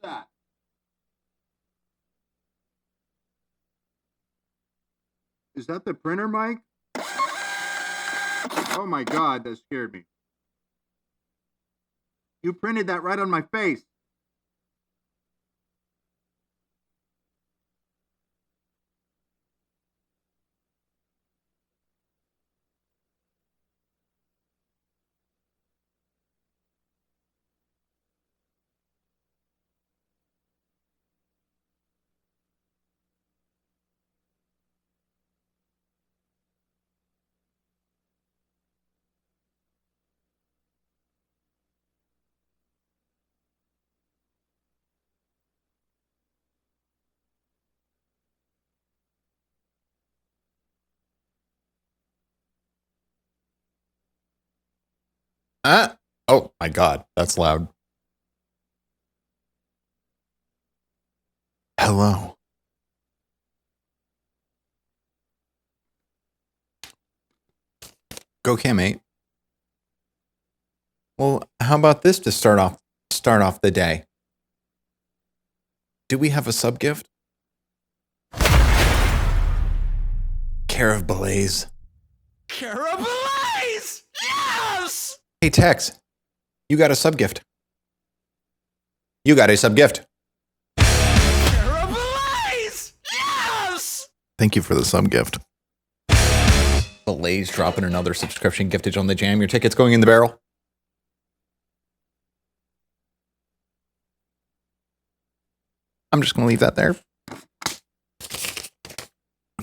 that? Is that the printer mic? Oh my God, that scared me. You printed that right on my face. Oh my God, that's loud. Hello. Go Cam 8. Well, how about this to start off the day? Do we have a sub gift? Care of Blaze. Care of Blaze! Yes! Hey Tex, you got a sub gift. You got a sub gift. Care of Blaze! Yes! Thank you for the sub gift. Blaze dropping another subscription giftage on the jam. Your ticket's going in the barrel. I'm just going to leave that there.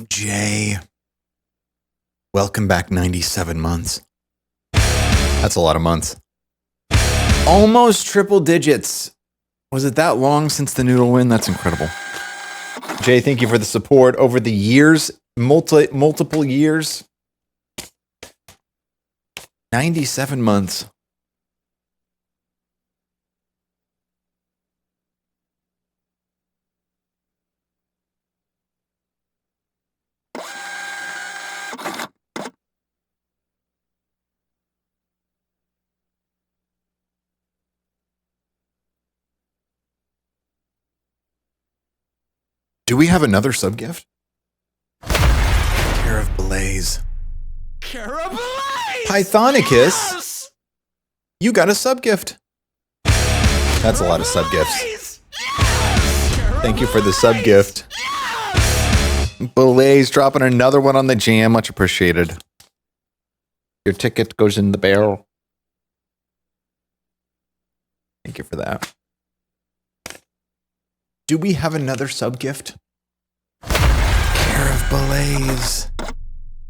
Jay. Welcome back 97 months. That's a lot of months. Almost triple digits. Was it that long since the noodle win? That's incredible. Jay, thank you for the support over the years, multiple years. 97 months. Do we have another sub gift? Care of Blaze. Care of Blaze! Pythonicus, Yes! you got a sub gift. That's a lot of sub gifts. Yes! Thank you for the sub gift. Yes! Blaze dropping another one on the jam. Much appreciated. Your ticket goes in the barrel. Thank you for that. Do we have another sub gift? Care of Blaze.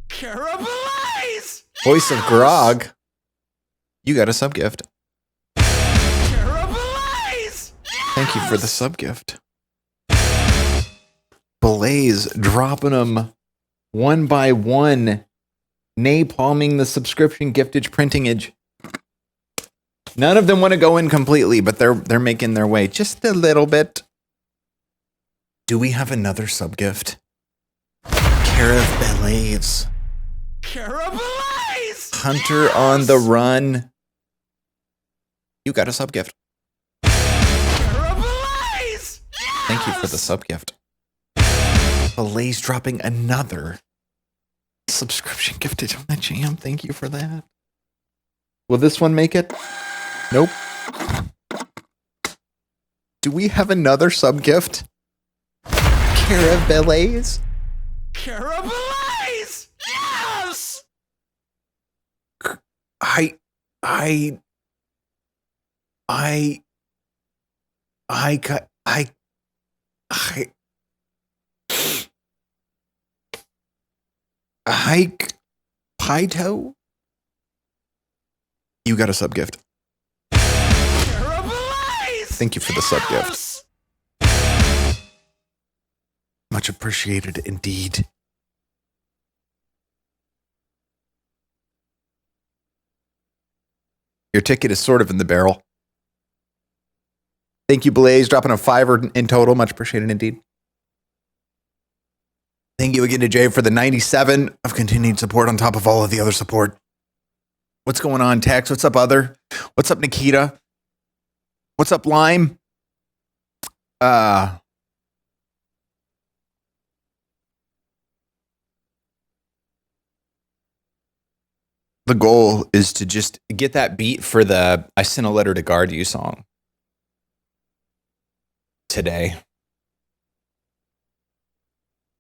Care of Blaze! Voice of Grog. You got a sub gift. Care of Blaze! Thank you for the sub gift. Blaze dropping them one by one. Napalming the subscription giftage printingage. None of them want to go in completely, but they're making their way just a little bit. Do we have another sub gift? Care of Blaze. Care of Blaze! Hunter on the run. You got a sub gift. Care of Blaze! Thank you for the sub gift. Blaze dropping another subscription gifted on the jam. Thank you for that. Will this one make it? Nope. Do we have another sub gift? Care of Blaze? Care of Blaze! Yes! I Hike Pito? You got a sub gift. Care of Blaze! Thank you for the sub gift. Yes! Much appreciated indeed. Your ticket is sort of in the barrel. Thank you, Blaze, dropping a $5 in total. Much appreciated indeed. Thank you again to Jay for the 97 of continued support on top of all of the other support. What's going on, Tex? What's up, Other? What's up, Nikita? What's up, Lime? The goal is to just get that beat for the I Sent a Letter to Guard You song today. I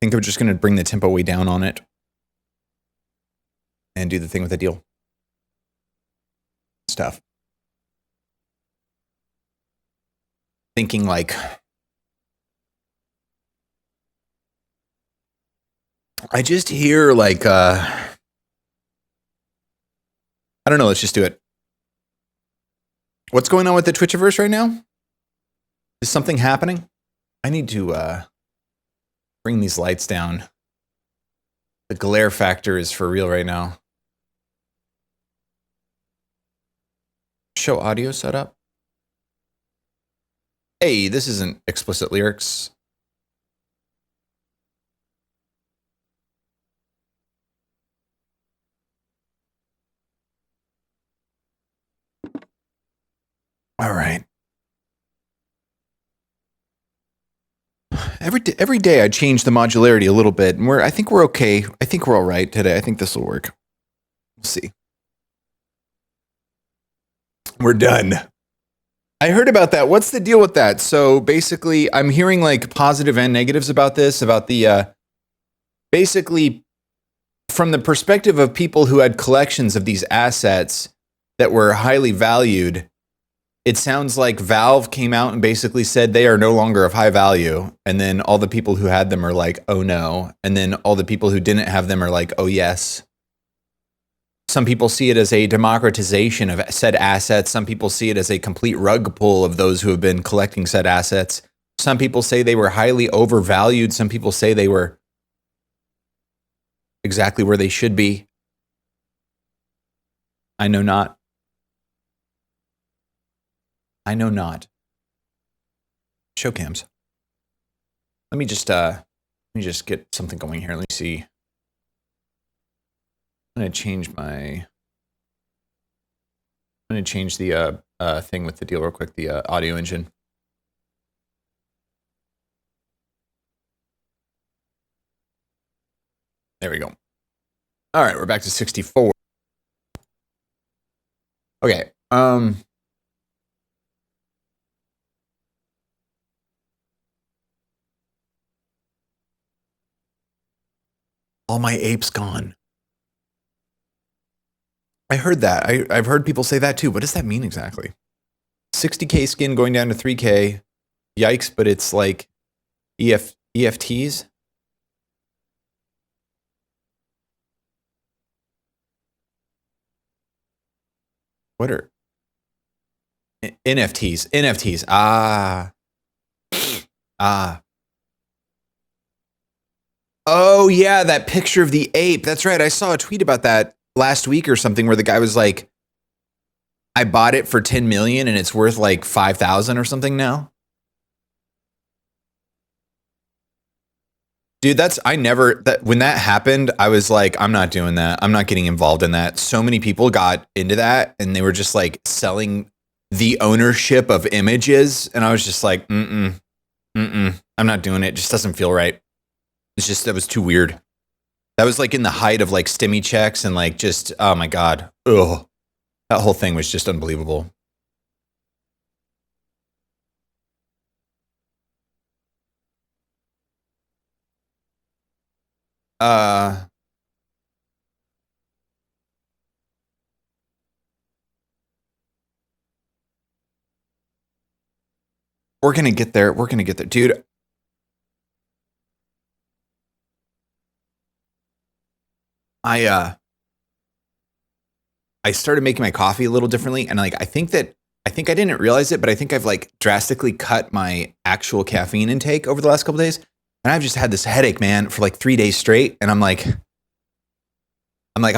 think we're just going to bring the tempo way down on it and do the thing with the deal stuff. Thinking like, I just hear like, I don't know. Let's just do it. What's going on with the Twitchiverse right now? Is something happening? I need to bring these lights down. The glare factor is for real right now. Show audio setup. Hey, this isn't explicit lyrics. All right. Every day I change the modularity a little bit, and I think we're okay. I think we're all right today. I think this will work. We'll see. We're done. I heard about that. What's the deal with that? So basically, I'm hearing like positive and negatives about this, about the basically from the perspective of people who had collections of these assets that were highly valued. It sounds like Valve came out and basically said they are no longer of high value. And then all the people who had them are like, oh no. And then all the people who didn't have them are like, oh yes. Some people see it as a democratization of said assets. Some people see it as a complete rug pull of those who have been collecting said assets. Some people say they were highly overvalued. Some people say they were exactly where they should be. I know not. I know not. Show cams. Let me just get something going here. Let me see. I'm gonna change the thing with the deal real quick, the audio engine. There we go. All right, we're back to 64. Okay. All my apes gone. I heard that. I've heard people say that too. What does that mean exactly? 60K skin going down to 3K. Yikes, but it's like EFTs. What are NFTs? NFTs. Ah. Oh, yeah, that picture of the ape. That's right. I saw a tweet about that last week or something where the guy was like, I bought it for 10 million and it's worth like 5,000 or something now. Dude, when that happened, I was like, I'm not doing that. I'm not getting involved in that. So many people got into that and they were just like selling the ownership of images. And I was just like, I'm not doing it. It just doesn't feel right. That was too weird. That was like in the height of like stimmy checks and like just, oh my God. Ugh. That whole thing was just unbelievable. We're going to get there. We're going to get there. Dude, I started making my coffee a little differently, and like I think I didn't realize it, but I think I've like drastically cut my actual caffeine intake over the last couple of days, and I've just had this headache, man, for like 3 days straight, and I'm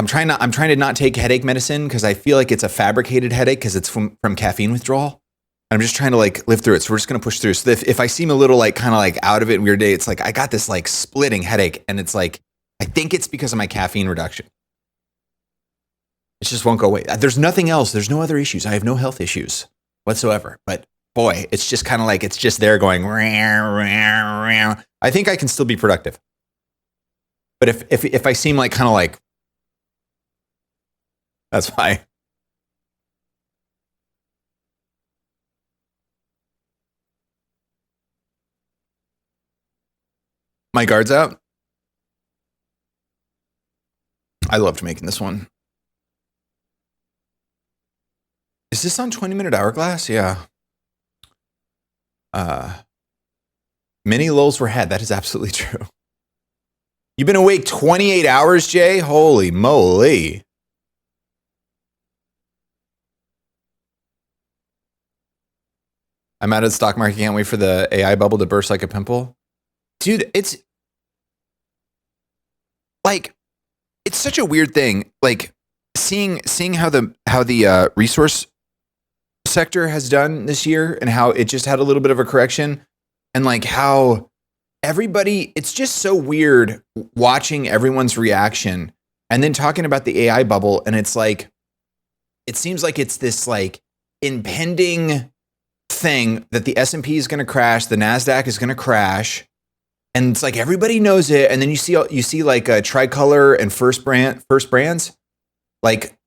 trying to not take headache medicine because I feel like it's a fabricated headache because it's from caffeine withdrawal. I'm just trying to like live through it, so we're just gonna push through. So if I seem a little like kind of like out of it, weird day, it's like I got this like splitting headache, and it's like I think it's because of my caffeine reduction. It just won't go away. There's nothing else. There's no other issues. I have no health issues whatsoever. But boy, it's just kind of like it's just there going. I think I can still be productive, but if I seem like kind of like, that's why. My guard's out. I loved making this one. Is this on 20-minute hourglass? Yeah. Many lulls were had. That is absolutely true. You've been awake 28 hours, Jay? Holy moly. I'm out of the stock market. Can't wait for the AI bubble to burst like a pimple. Dude, it's like, it's such a weird thing. Like seeing how the resource sector has done this year and how it just had a little bit of a correction, and like how everybody, it's just so weird watching everyone's reaction and then talking about the AI bubble. And it's like, it seems like it's this like impending thing that the S&P is going to crash, the NASDAQ is going to crash. And it's like everybody knows it. And then you see like Tricolor and First Brands like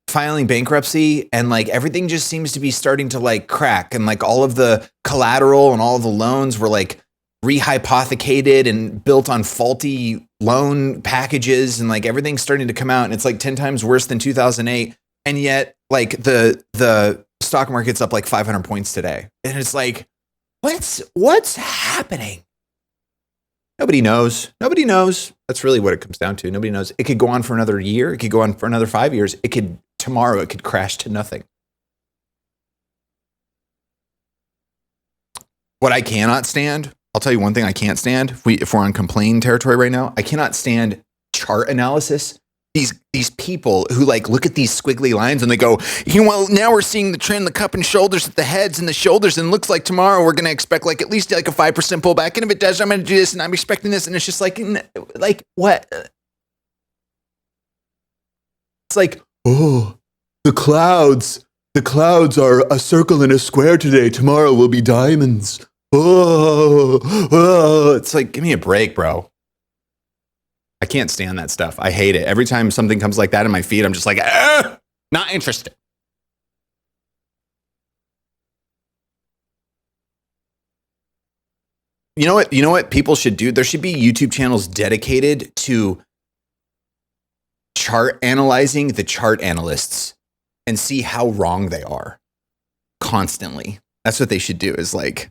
filing bankruptcy, and like everything just seems to be starting to like crack, and like all of the collateral and all of the loans were like rehypothecated and built on faulty loan packages, and like everything's starting to come out, and it's like 10 times worse than 2008. And yet like the stock market's up like 500 points today. And it's like, what's happening? Nobody knows. Nobody knows. That's really what it comes down to. Nobody knows. It could go on for another year. It could go on for another 5 years. Tomorrow it could crash to nothing. What I cannot stand, I'll tell you one thing I can't stand if we're on complain territory right now. I cannot stand chart analysis. These people who like look at these squiggly lines and they go, well, now we're seeing the trend, the cup and shoulders at the heads and the shoulders, and it looks like tomorrow we're going to expect like at least like a 5% pullback. And if it does, I'm going to do this and I'm expecting this. And it's just like what? It's like, oh, the clouds are a circle and a square today. Tomorrow will be diamonds. Oh, it's like, give me a break, bro. I can't stand that stuff. I hate it. Every time something comes like that in my feed, I'm just like, not interested. You know what people should do? There should be YouTube channels dedicated to chart analyzing the chart analysts and see how wrong they are constantly. That's what they should do, is like,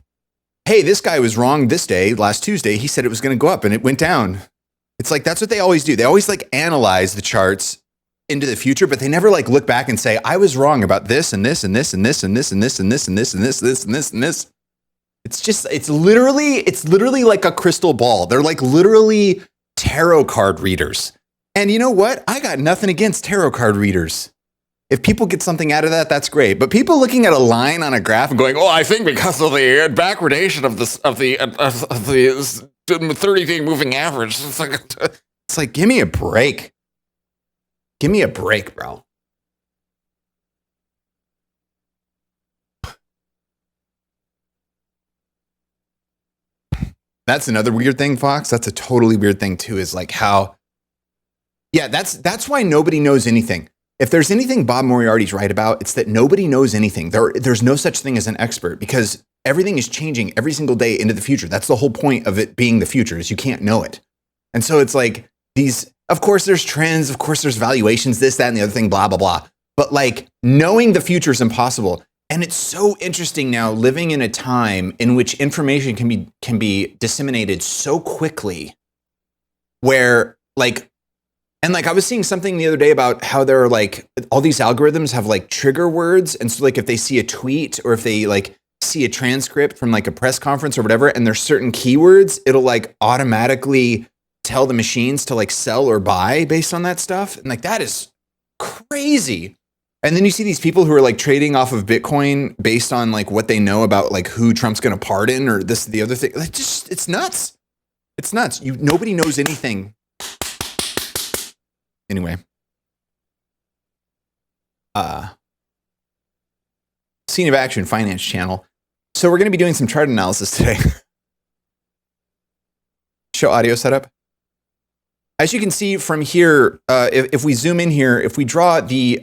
hey, this guy was wrong this day, last Tuesday. He said it was going to go up and it went down. It's like, that's what they always do. They always like analyze the charts into the future, but they never like look back and say, I was wrong about this and this and this and this and this and this and this and this and this and this and this and this. It's just, it's literally like a crystal ball. They're like literally tarot card readers. And you know what? I got nothing against tarot card readers. If people get something out of that, that's great. But people looking at a line on a graph and going, "Oh, I think because of the backwardation of the 30-day moving average," it's like, give me a break. Give me a break, bro. That's another weird thing, Fox. That's a totally weird thing too. Is like how, yeah, that's why nobody knows anything. If there's anything Bob Moriarty's right about, it's that nobody knows anything. There's no such thing as an expert, because everything is changing every single day into the future. That's the whole point of it being the future, is you can't know it. And so it's like of course there's trends, of course there's valuations, this, that, and the other thing, blah, blah, blah. But like knowing the future is impossible. And it's so interesting now living in a time in which information can be disseminated so quickly, where like, and like I was seeing something the other day about how there are like all these algorithms have like trigger words. And so like if they see a tweet or if they like see a transcript from like a press conference or whatever, and there's certain keywords, it'll like automatically tell the machines to like sell or buy based on that stuff. And like, that is crazy. And then you see these people who are like trading off of Bitcoin based on like what they know about like who Trump's going to pardon or this, the other thing. Like, just, it's nuts. It's nuts. Nobody knows anything. Anyway, Scene of Action Finance Channel. So we're going to be doing some chart analysis today. Show audio setup. As you can see from here, if we zoom in here, if we draw the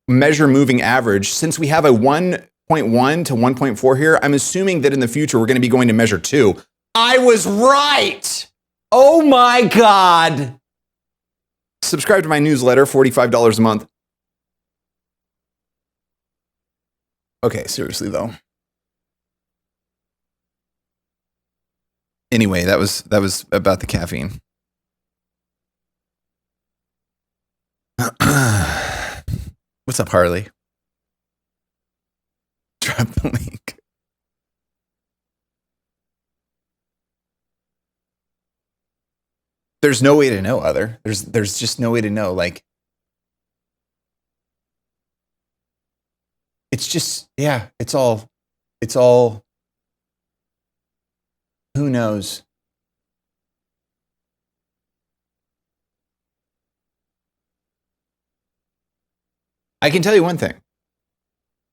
measure moving average, since we have a 1.1 to 1.4 here, I'm assuming that in the future we're going to be going to measure 2. I was right! Oh my God! Subscribe to my newsletter, $45 a month. Okay, seriously though. Anyway, that was about the caffeine. What's up, Harley? Drop the link. There's no way to know, other. There's just no way to know. Like, it's just, yeah, it's all, who knows? I can tell you one thing.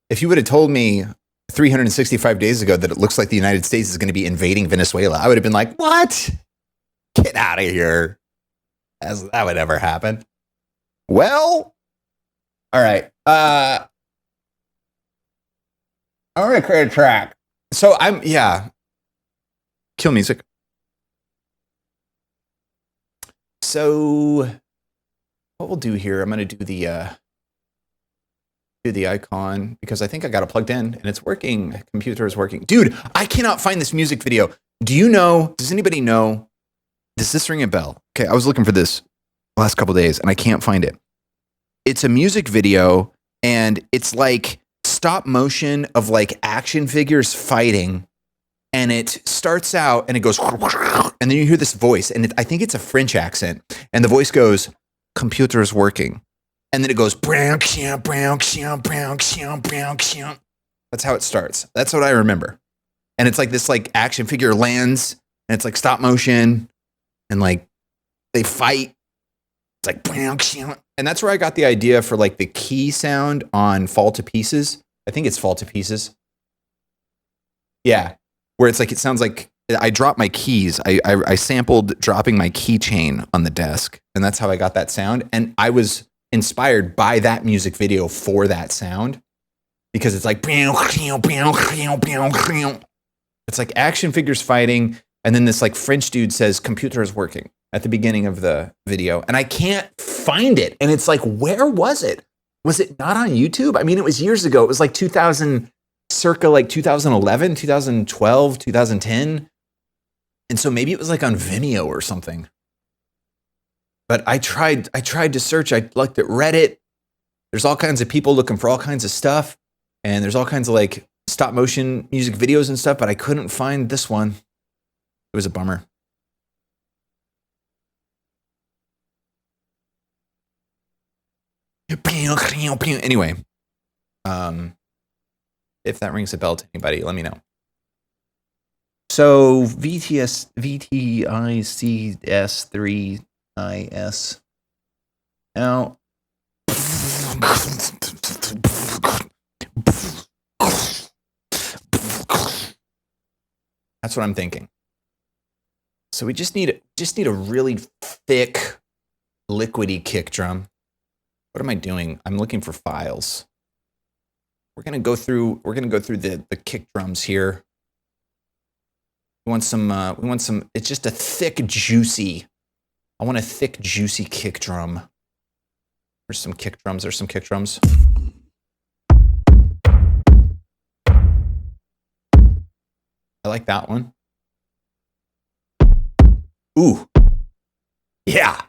If you would have told me 365 days ago that it looks like the United States is going to be invading Venezuela, I would have been like, what? Get out of here. That would never happen. Well, all right. I'm going to create a track. So yeah. Kill music. So what we'll do here, I'm going to do the icon because I think I got it plugged in and it's working. Computer is working. Dude, I cannot find this music video. Does anybody know? Does this ring a bell? Okay, I was looking for this the last couple days and I can't find it. It's a music video and it's like stop motion of like action figures fighting. And it starts out and it goes, and then you hear this voice and I think it's a French accent. And the voice goes, computer is working. And then it goes, that's how it starts. That's what I remember. And it's like this like action figure lands and it's like stop motion and like they fight. It's like, and that's where I got the idea for like the key sound on Fall to Pieces. I think it's Fall to Pieces. Yeah. Where it's like, it sounds like I dropped my keys. I sampled dropping my keychain on the desk. And that's how I got that sound. And I was inspired by that music video for that sound because it's like it's like action figures fighting and then this like French dude says computer is working at the beginning of the video and I can't find it and it's like where was it not on YouTube? I mean it was years ago. It was like 2000 circa like 2011 2012 2010 and so maybe it was like on Vimeo or something. But I tried to search. I looked at Reddit. There's all kinds of people looking for all kinds of stuff. And there's all kinds of like stop motion music videos and stuff, but I couldn't find this one. It was a bummer. Anyway, if that rings a bell to anybody, let me know. So VTICS3 IS. Now, that's what I'm thinking. So we just need a really thick, liquidy kick drum. What am I doing? I'm looking for files. We're gonna go through the kick drums here. We want some. It's just a thick, juicy. I want a thick, juicy kick drum. There's some kick drums. I like that one. Ooh. Yeah.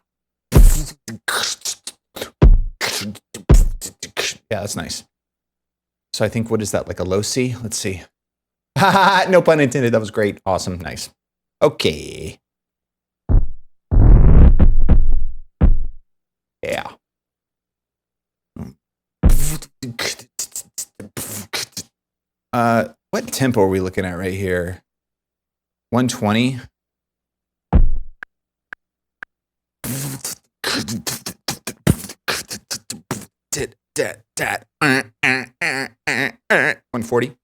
Yeah, that's nice. So I think, what is that, like a low C? Let's see. No pun intended. That was great. Awesome. Nice. Okay. Yeah. What tempo are we looking at right here? 120. Dat 140.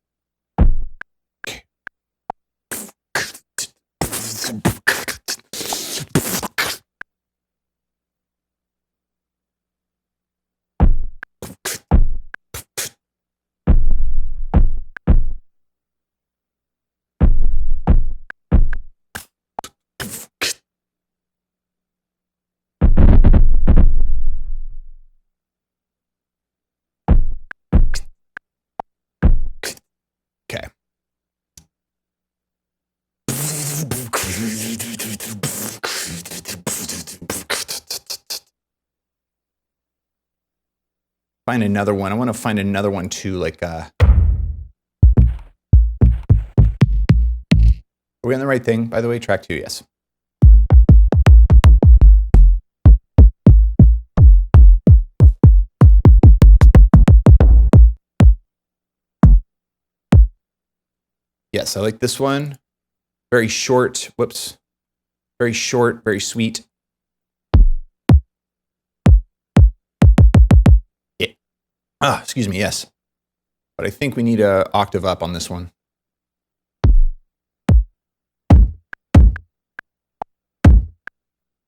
Okay. Find another one. I want to find another one too, like are we on the right thing, by the way? Track 2, yes. Yes, I like this one. Very short. Whoops. Very short, very sweet. Yeah. Ah, excuse me, yes. But I think we need a octave up on this one.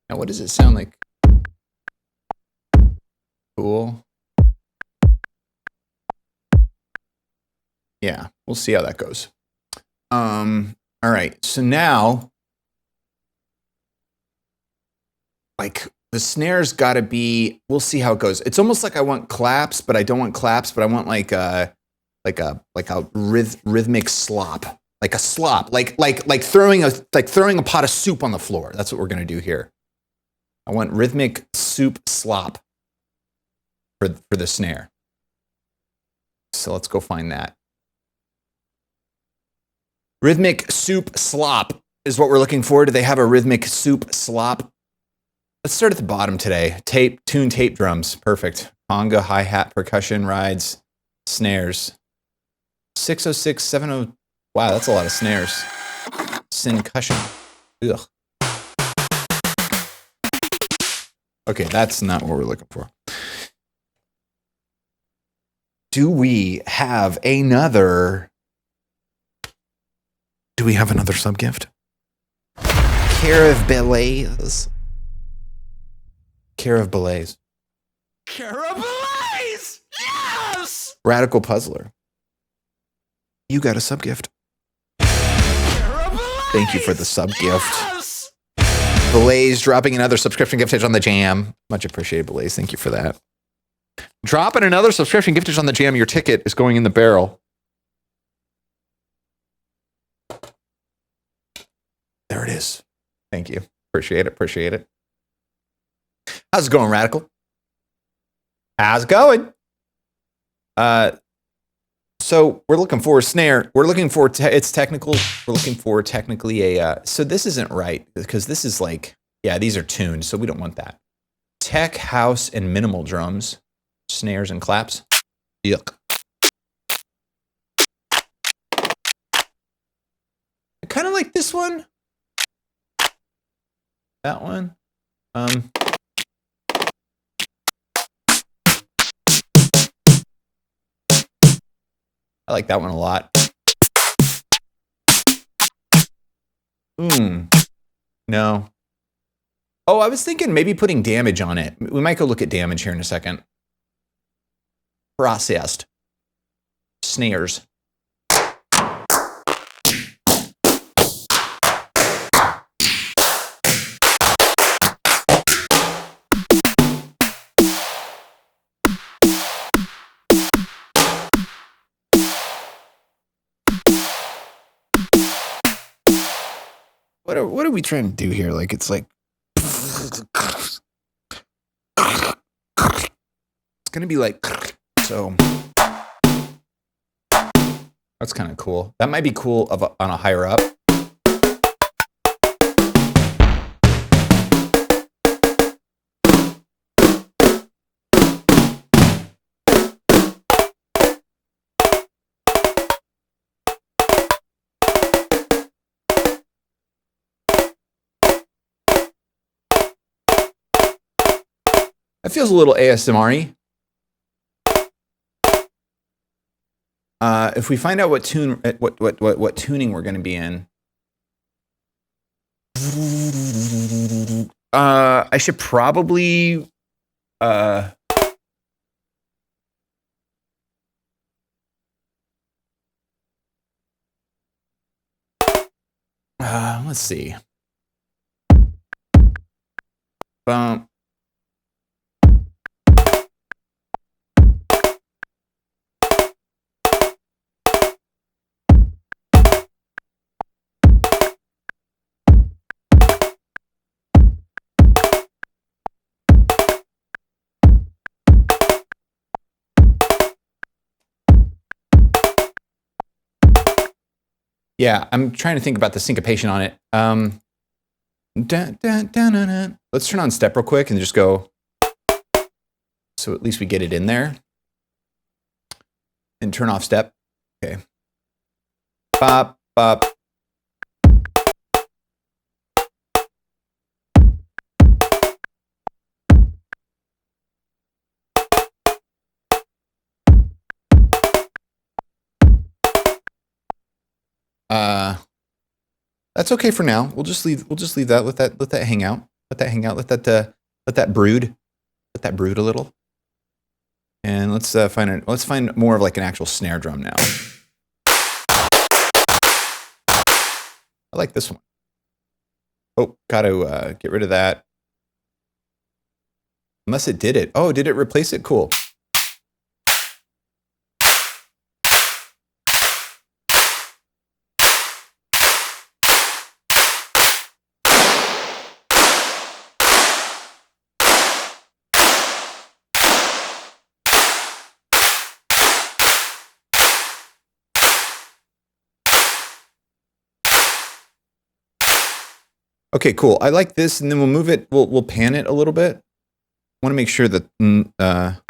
Now, what does it sound like? Cool. Yeah, we'll see how that goes. All right, so now, like, the snare's got to be, we'll see how it goes. It's almost like I want claps, but I don't want claps, but I want like a rhythmic slop, like a slop, like throwing a pot of soup on the floor. That's what we're gonna do here. I want rhythmic soup slop for the snare. So let's go find that. Rhythmic soup slop is what we're looking for. Do they have a rhythmic soup slop? Let's start at the bottom today. Tune tape drums. Perfect. Conga, hi-hat, percussion, rides, snares. 606, 70. Wow, that's a lot of snares. Syncussion. Ugh. Okay, that's not what we're looking for. Do we have another? Do we have another subgift? Care of ballets. Care of ballets. Carabalays! Yes! Radical puzzler. You got a subgift. Carabalays! Thank you for the subgift. Yes! Blaze dropping another subscription giftage on the jam. Much appreciated, Blaze. Thank you for that. Dropping another subscription giftage on the jam. Your ticket is going in the barrel. There it is. Thank you. Appreciate it. Appreciate it. How's it going, Radical? How's it going? So we're looking for a snare. We're looking for it's technical. We're looking for technically a. So this isn't right because this is like, yeah, these are tuned, so we don't want that. Tech, house, and minimal drums, snares and claps. Yuck. I kind of like this one. That one. I like that one a lot. No. Oh, I was thinking maybe putting damage on it. We might go look at damage here in a second. Processed. Snares. What are we trying to do here? Like, it's like, it's going to be like, so that's kind of cool. That might be cool on a higher up. That feels a little ASMR-y. If we find out what tuning we're going to be in, I should probably let's see. Bump. Yeah, I'm trying to think about the syncopation on it. Let's turn on step real quick and just go. So at least we get it in there. And turn off step. Okay. Bop, bop. That's okay for now. We'll just leave that. Let that hang out. Let that hang out. Let that brood. Let that brood a little. And let's find more of like an actual snare drum now. I like this one. Oh, gotta get rid of that. Unless it did it. Oh, did it replace it? Cool. Okay, cool. I like this, and then we'll move it. We'll pan it a little bit. Want to make sure that that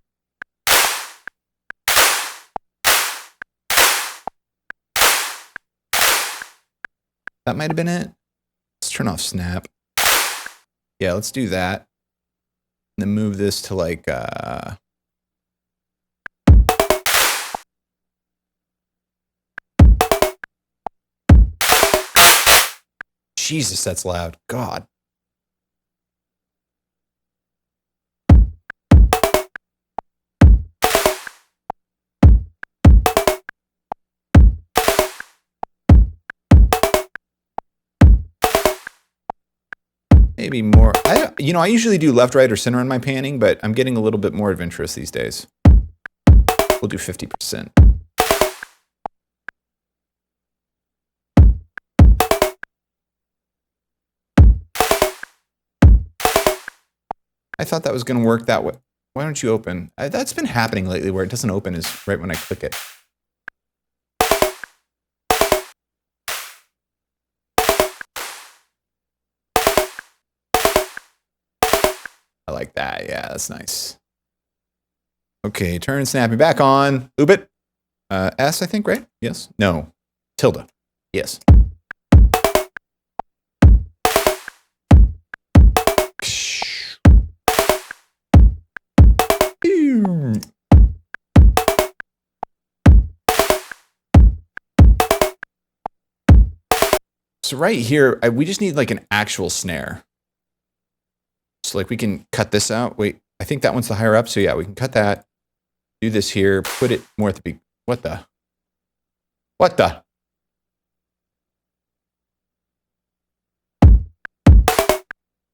might have been it. Let's turn off snap. Yeah, let's do that. And then move this to like Jesus, that's loud. God. Maybe more. I usually do left, right, or center in my panning, but I'm getting a little bit more adventurous these days. We'll do 50%. I thought that was going to work that way. Why don't you open? That's been happening lately where it doesn't open is right when I click it. I like that. Yeah, that's nice. Okay, turn snapping back on. Loop it. S, I think, right? Yes. No. Tilde. Yes. So right here, we just need like an actual snare. So like we can cut this out. Wait, I think that one's the higher up. So yeah, we can cut that. Do this here. Put it more at the beginning. What the? What the?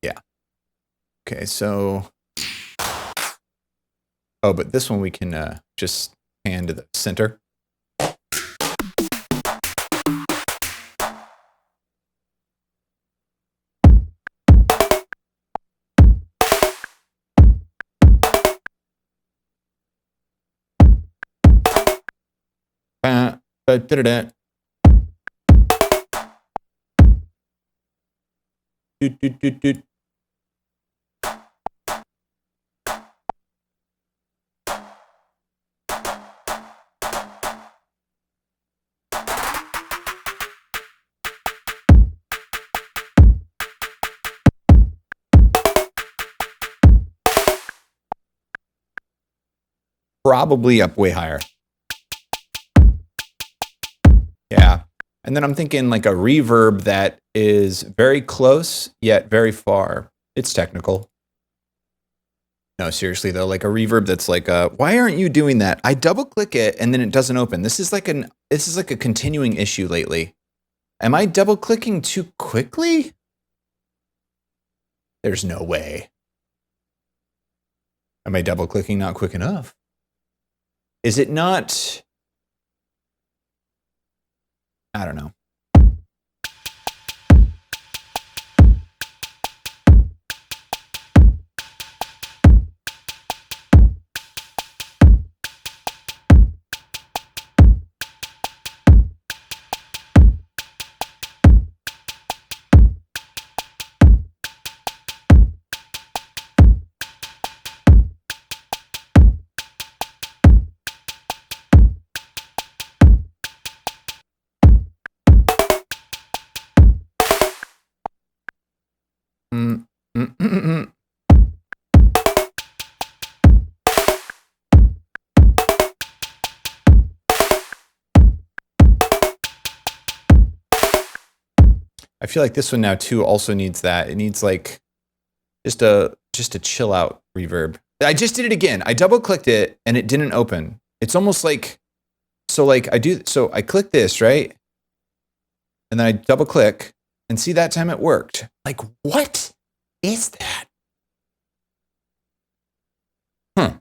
Yeah. Okay, so. Oh, but this one we can just pan to the center. Da-da-da. Doot, doot, doot, doot. Probably up way higher. Yeah. And And then I'm thinking like a reverb that is very close, yet very far. It's technical. No, seriously though, like a reverb that's like why aren't you doing that? I double click it and then it doesn't open. This is like a continuing issue lately. Am I double clicking too quickly? There's no way. Am I double clicking not quick enough? Is it not? I don't know. I feel like this one now too also needs that. It needs like just a chill out reverb. I just did it again. I double clicked it and it didn't open. It's almost like I click this, right? And then I double click and see that time it worked. Like, what is that? Huh.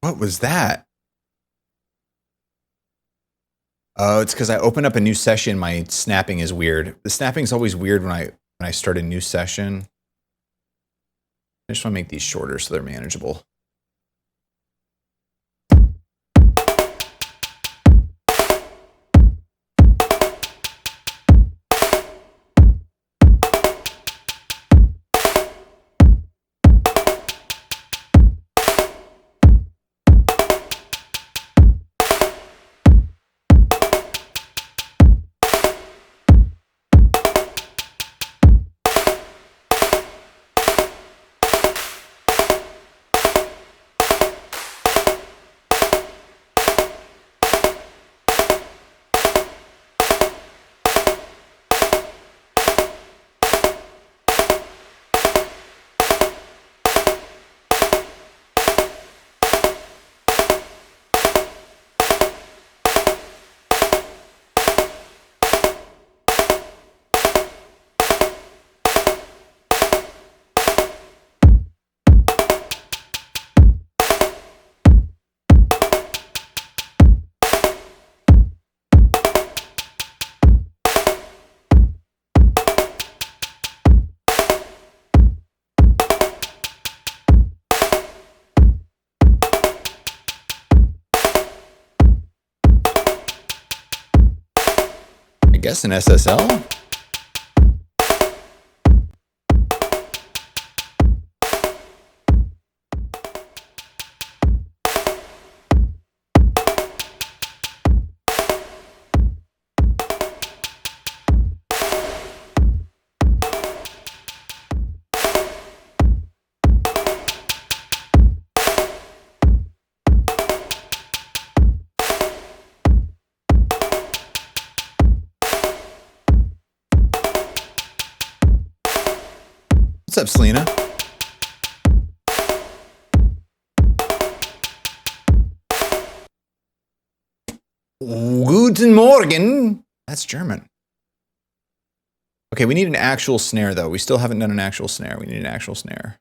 What was that? Oh, it's because I opened up a new session. My snapping is weird. The snapping is always weird when I start a new session. I just want to make these shorter so they're manageable. I guess an SSL? What's up, Selena? Guten Morgen. That's German. Okay, we need an actual snare, though. We still haven't done an actual snare. We need an actual snare.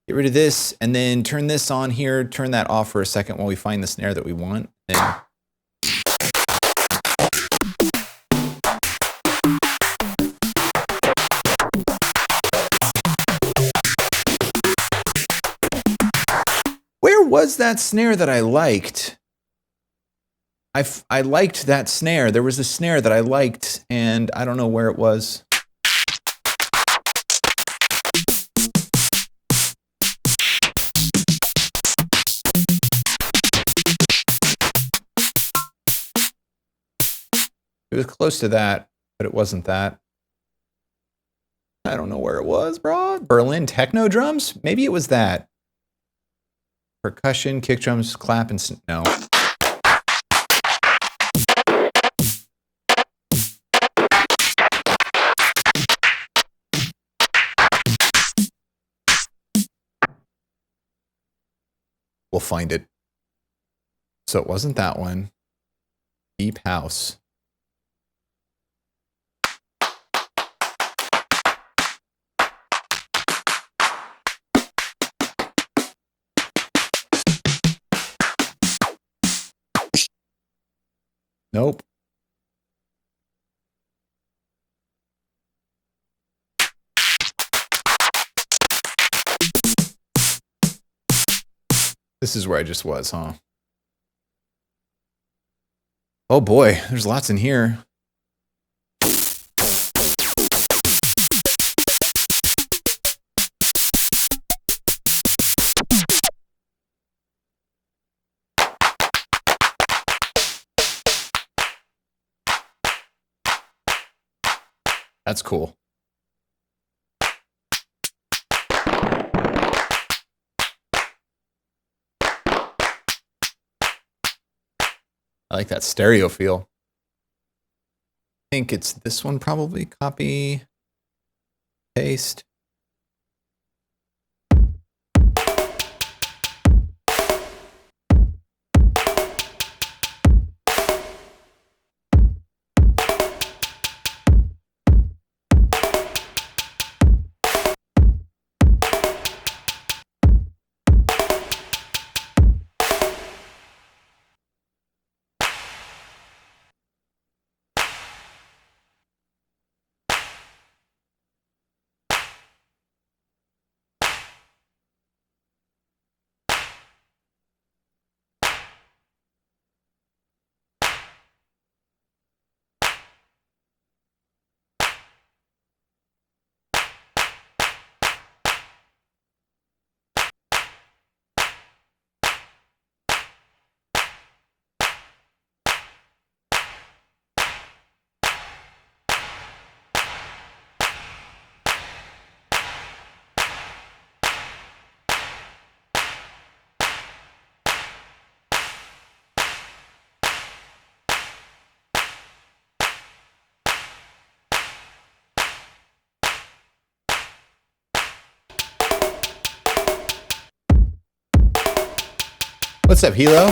Get rid of this, and then turn this on here. Turn that off for a second while we find the snare that we want. Then was that snare that I liked? I liked that snare. There was a snare that I liked, and I don't know where it was. It was close to that, but it wasn't that. I don't know where it was, bro. Berlin techno drums? Maybe it was that. Percussion, kick drums, clap, and no. We'll find it. So it wasn't that one. Deep house. Nope. This is where I just was, huh? Oh boy, there's lots in here. That's cool. I like that stereo feel. I think it's this one probably. Copy, paste. What's up, Hilo?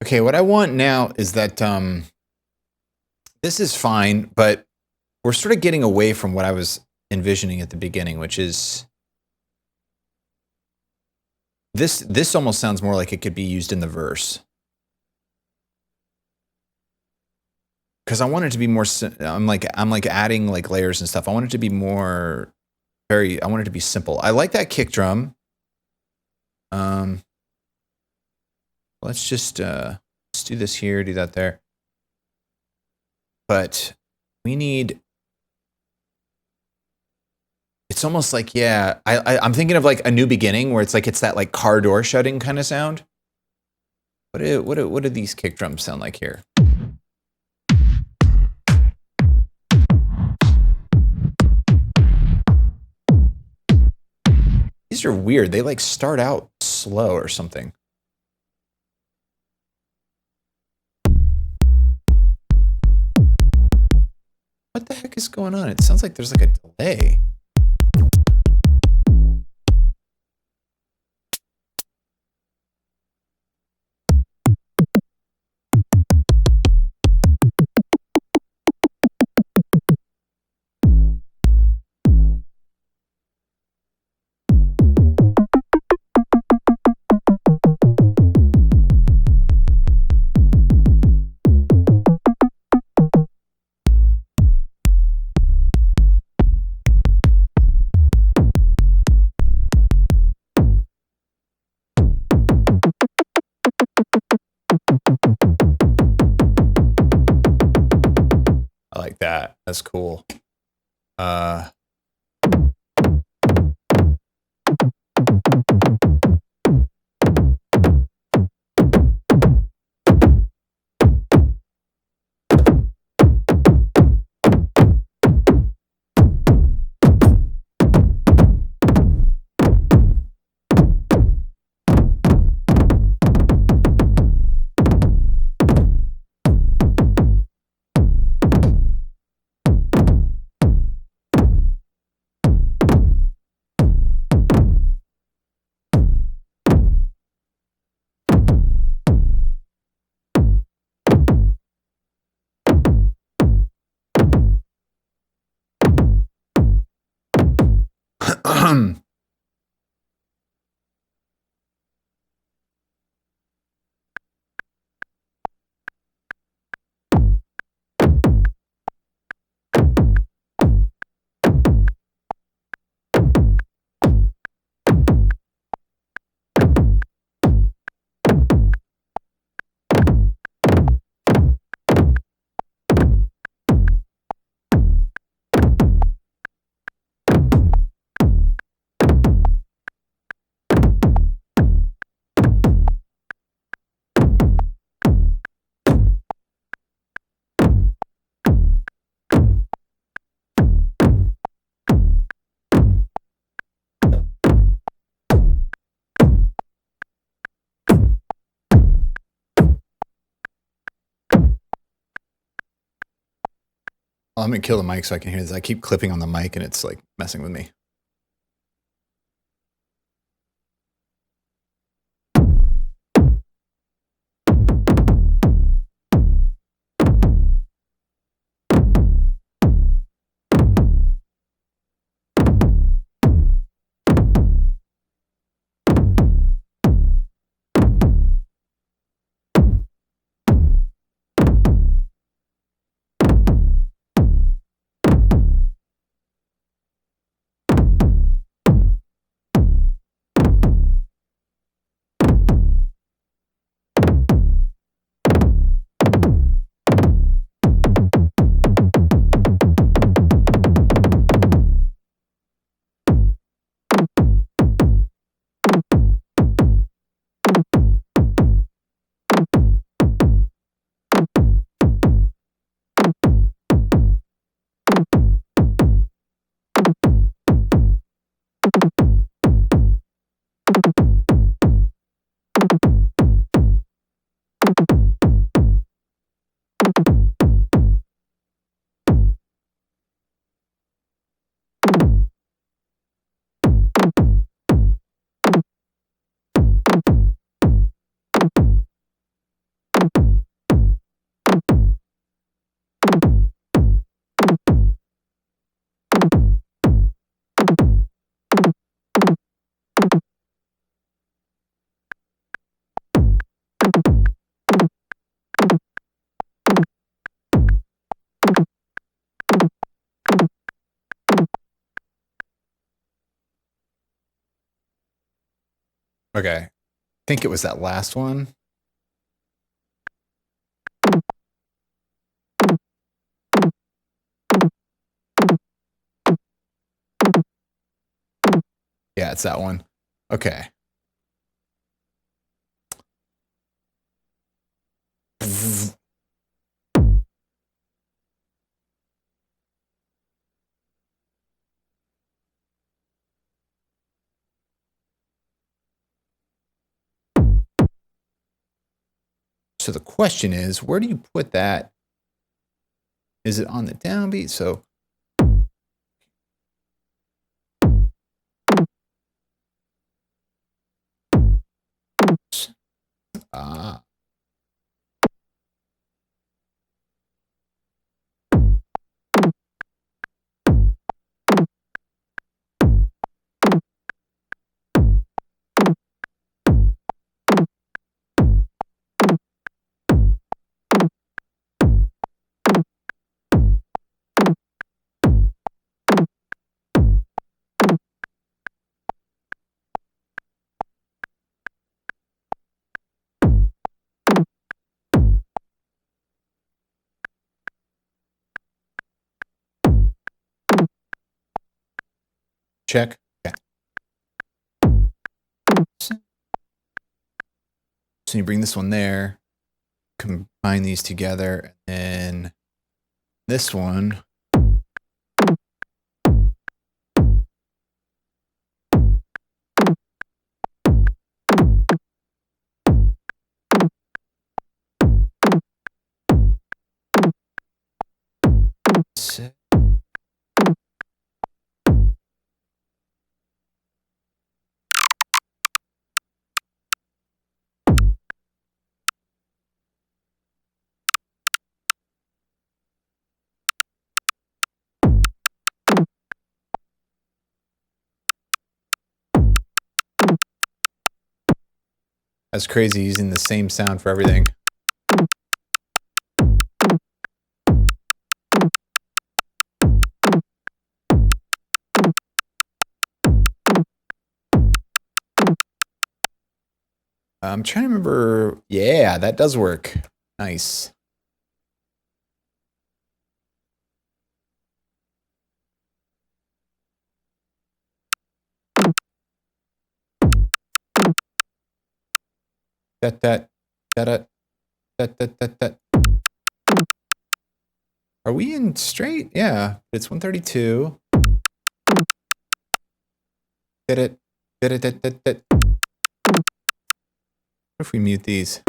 Okay, what I want now is that this is fine, but we're sort of getting away from what I was envisioning at the beginning, which is this almost sounds more like it could be used in the verse. Because I want it to be more, I'm like adding like layers and stuff. I want it to be more I want it to be simple. I like that kick drum. Let's just let's do this here, do that there. But we need, it's almost like, yeah, I'm thinking of like A New Beginning, where it's like, it's that like car door shutting kind of sound. What do these kick drums sound like here? These are weird. They like start out slow or something. What the heck is going on? It sounds like there's like a delay. that. That's cool. I'm gonna kill the mic so I can hear this. I keep clipping on the mic and it's like messing with me. Okay. I think it was that last one. Yeah, it's that one. Okay. So the question is, where do you put that? Is it on the downbeat? So check. Okay. So you bring this one there, combine these together, and then this one. That's crazy using the same sound for everything. I'm trying to remember. Yeah, that does work. Nice. That. Are we in straight? Yeah, it's 132. Did it. What if we mute these?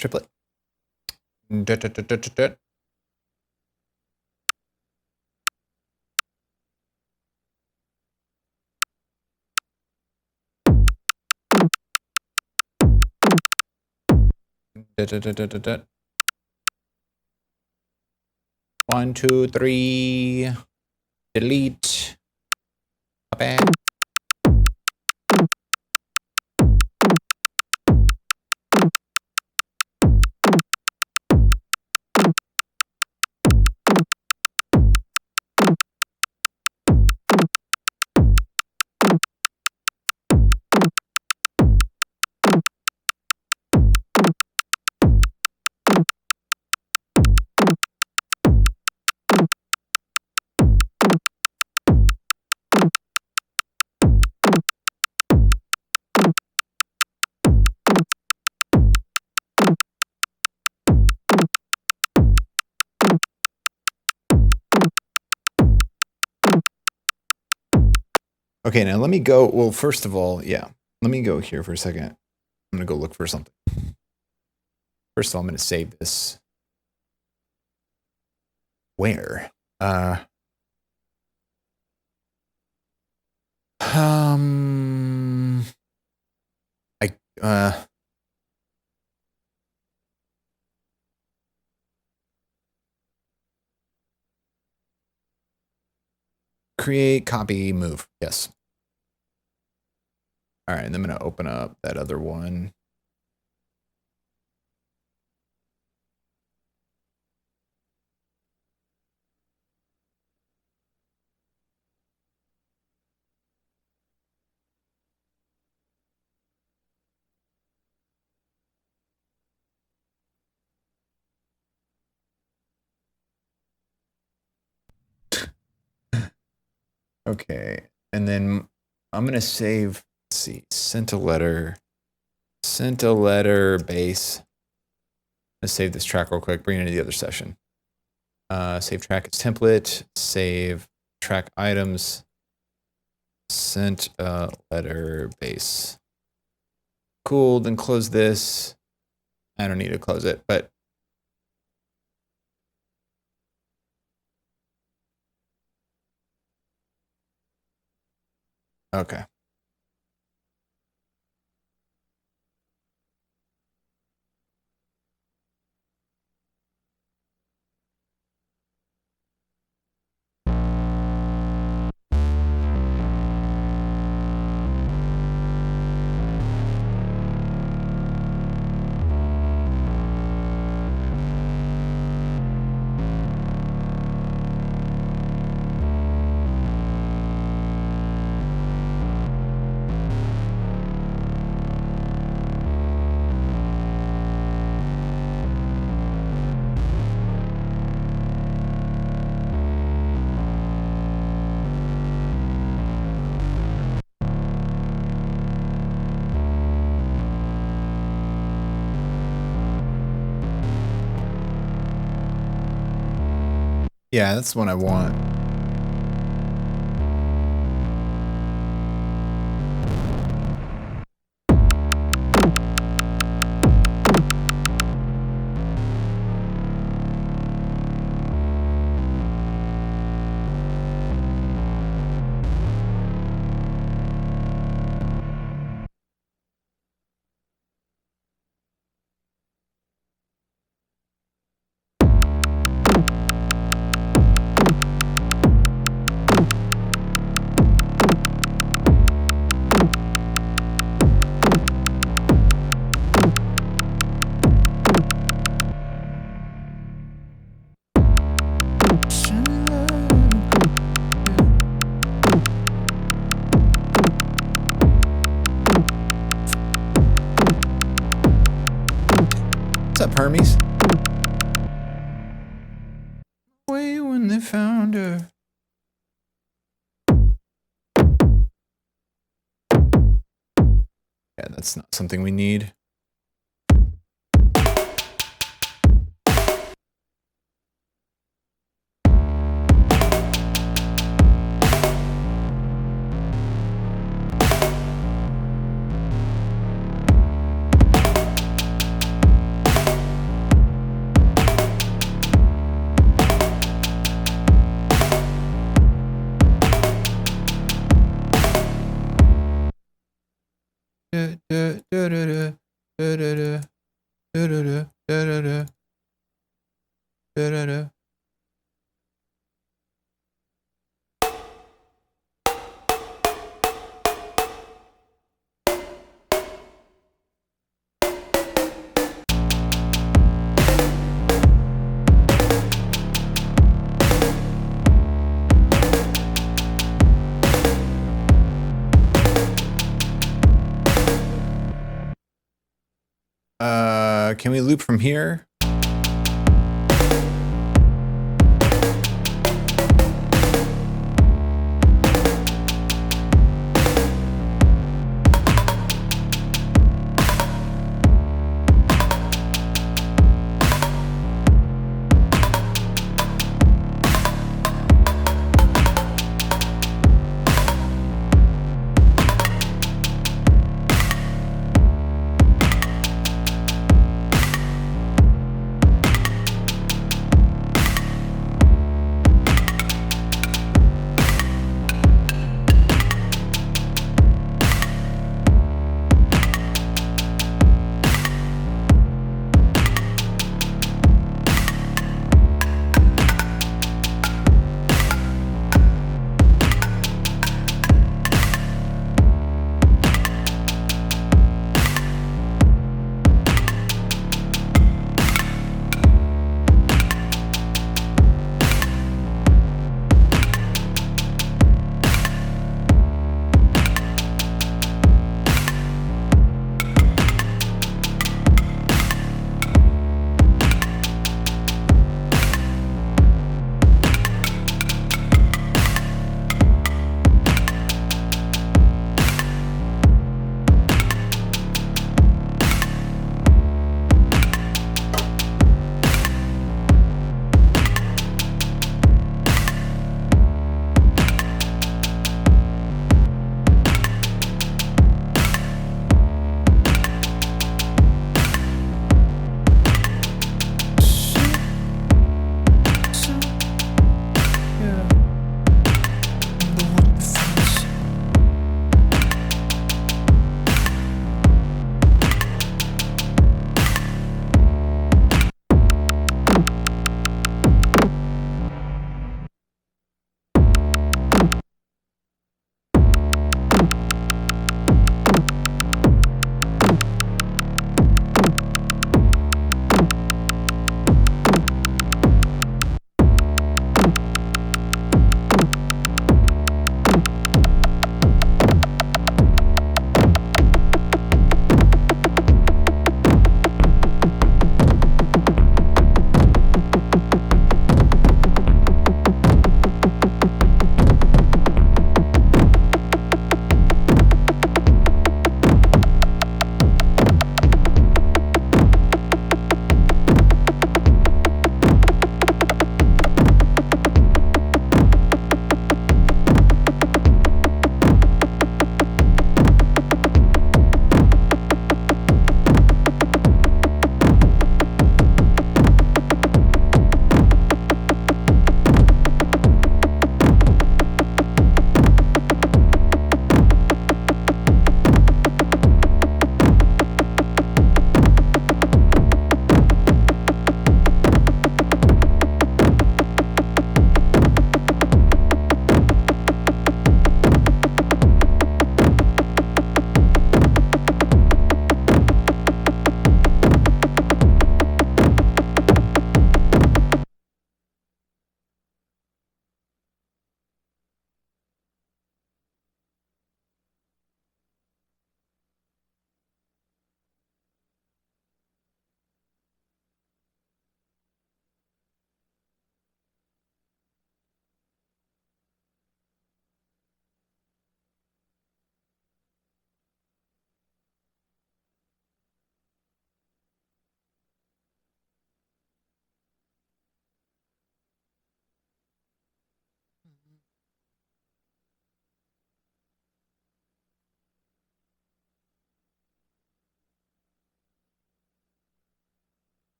Triplet. One, two, three. Delete. Copy. Okay, now let me go. Well, first of all, yeah. Let me go here for a second. I'm going to go look for something. First of all, I'm going to save this. Where? Create, copy, move. Yes. All right, and I'm going to open up that other one. Okay, and then I'm going to save, let's see, sent a letter base. Let's save this track real quick, bring it into the other session. Save track as template, save track items, sent a letter base. Cool, then close this. I don't need to close it, but Okay. Yeah, that's what I want. What's up, Hermes? Way when they found her. Yeah, that's not something we need. Can we loop from here?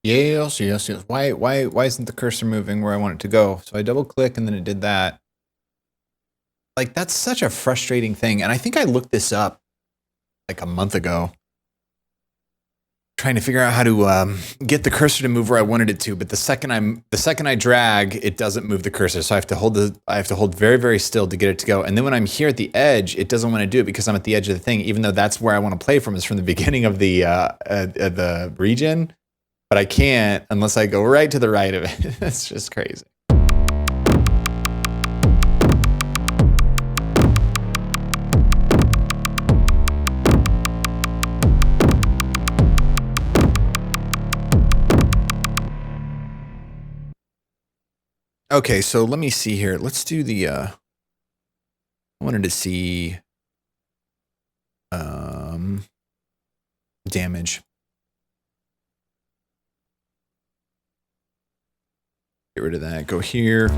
Yes, yes, yes. Why isn't the cursor moving where I want it to go? So I double click and then it did that. Like, that's such a frustrating thing. And I think I looked this up like a month ago, trying to figure out how to get the cursor to move where I wanted it to. But the second I drag, it doesn't move the cursor. So I have to hold very, very still to get it to go. And then when I'm here at the edge, it doesn't want to do it because I'm at the edge of the thing, even though that's where I want to play from, is from the beginning of the region. But I can't unless I go right to the right of it. That's just crazy. Okay, so let me see here. Let's do the I wanted to see damage. Get rid of that. Go here.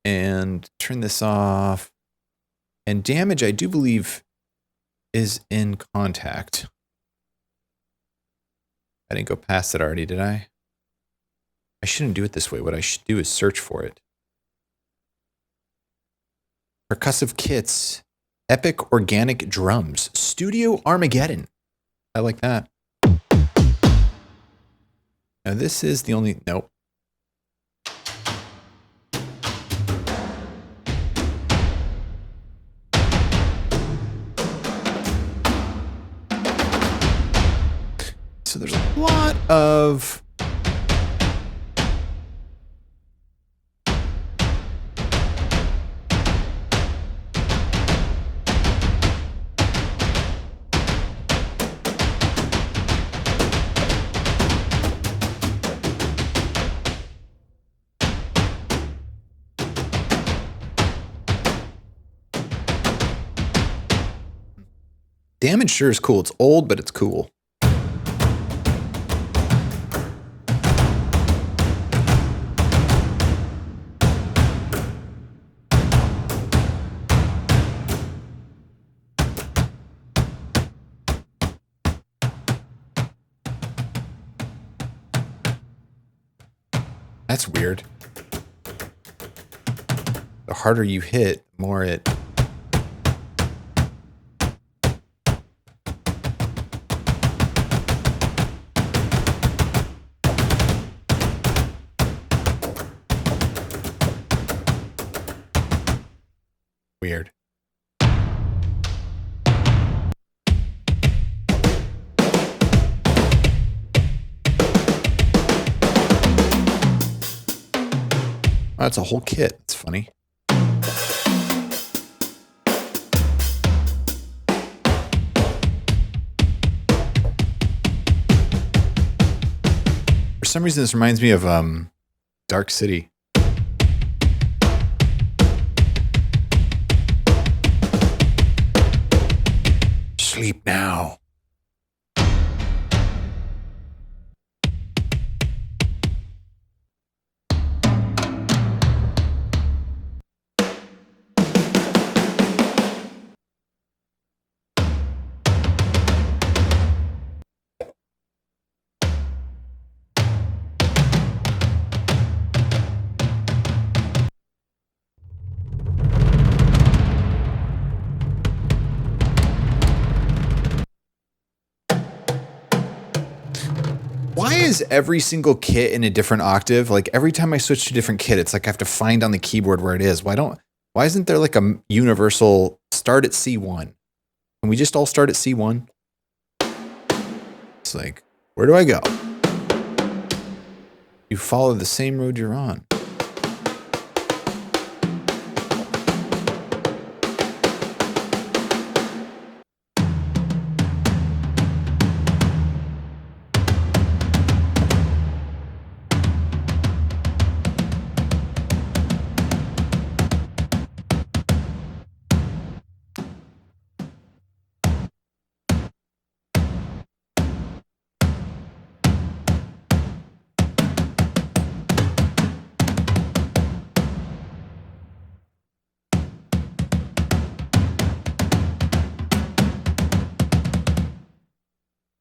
And turn this off. And damage, I do believe, is in contact. I didn't go past it already, did I? I shouldn't do it this way. What I should do is search for it. Percussive kits. Epic organic drums. Studio Armageddon. I like that. Now this is the only... Nope. So there's a lot of... Damage sure is cool. It's old, but it's cool. That's weird. The harder you hit, the more it... Weird. Oh, that's a whole kit. That's funny. For some reason, this reminds me of Dark City. Sleep now. Why is every single kit in a different octave? Like every time I switch to a different kit, it's like I have to find on the keyboard where it is. Why isn't there like a universal start at C1? Can we just all start at C1? It's like, where do I go? You follow the same road you're on.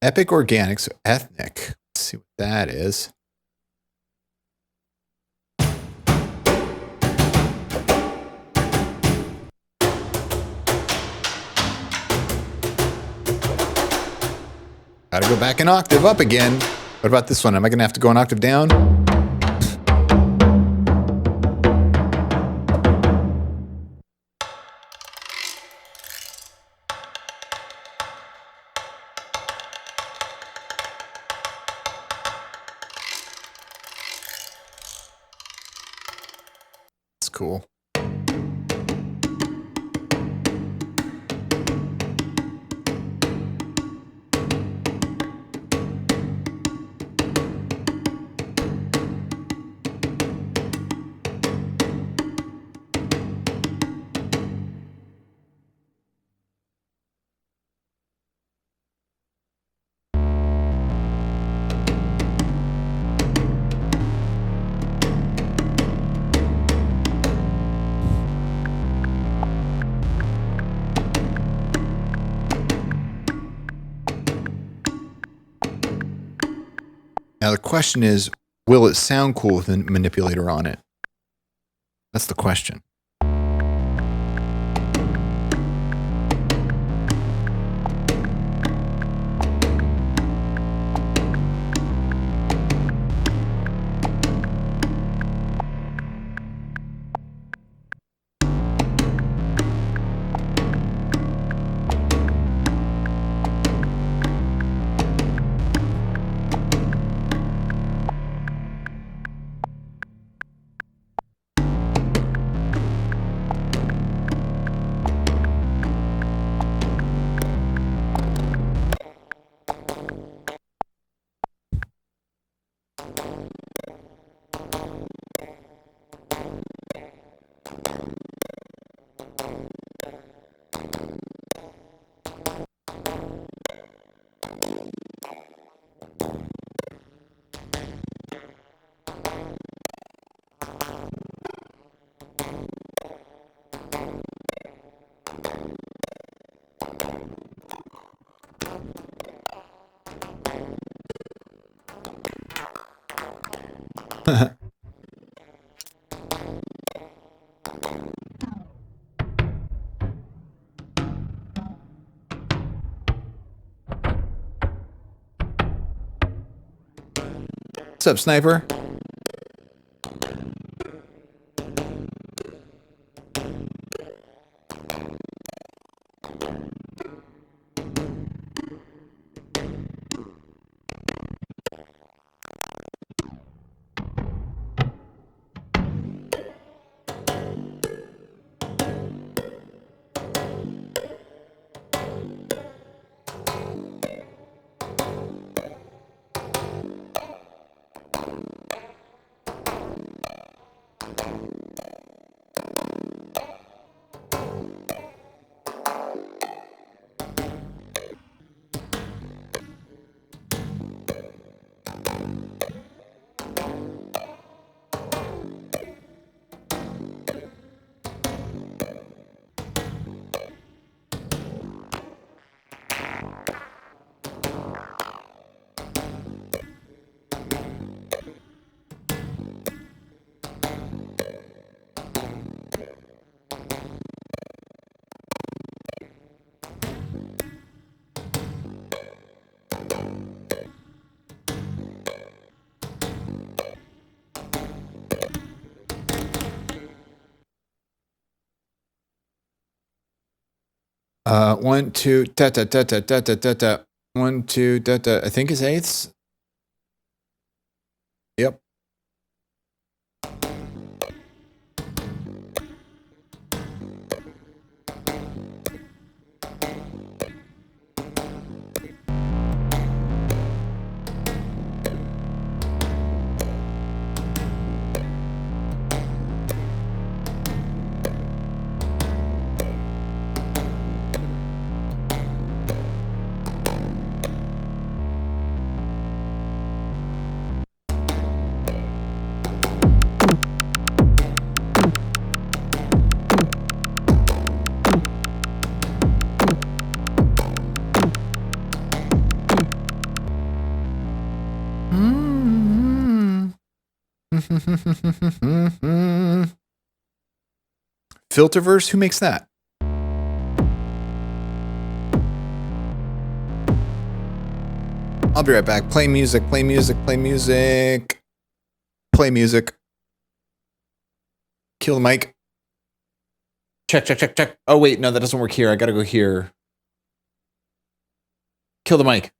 Epic Organics, ethnic. Let's see what that is. Gotta go back an octave up again. What about this one? Am I gonna have to go an octave down? That's cool. Now the question is, will it sound cool with a manipulator on it? That's the question. What's up, Sniper? One, two, ta ta ta ta ta ta ta ta. 1, 2, ta ta. I think is eighths. Yep. Filterverse? Who makes that? I'll be right back. Play music, play music, play music. Play music. Kill the mic. Check, check, check, check. Oh, wait, no, that doesn't work here. I gotta go here. Kill the mic.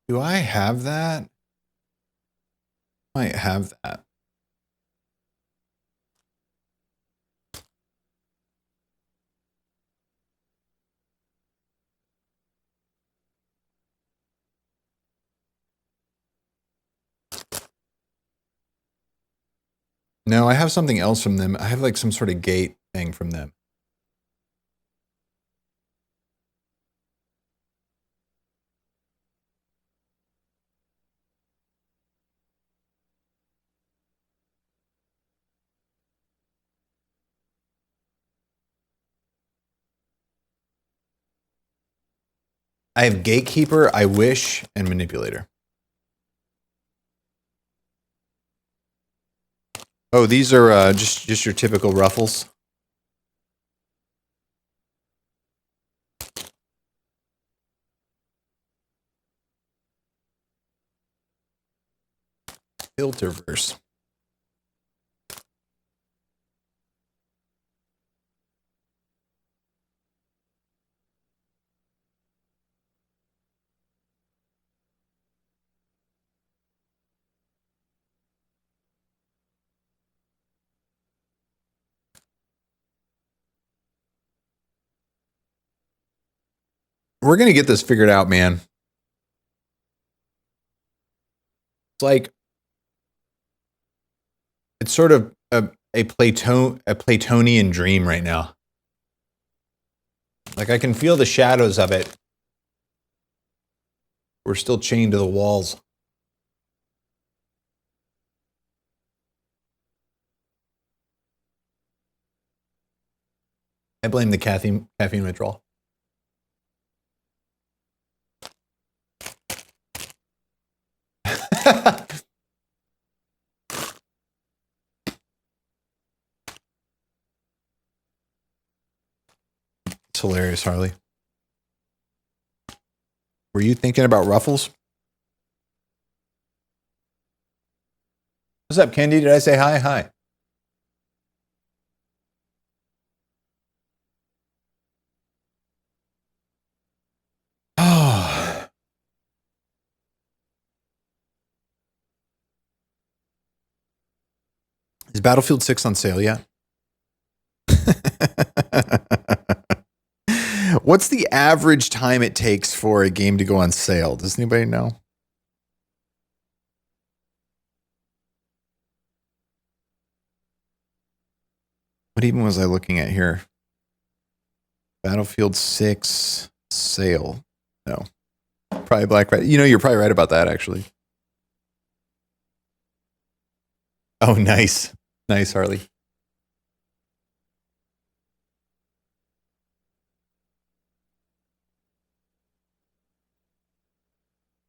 Do I have that? Might have that. No, I have something else from them. I have like some sort of gate thing from them. I have Gatekeeper, I Wish, and Manipulator. Oh, these are just your typical ruffles. Filterverse. We're gonna get this figured out, man. It's like it's sort of a Platonian dream right now. Like I can feel the shadows of it. We're still chained to the walls. I blame the caffeine withdrawal. hilarious, Harley. Were you thinking about Ruffles? What's up, Kendi? Did I say hi? Hi. Oh. Is Battlefield 6 on sale yet? What's the average time it takes for a game to go on sale? Does anybody know? What even was I looking at here? Battlefield 6 sale. No. Probably Black Friday. You know, you're probably right about that, actually. Oh, nice. Nice, Harley.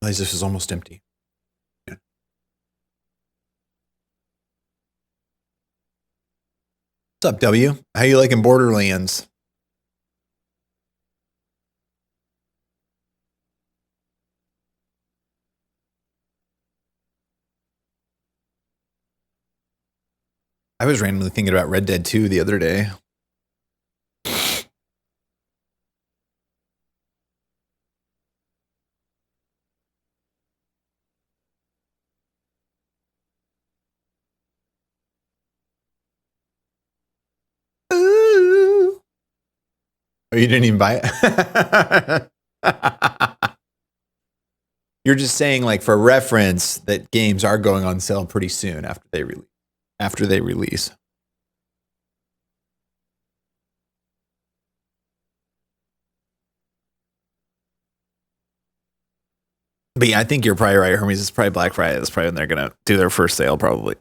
Realize this is almost empty. Yeah. What's up, W? How you liking Borderlands? I was randomly thinking about Red Dead 2 the other day. Ooh. Oh, you didn't even buy it? You're just saying, like, for reference, that games are going on sale pretty soon after they release. But yeah, I think you're probably right, Hermes. It's probably Black Friday. That's probably when they're gonna do their first sale, probably.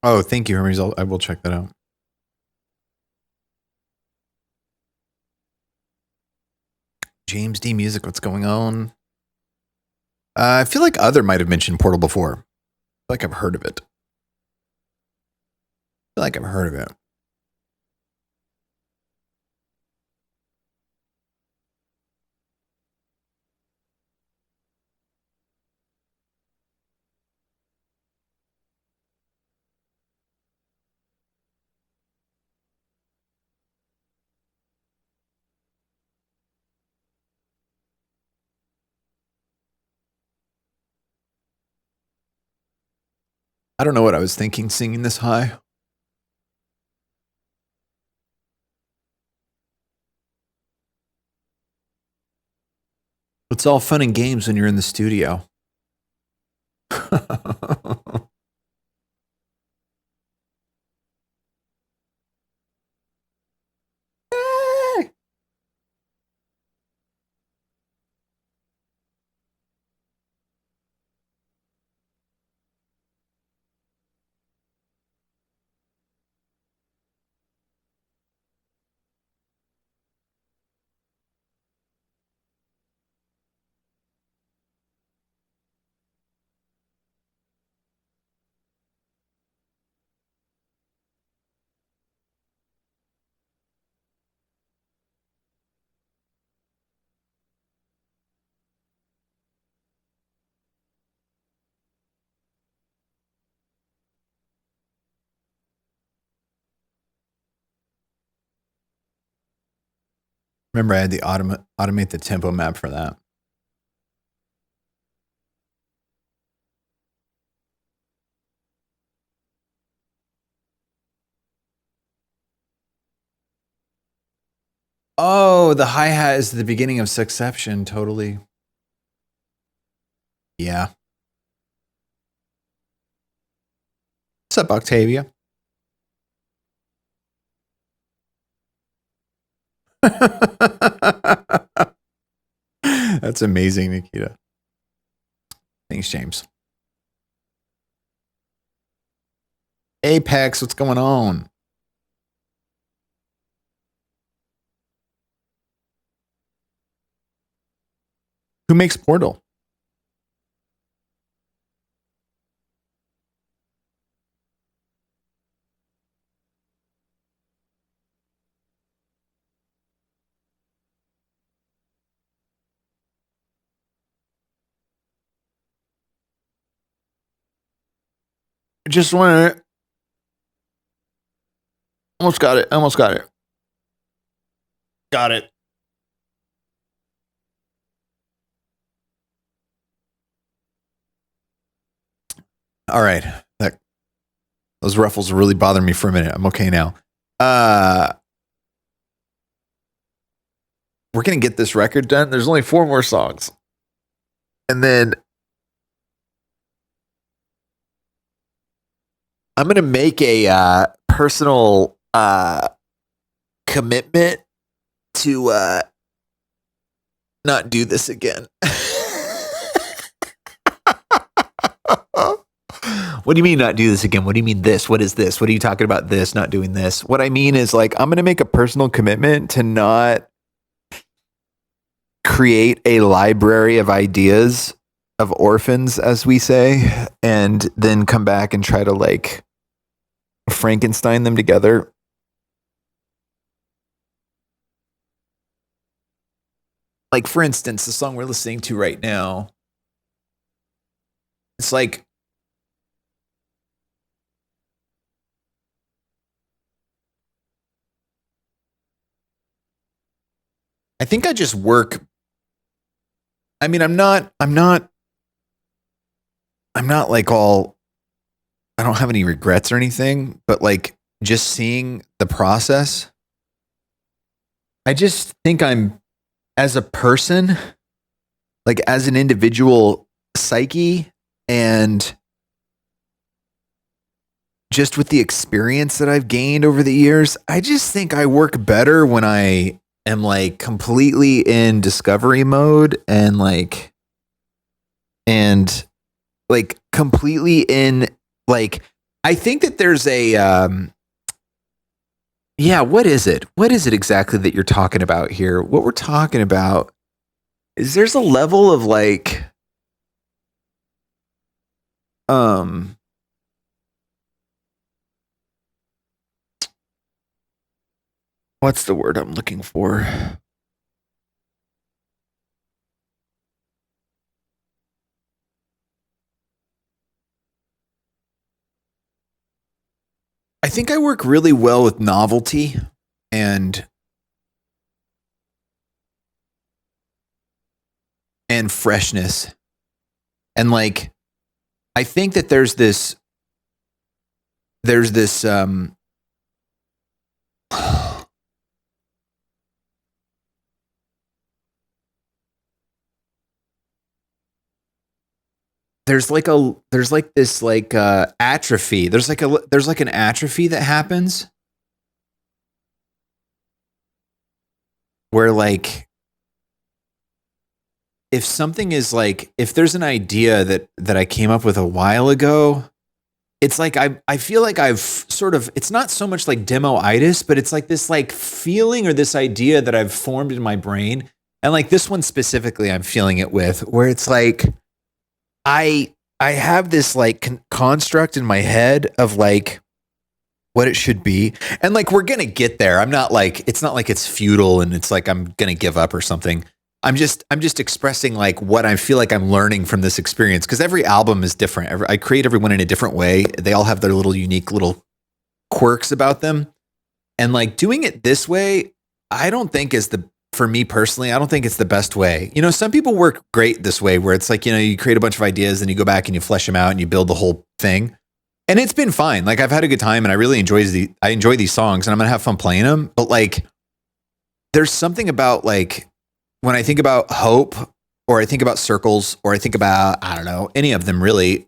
Oh, thank you, Hermes. I will check that out. James D Music, what's going on? I feel like Other might have mentioned Portal before. I feel like I've heard of it. I don't know what I was thinking singing this high. It's all fun and games when you're in the studio. Remember, I had to automate the tempo map for that. Oh, the hi-hat is the beginning of Succession, totally. Yeah. What's up, Octavia? That's amazing, Nikita. Thanks, James. Apex, what's going on? Who makes Portal? I just want to. Almost got it. Almost got it. Got it. All right. Those ruffles really bothered me for a minute. I'm okay now. We're going to get this record done. There's only 4 more songs. And then I'm going to make a personal commitment to not do this again. What do you mean not do this again? What do you mean this? What is this? What are you talking about this? Not doing this? What I mean is like, I'm going to make a personal commitment to not create a library of ideas of orphans, as we say, and then come back and try to like Frankenstein them together. Like, for instance, the song we're listening to right now, it's like, I think I just work. I mean, I'm not like all, I don't have any regrets or anything, but like just seeing the process, I just think I'm, as a person, like as an individual psyche, and just with the experience that I've gained over the years, I just think I work better when I am like completely in discovery mode and like completely in like, I think that there's a yeah, what is it? What is it exactly that you're talking about here? What we're talking about is there's a level of like what's the word I'm looking for? I think I work really well with novelty and freshness. And like, I think that there's this there's like this atrophy. There's like an atrophy that happens where like, if something is like, if there's an idea that I came up with a while ago, it's like I feel like I've sort of, it's not so much like demo-itis, but it's like this like feeling or this idea that I've formed in my brain. And like this one specifically, I'm feeling it with, where it's like I have this like construct in my head of like what it should be. And like, we're going to get there. I'm not like, it's not like it's futile and it's like I'm going to give up or something. I'm just expressing like what I feel like I'm learning from this experience, because every album is different. I create everyone in a different way. They all have their little unique little quirks about them. And like doing it this way, I don't think is for me personally, I don't think it's the best way. You know, some people work great this way, where it's like, you know, you create a bunch of ideas and you go back and you flesh them out and you build the whole thing. And it's been fine. Like, I've had a good time and I really enjoy these songs and I'm going to have fun playing them. But like, there's something about like, when I think about Hope, or I think about Circles, or I think about, I don't know, any of them really.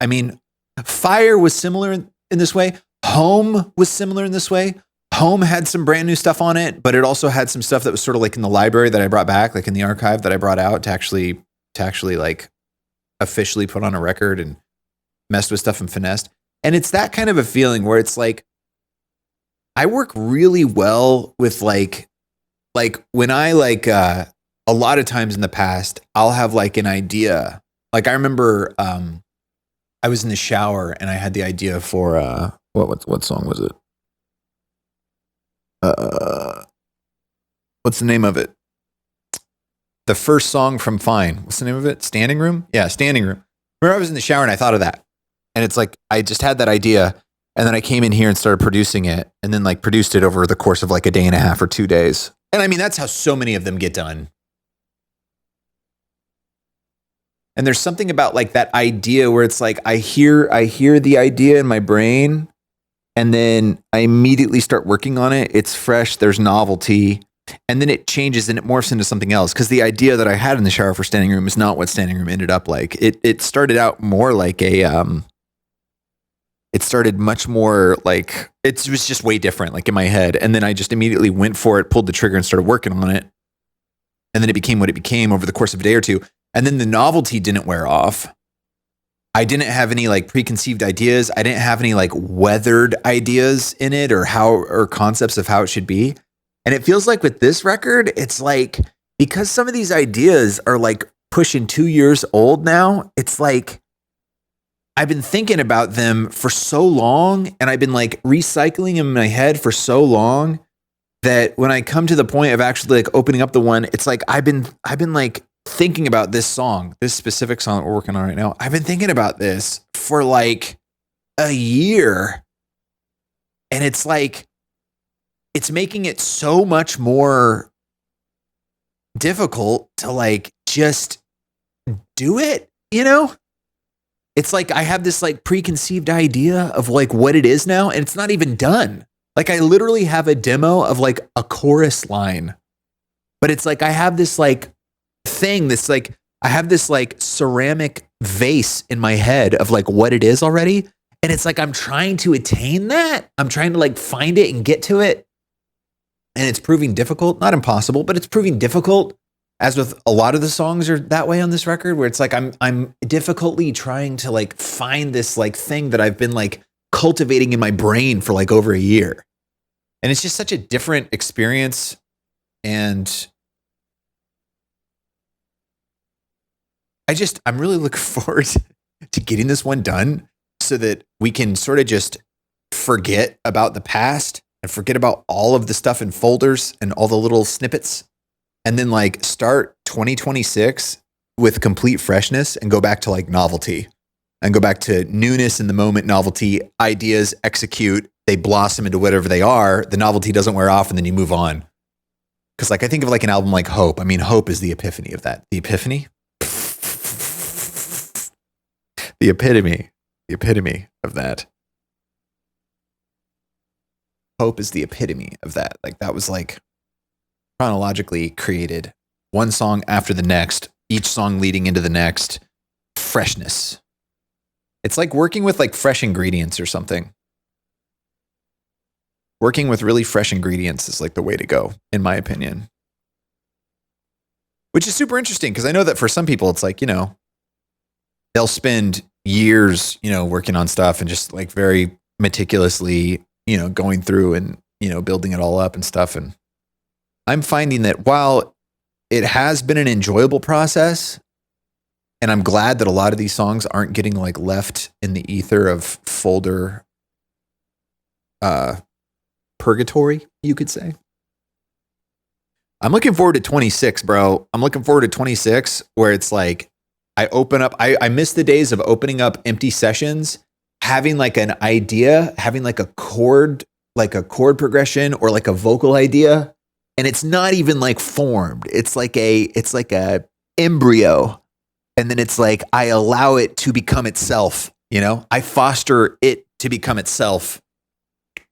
I mean, Fire was similar in this way. Home was similar in this way. Home had some brand new stuff on it, but it also had some stuff that was sort of like in the library that I brought back, like in the archive that I brought out to actually like officially put on a record and messed with stuff and finessed. And it's that kind of a feeling where it's like, I work really well with like when I a lot of times in the past, I'll have like an idea. Like I remember I was in the shower and I had the idea for what song was it? What's the name of it? The first song from Fine. What's the name of it? Standing Room? Yeah, Standing Room. Remember I was in the shower and I thought of that. And it's like, I just had that idea. And then I came in here and started producing it and then like produced it over the course of like a day and a half or 2 days. And I mean, that's how so many of them get done. And there's something about like that idea where it's like, I hear the idea in my brain and then I immediately start working on it. It's fresh. There's novelty. And then it changes and it morphs into something else. Because the idea that I had in the shower for Standing Room is not what Standing Room ended up like. It started out more like it started much more like, it was just way different, like in my head. And then I just immediately went for it, pulled the trigger and started working on it. And then it became what it became over the course of a day or two. And then the novelty didn't wear off. I didn't have any like preconceived ideas. I didn't have any like weathered ideas in it or concepts of how it should be. And it feels like with this record, it's like, because some of these ideas are like pushing 2 years old now, it's like, I've been thinking about them for so long and I've been like recycling them in my head for so long that when I come to the point of actually like opening up the one, it's like, I've been like thinking about this song, this specific song that we're working on right now. I've been thinking about this for like a year. And it's like, it's making it so much more difficult to like just do it, you know? It's like I have this like preconceived idea of like what it is now, and it's not even done. Like I literally have a demo of like a chorus line, but it's like I have this like thing that's like, I have this like ceramic vase in my head of like what it is already. And it's like I'm trying to attain that. I'm trying to like find it and get to it. And it's proving difficult, not impossible, but it's proving difficult, as with a lot of the songs are that way on this record, where it's like I'm difficultly trying to like find this like thing that I've been like cultivating in my brain for like over a year. And it's just such a different experience. And I'm really looking forward to getting this one done so that we can sort of just forget about the past and forget about all of the stuff in folders and all the little snippets, and then like start 2026 with complete freshness and go back to like novelty and go back to newness in the moment, novelty, ideas, execute, they blossom into whatever they are. The novelty doesn't wear off and then you move on. Cause like, I think of like an album like Hope. I mean, Hope is the epiphany of that. The epiphany? The epitome of that. Hope is the epitome of that. Like that was like chronologically created, one song after the next, each song leading into the next. Freshness. It's like working with like fresh ingredients or something. Working with really fresh ingredients is like the way to go, in my opinion. Which is super interesting because I know that for some people it's like, you know, they'll spend years, you know, working on stuff and just like very meticulously, you know, going through and, you know, building it all up and stuff. And I'm finding that while it has been an enjoyable process, and I'm glad that a lot of these songs aren't getting like left in the ether of folder purgatory, you could say. I'm looking forward to 26, bro. I'm looking forward to 26 where it's like I miss the days of opening up empty sessions, having like an idea, having like a chord progression or like a vocal idea, and it's not even like formed. It's like a embryo. And then it's like I allow it to become itself, you know? I foster it to become itself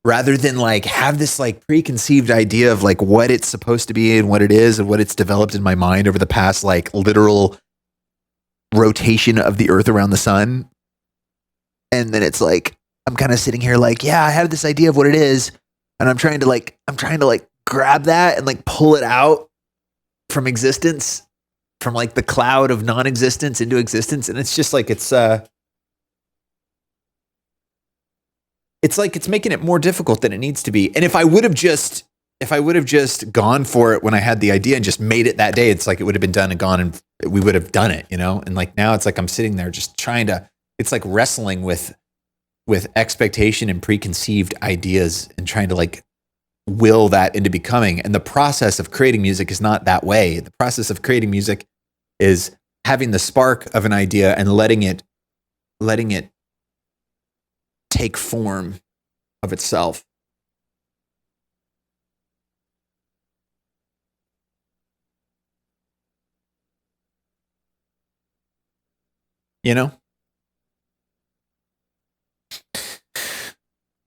rather than like have this like preconceived idea of like what it's supposed to be and what it is and what it's developed in my mind over the past like literal rotation of the earth around the sun. And then it's like I'm kind of sitting here like, yeah, I have this idea of what it is, And I'm trying to like grab that and like pull it out from existence, from like the cloud of non-existence into existence. And it's just like, it's like it's making it more difficult than it needs to be. And if I would have just gone for it when I had the idea and just made it that day, it's like it would have been done and gone and we would have done it, you know? And like now it's like I'm sitting there just trying to, it's like wrestling with expectation and preconceived ideas and trying to like will that into becoming. And the process of creating music is not that way. The process of creating music is having the spark of an idea and letting it take form of itself. You know?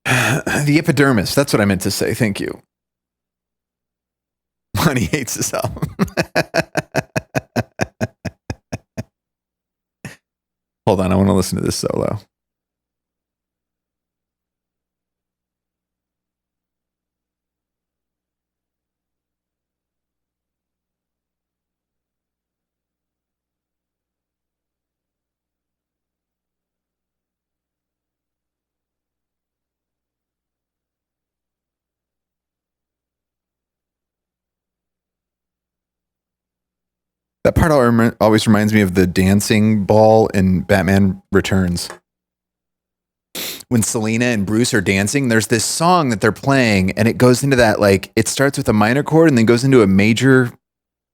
The epidermis. That's what I meant to say. Thank you. Money hates this album. Hold on. I want to listen to this solo. That part always reminds me of the dancing ball in Batman Returns. When Selena and Bruce are dancing, there's this song that they're playing, and it goes into that, like, it starts with a minor chord and then goes into a major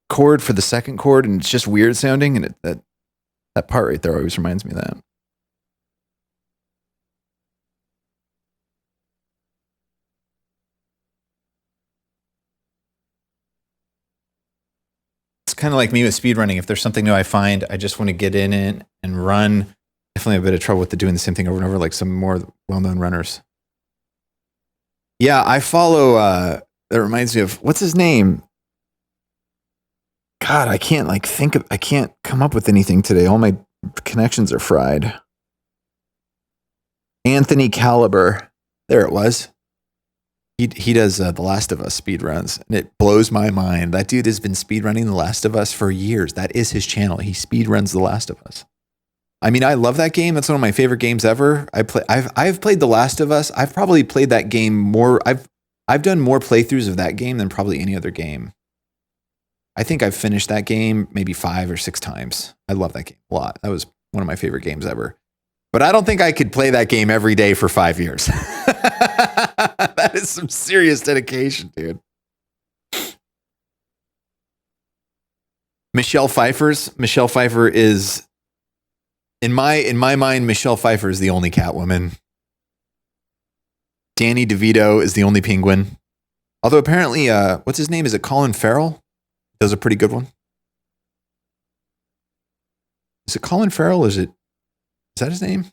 chord for the second chord, and it's just weird sounding. And that part right there always reminds me of that. Kind of like me with speedrunning. If there's something new I find, I just want to get in it and run. Definitely have a bit of trouble with doing the same thing over and over, like some more well-known runners. Yeah, I follow. That reminds me of, what's his name? God, I can't I can't come up with anything today. All my connections are fried. Anthony Caliber. There it was. He does The Last of Us speed runs, and it blows my mind. That dude has been speedrunning The Last of Us for years. That is his channel. He speed runs The Last of Us. I mean, I love that game. That's one of my favorite games ever. I've played The Last of Us. I've probably played that game more. I've done more playthroughs of that game than probably any other game. I think I've finished that game maybe 5 or 6 times. I love that game a lot. That was one of my favorite games ever. But I don't think I could play that game every day for 5 years. That is some serious dedication, dude. Michelle Pfeiffer is, in my mind, Michelle Pfeiffer is the only Catwoman. Danny DeVito is the only Penguin. Although apparently, what's his name? Is it Colin Farrell? Does a pretty good one. Is it Colin Farrell? Is that his name?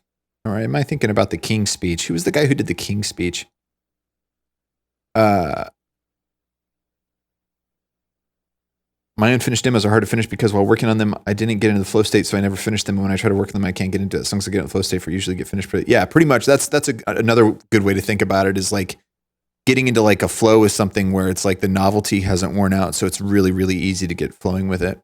All right. Am I thinking about the King's Speech? Who was the guy who did the King's Speech? My unfinished demos are hard to finish because while working on them, I didn't get into the flow state, so I never finished them. And when I try to work on them, I can't get into it. As long as I get in the flow state, usually get finished. But yeah, pretty much. That's another good way to think about it, is like getting into like a flow with something where it's like the novelty hasn't worn out, so it's really, really easy to get flowing with it.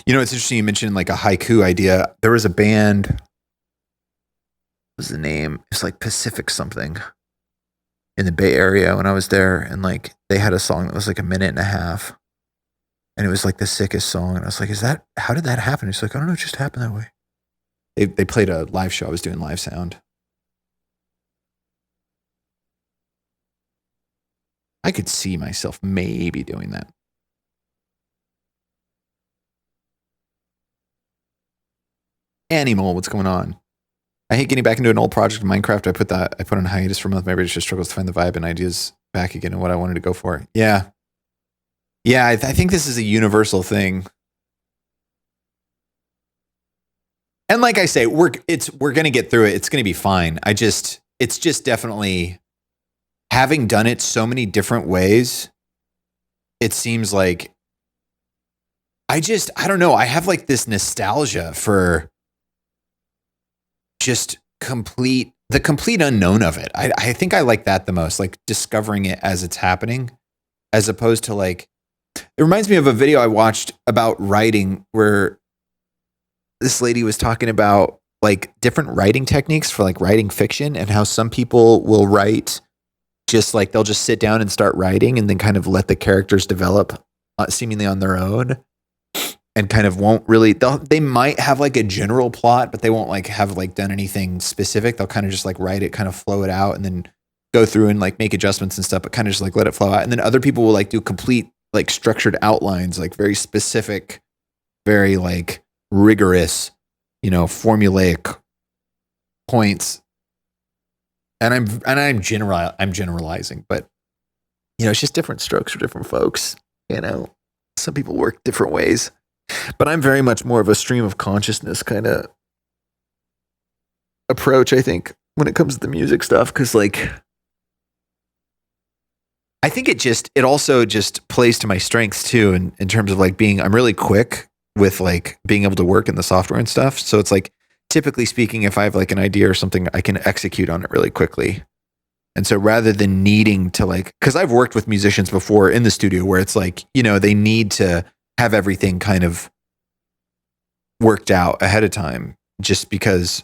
You know, it's interesting you mentioned like a haiku idea. There was a band, what was the name? It's like Pacific something in the Bay Area when I was there, and like they had a song that was like 1.5 minutes, and it was like the sickest song. And I was like, how did that happen? It's like, I don't know, it just happened that way. They played a live show. I was doing live sound. I could see myself maybe doing that. Animal, what's going on? I hate getting back into an old project of Minecraft. I put on hiatus for a month. My brain just struggles to find the vibe and ideas back again and what I wanted to go for. Yeah. Yeah, I think this is a universal thing. And like I say, we're going to get through it. It's going to be fine. It's just definitely, having done it so many different ways, it seems like I don't know. I have like this nostalgia for just the complete unknown of it. I think I like that the most, like discovering it as it's happening, as opposed to like, it reminds me of a video I watched about writing where this lady was talking about like different writing techniques for like writing fiction, and how some people will write just like they'll just sit down and start writing and then kind of let the characters develop seemingly on their own, and kind of won't really, they might have like a general plot, but they won't like have like done anything specific. They'll kind of just like write it, kind of flow it out, and then go through and like make adjustments and stuff, but kind of just like let it flow out. And then other people will like do complete like structured outlines, like very specific, very like rigorous, formulaic points. And I'm generalizing, but it's just different strokes for different folks. Some people work different ways. But I'm very much more of a stream of consciousness kind of approach, I think, when it comes to the music stuff. Because, like, I think it also just plays to my strengths, too, in terms of, like, I'm really quick with, like, being able to work in the software and stuff. So it's, like, typically speaking, if I have, like, an idea or something, I can execute on it really quickly. And so rather than needing to, like, because I've worked with musicians before in the studio where it's, like, they need to have everything kind of worked out ahead of time, just because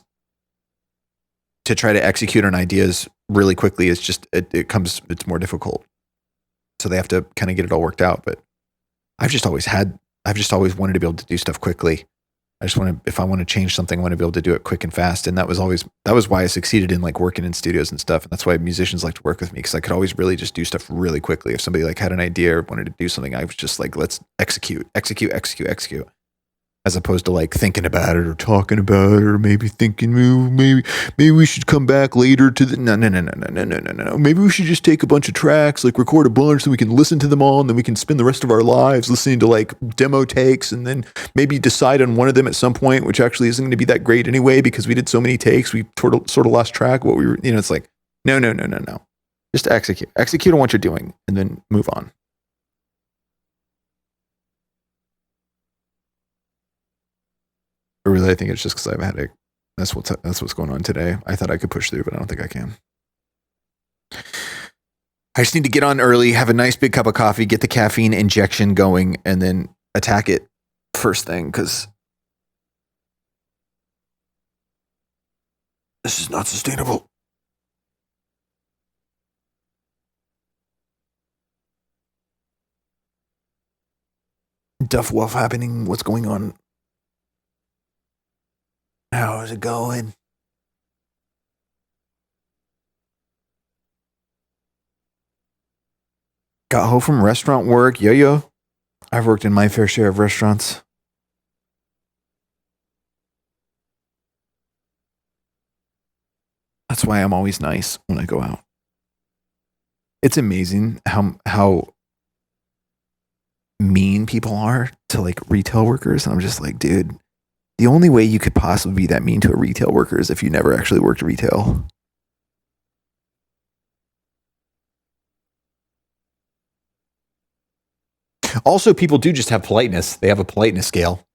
to try to execute on ideas really quickly is just, it's more difficult. So they have to kind of get it all worked out. But I've just always wanted to be able to do stuff quickly. If I want to change something, I want to be able to do it quick and fast. And that was why I succeeded in like working in studios and stuff. And that's why musicians like to work with me, because I could always really just do stuff really quickly. If somebody like had an idea or wanted to do something, I was just like, let's execute, as opposed to like thinking about it or talking about it, or maybe thinking, maybe we should come back later to the, no. Maybe we should just take a bunch of tracks, like record a bunch so we can listen to them all, and then we can spend the rest of our lives listening to like demo takes, and then maybe decide on one of them at some point, which actually isn't going to be that great anyway, because we did so many takes, we sort of lost track of what we were, it's like, no. Just execute on what you're doing, and then move on. But really, I think it's just because I've had it. That's what's going on today. I thought I could push through, but I don't think I can. I just need to get on early, have a nice big cup of coffee, get the caffeine injection going, and then attack it first thing, because this is not sustainable. Duff Wuff happening. What's going on? How is it going? Got home from restaurant work. Yo. I've worked in my fair share of restaurants. That's why I'm always nice when I go out. It's amazing how mean people are to like retail workers. I'm just like, dude, the only way you could possibly be that mean to a retail worker is if you never actually worked retail. Also, people do just have politeness. They have a politeness scale.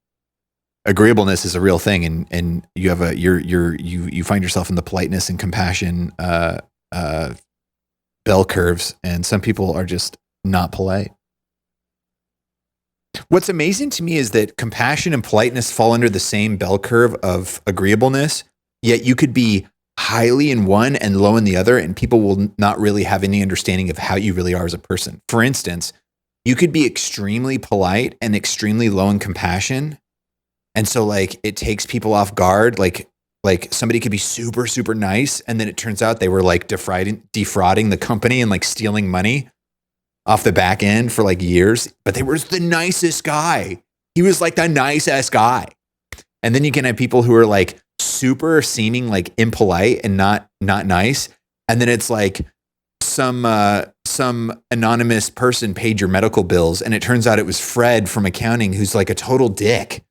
Agreeableness is a real thing, and you have you find yourself in the politeness and compassion bell curves, and some people are just not polite. What's amazing to me is that compassion and politeness fall under the same bell curve of agreeableness, yet you could be highly in one and low in the other, and people will not really have any understanding of how you really are as a person. For instance, you could be extremely polite and extremely low in compassion, and so like it takes people off guard. Like somebody could be super, super nice, and then it turns out they were like defrauding the company and like stealing money off the back end for like years, but they were the nicest guy. He was like the nicest guy. And then you can have people who are like super seeming like impolite and not nice. And then it's like some anonymous person paid your medical bills, and it turns out it was Fred from accounting, who's like a total dick.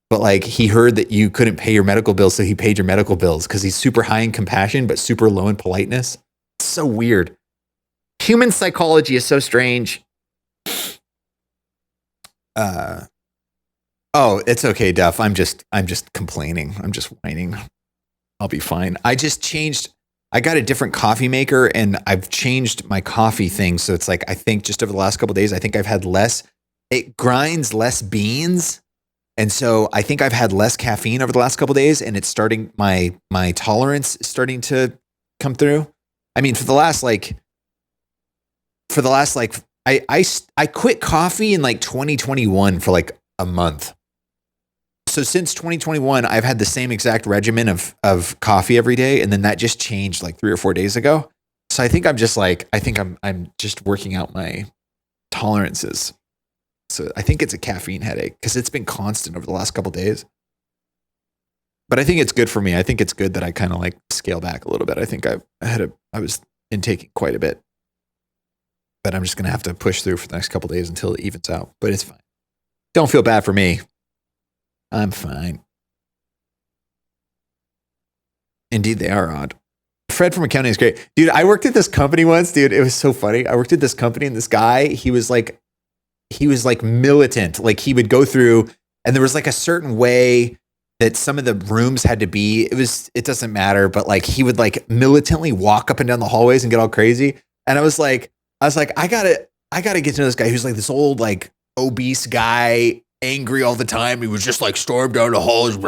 But like he heard that you couldn't pay your medical bills, so he paid your medical bills because he's super high in compassion but super low in politeness. It's so weird. Human psychology is so strange. Oh, it's okay, Duff. I'm just complaining. I'm just whining. I'll be fine. I got a different coffee maker and I've changed my coffee thing. So it's like, I think just over the last couple of days, I think I've had it grinds less beans. And so I think I've had less caffeine over the last couple of days and it's starting, my tolerance is starting to come through. I mean, for the last I quit coffee in like 2021 for like a month. So since 2021, I've had the same exact regimen of coffee every day, and then that just changed like 3 or 4 days ago. So I think I'm just working out my tolerances. So I think it's a caffeine headache because it's been constant over the last couple of days. But I think it's good for me. I think it's good that I kind of like scale back a little bit. I think I was intaking quite a bit, but I'm just gonna have to push through for the next couple of days until it evens out. But it's fine. Don't feel bad for me. I'm fine. Indeed, they are odd. Fred from accounting is great. Dude, I worked at this company once, dude. It was so funny. I worked at this company and this guy, he was like militant. Like he would go through and there was like a certain way that some of the rooms had to be. It doesn't matter, but like he would like militantly walk up and down the hallways and get all crazy. And I was like, I gotta get to know this guy who's like this old, like obese guy, angry all the time. He was just like stormed down the halls. He'd be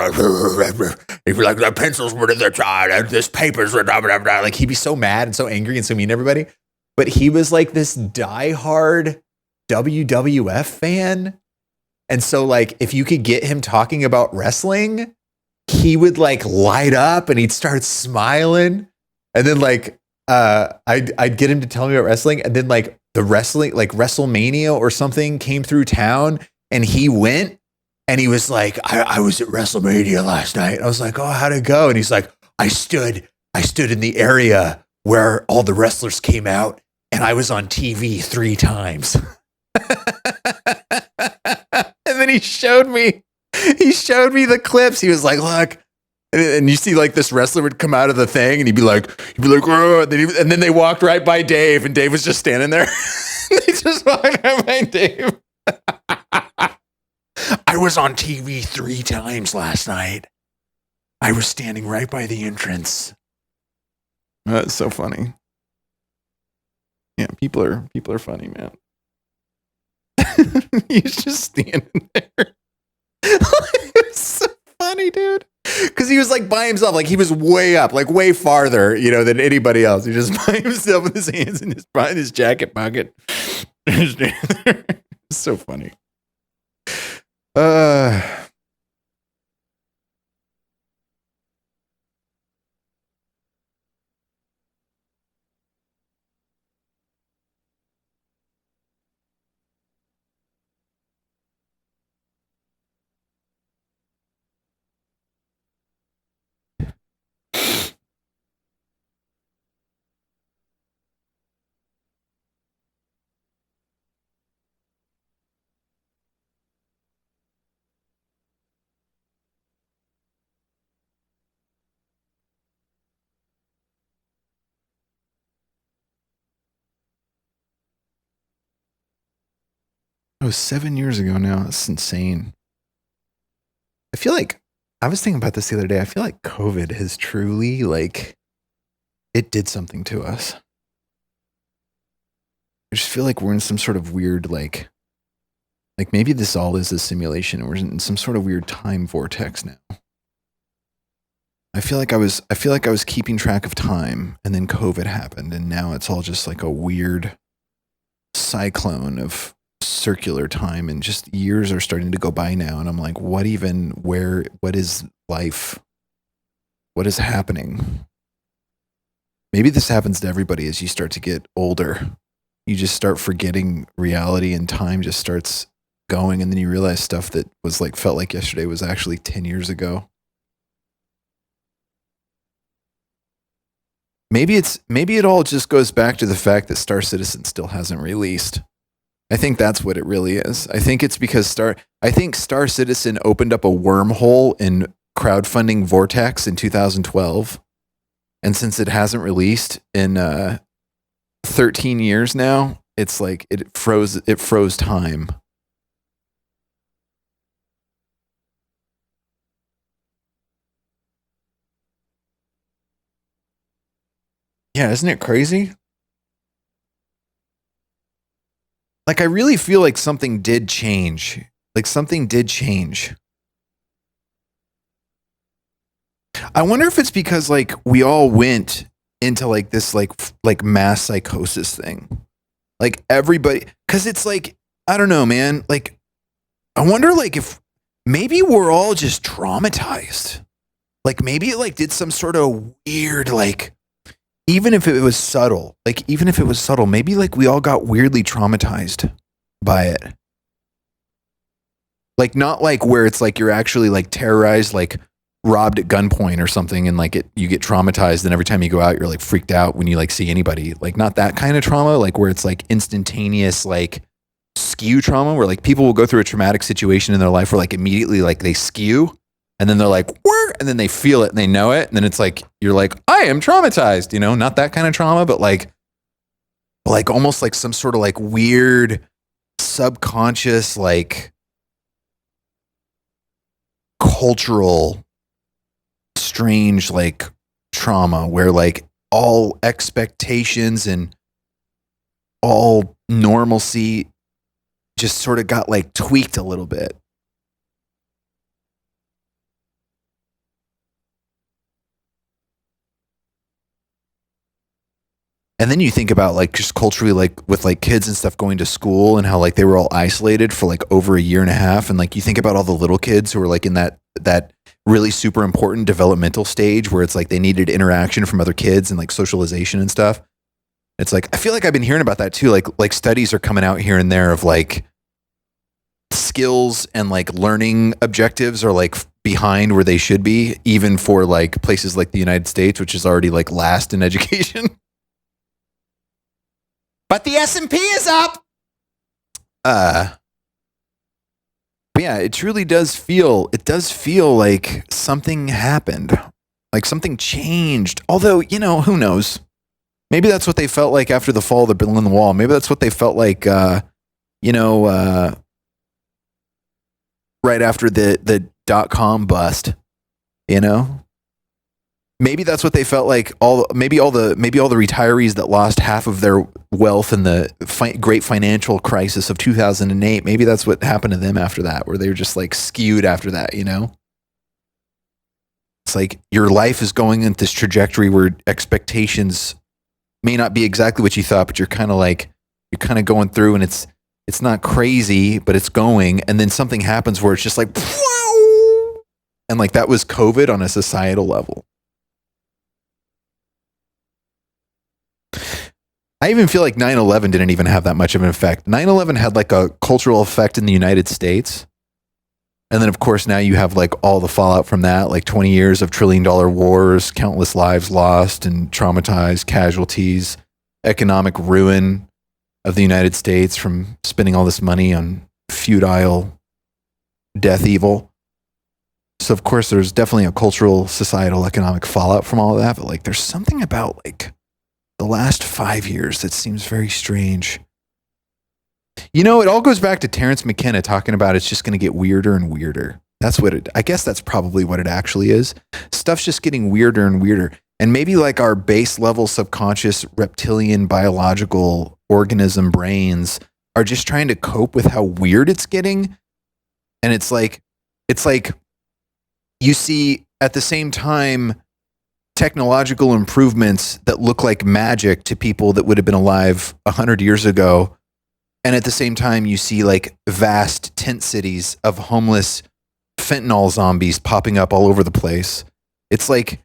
like, the pencils were to the side, and this papers were blah, blah, blah. Like he'd be so mad and so angry and so mean to everybody. But he was like this diehard WWF fan. And so like if you could get him talking about wrestling, he would like light up and he'd start smiling. And then like I'd get him to tell me about wrestling. And then like the wrestling, like WrestleMania or something came through town. And he went and he was like, I was at WrestleMania last night. I was like, oh, how'd it go? And he's like, I stood in the area where all the wrestlers came out and I was on TV 3 times. And then he showed me the clips. He was like, look. And you see like this wrestler would come out of the thing and he'd be like, oh, and then they walked right by Dave and Dave was just standing there. They just walked right by Dave. I was on TV 3 times last night. I was standing right by the entrance. That's so funny. Yeah, people are funny, man. He's just standing there. It's so funny, dude. Because he was like by himself, like he was way up, like way farther, than anybody else. He just by himself with his hands in his jacket pocket. It's so funny. Oh, 7 years ago now. That's insane. I feel like I was thinking about this the other day. I feel like COVID has truly it did something to us. I just feel like we're in some sort of weird like maybe this all is a simulation and we're in some sort of weird time vortex now. I feel like I was keeping track of time and then COVID happened and now it's all just like a weird cyclone of circular time and just years are starting to go by now and I'm like, what is life? What is happening? Maybe this happens to everybody as you start to get older. You just start forgetting reality and time just starts going and then you realize stuff that was felt like yesterday was actually 10 years ago. Maybe it all just goes back to the fact that Star Citizen still hasn't released. I think that's what it really is. I think it's because Star Citizen opened up a wormhole in crowdfunding vortex in 2012. And since it hasn't released in 13 years now, it's like it froze time. Yeah, isn't it crazy? Like, I really feel like something did change. Like, something did change. I wonder if it's because, like, we all went into, like, this, like mass psychosis thing. Like, everybody, because it's like, I don't know, man. Like, I wonder, like, if maybe we're all just traumatized. Like, maybe it, like, did some sort of weird, like, even if it was subtle, maybe like we all got weirdly traumatized by it. Like, not like where it's like you're actually like terrorized, like robbed at gunpoint or something, and like you get traumatized, and every time you go out, you're like freaked out when you like see anybody. Like, not that kind of trauma, like where it's like instantaneous, like skew trauma, where like people will go through a traumatic situation in their life where like immediately like they skew. And then they're like, where? And then they feel it and they know it. And then it's like, you're like, I am traumatized, you know, not that kind of trauma, but like almost like some sort of like weird subconscious, like cultural, strange, like trauma where like all expectations and all normalcy just sort of got like tweaked a little bit. And then you think about like just culturally, like with like kids and stuff going to school and how like they were all isolated for like over a year and a half. And like you think about all the little kids who are like in that really super important developmental stage where it's like they needed interaction from other kids and like socialization and stuff. It's like, I feel like I've been hearing about that too. Like studies are coming out here and there of like skills and like learning objectives are like behind where they should be, even for like places like the United States, which is already like last in education. But the S&P is up. But yeah, it truly does feel, like something happened. Like something changed. Although, you know, who knows? Maybe that's what they felt like after the fall of the Berlin Wall. Maybe that's what they felt like, right after the .com bust, you know? Maybe that's what they felt like. Maybe all the retirees that lost half of their wealth in the great financial crisis of 2008. Maybe that's what happened to them after that, where they were just like skewed after that. You know, it's like your life is going in this trajectory where expectations may not be exactly what you thought, but you're kind of going through, and it's not crazy, but it's going, and then something happens where it's just like, and like that was COVID on a societal level. I even feel like 9/11 didn't even have that much of an effect. 9/11 had like a cultural effect in the United States. And then, of course, now you have like all the fallout from that, like 20 years of trillion-dollar wars, countless lives lost and traumatized, casualties, economic ruin of the United States from spending all this money on futile death evil. So, of course, there's definitely a cultural, societal, economic fallout from all of that. But like, there's something about like the last 5 years that seems very strange. You know, it all goes back to Terence McKenna talking about it's just going to get weirder and weirder. I guess that's probably what it actually is. Stuff's just getting weirder and weirder. And maybe like our base level subconscious reptilian biological organism brains are just trying to cope with how weird it's getting. And it's like you see at the same time technological improvements that look like magic to people that would have been alive 100 years ago. And at the same time, you see like vast tent cities of homeless fentanyl zombies popping up all over the place. It's like,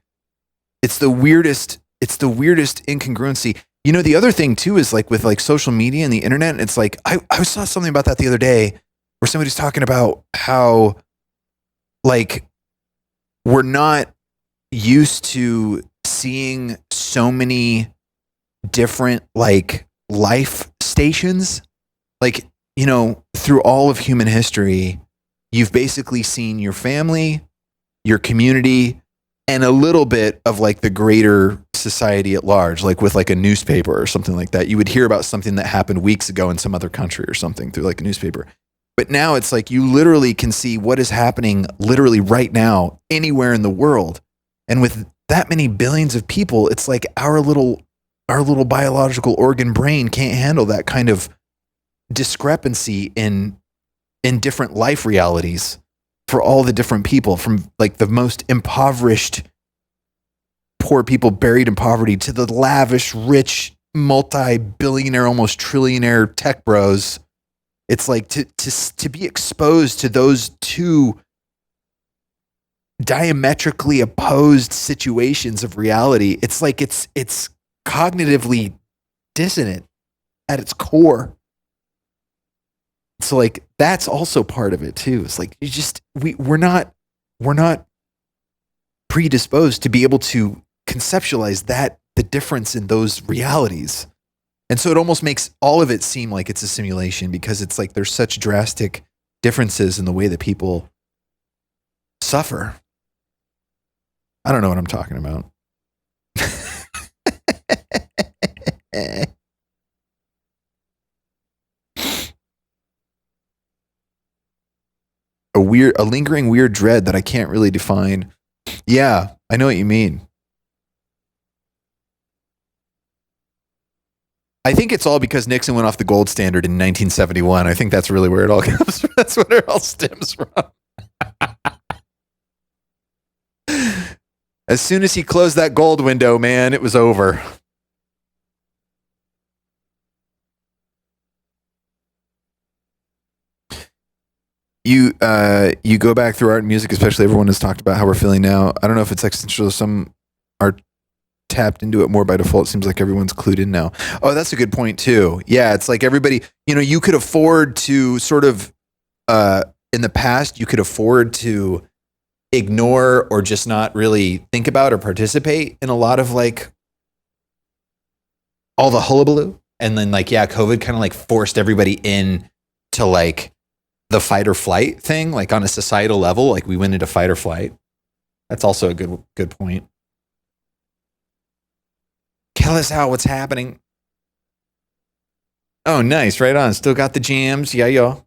it's the weirdest incongruency. You know, the other thing too is like with like social media and the internet, it's like, I saw something about that the other day where somebody's talking about how like we're not used to seeing so many different like life stations. Like, you know, through all of human history, you've basically seen your family, your community, and a little bit of like the greater society at large, like with like a newspaper or something like that. You would hear about something that happened weeks ago in some other country or something through like a newspaper. But now it's like you literally can see what is happening literally right now anywhere in the world. And with that many billions of people, it's like our little our little biological organ brain can't handle that kind of discrepancy in different life realities for all the different people, from like the most impoverished poor people buried in poverty to the lavish, rich, multi-billionaire, almost trillionaire tech bros. It's like to be exposed to those two diametrically opposed situations of reality. It's like it's cognitively dissonant at its core. So like that's also part of it too. It's like we're not predisposed to be able to conceptualize that, the difference in those realities. And so it almost makes all of it seem like it's a simulation, because it's like there's such drastic differences in the way that people suffer. I don't know what I'm talking about. A lingering weird dread that I can't really define. Yeah, I know what you mean. I think it's all because Nixon went off the gold standard in 1971. I think that's really where it all comes from. That's where it all stems from. As soon as he closed that gold window, man, it was over. You go back through art and music, especially everyone has talked about how we're feeling now. I don't know if it's existential. Some are tapped into it more by default. It seems like everyone's clued in now. Oh, that's a good point too. Yeah, it's like everybody, you could afford to sort of, in the past, you could afford to ignore or just not really think about or participate in a lot of like all the hullabaloo. And then like, yeah, COVID kind of like forced everybody in to like the fight or flight thing, like on a societal level, like we went into fight or flight. That's also a good point. Tell us what's happening. Oh, nice. Right on. Still got the jams. Yeah, yo.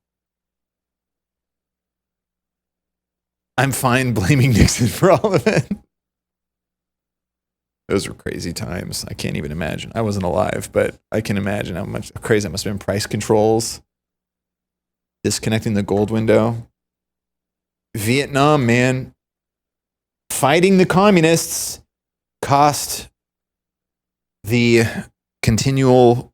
I'm fine blaming Nixon for all of it. Those were crazy times. I can't even imagine. I wasn't alive, but I can imagine how much crazy it must have been. Price controls. Disconnecting the gold window. Vietnam, man. Fighting the communists cost the continual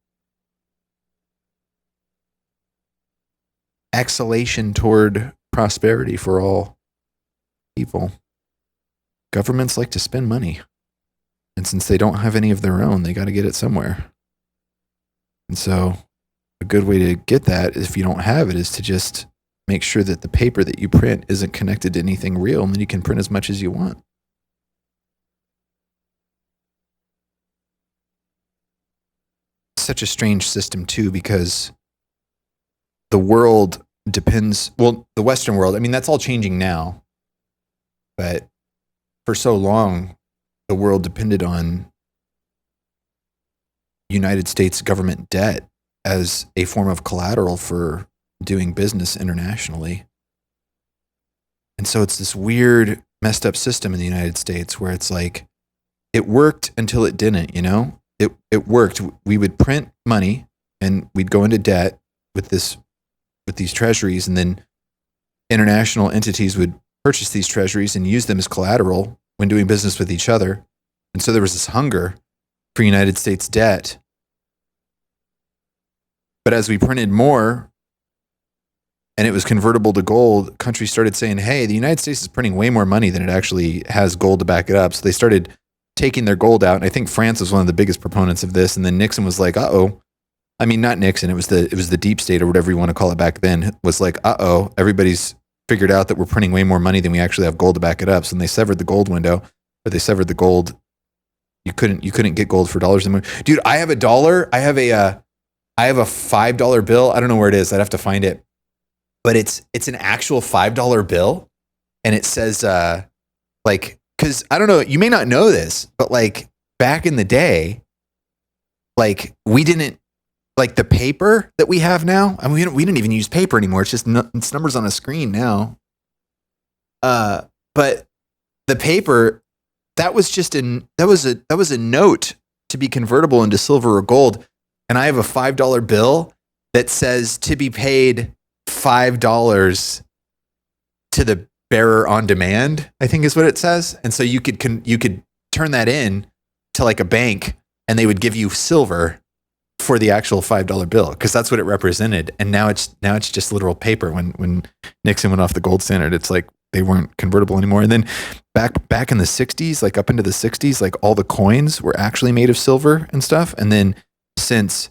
exhalation toward prosperity for all people. Governments like to spend money. And since they don't have any of their own, they got to get it somewhere. And so a good way to get that, if you don't have it, is to just make sure that the paper that you print isn't connected to anything real, and then you can print as much as you want. Such a strange system too, because the world depends, well, the Western world, I mean, that's all changing now, but for so long, the world depended on United States government debt as a form of collateral for doing business internationally. And so it's this weird, messed up system in the United States where it's like, it worked until it didn't, It worked. We would print money and we'd go into debt with these treasuries, and then international entities would purchase these treasuries and use them as collateral when doing business with each other. And so there was this hunger for United States debt. But as we printed more and it was convertible to gold, countries started saying, hey, the United States is printing way more money than it actually has gold to back it up. So they started taking their gold out. And I think France was one of the biggest proponents of this. And then Nixon was like, uh-oh. I mean, not Nixon. It was the deep state, or whatever you want to call it back then, was like, uh-oh, everybody's figured out that we're printing way more money than we actually have gold to back it up. So when they severed the gold window, or they severed the gold, you couldn't get gold for dollars anymore. Dude, I have a dollar. I have a $5 bill. I don't know where it is. I'd have to find it. But it's an actual $5 bill. And it says, because I don't know, you may not know this, but like back in the day, like we didn't, like the paper that we have now, I mean, we didn't even use paper anymore. It's just it's numbers on a screen now. But the paper, that was a note to be convertible into silver or gold, and I have a $5 bill that says to be paid $5 to the bearer on demand, I think is what it says. And so you could turn that in to like a bank, and they would give you silver for the actual $5 bill, because that's what it represented. And now it's just literal paper. When Nixon went off the gold standard, it's like they weren't convertible anymore. And then back in the 60s, like up into the 60s, like all the coins were actually made of silver and stuff. And then since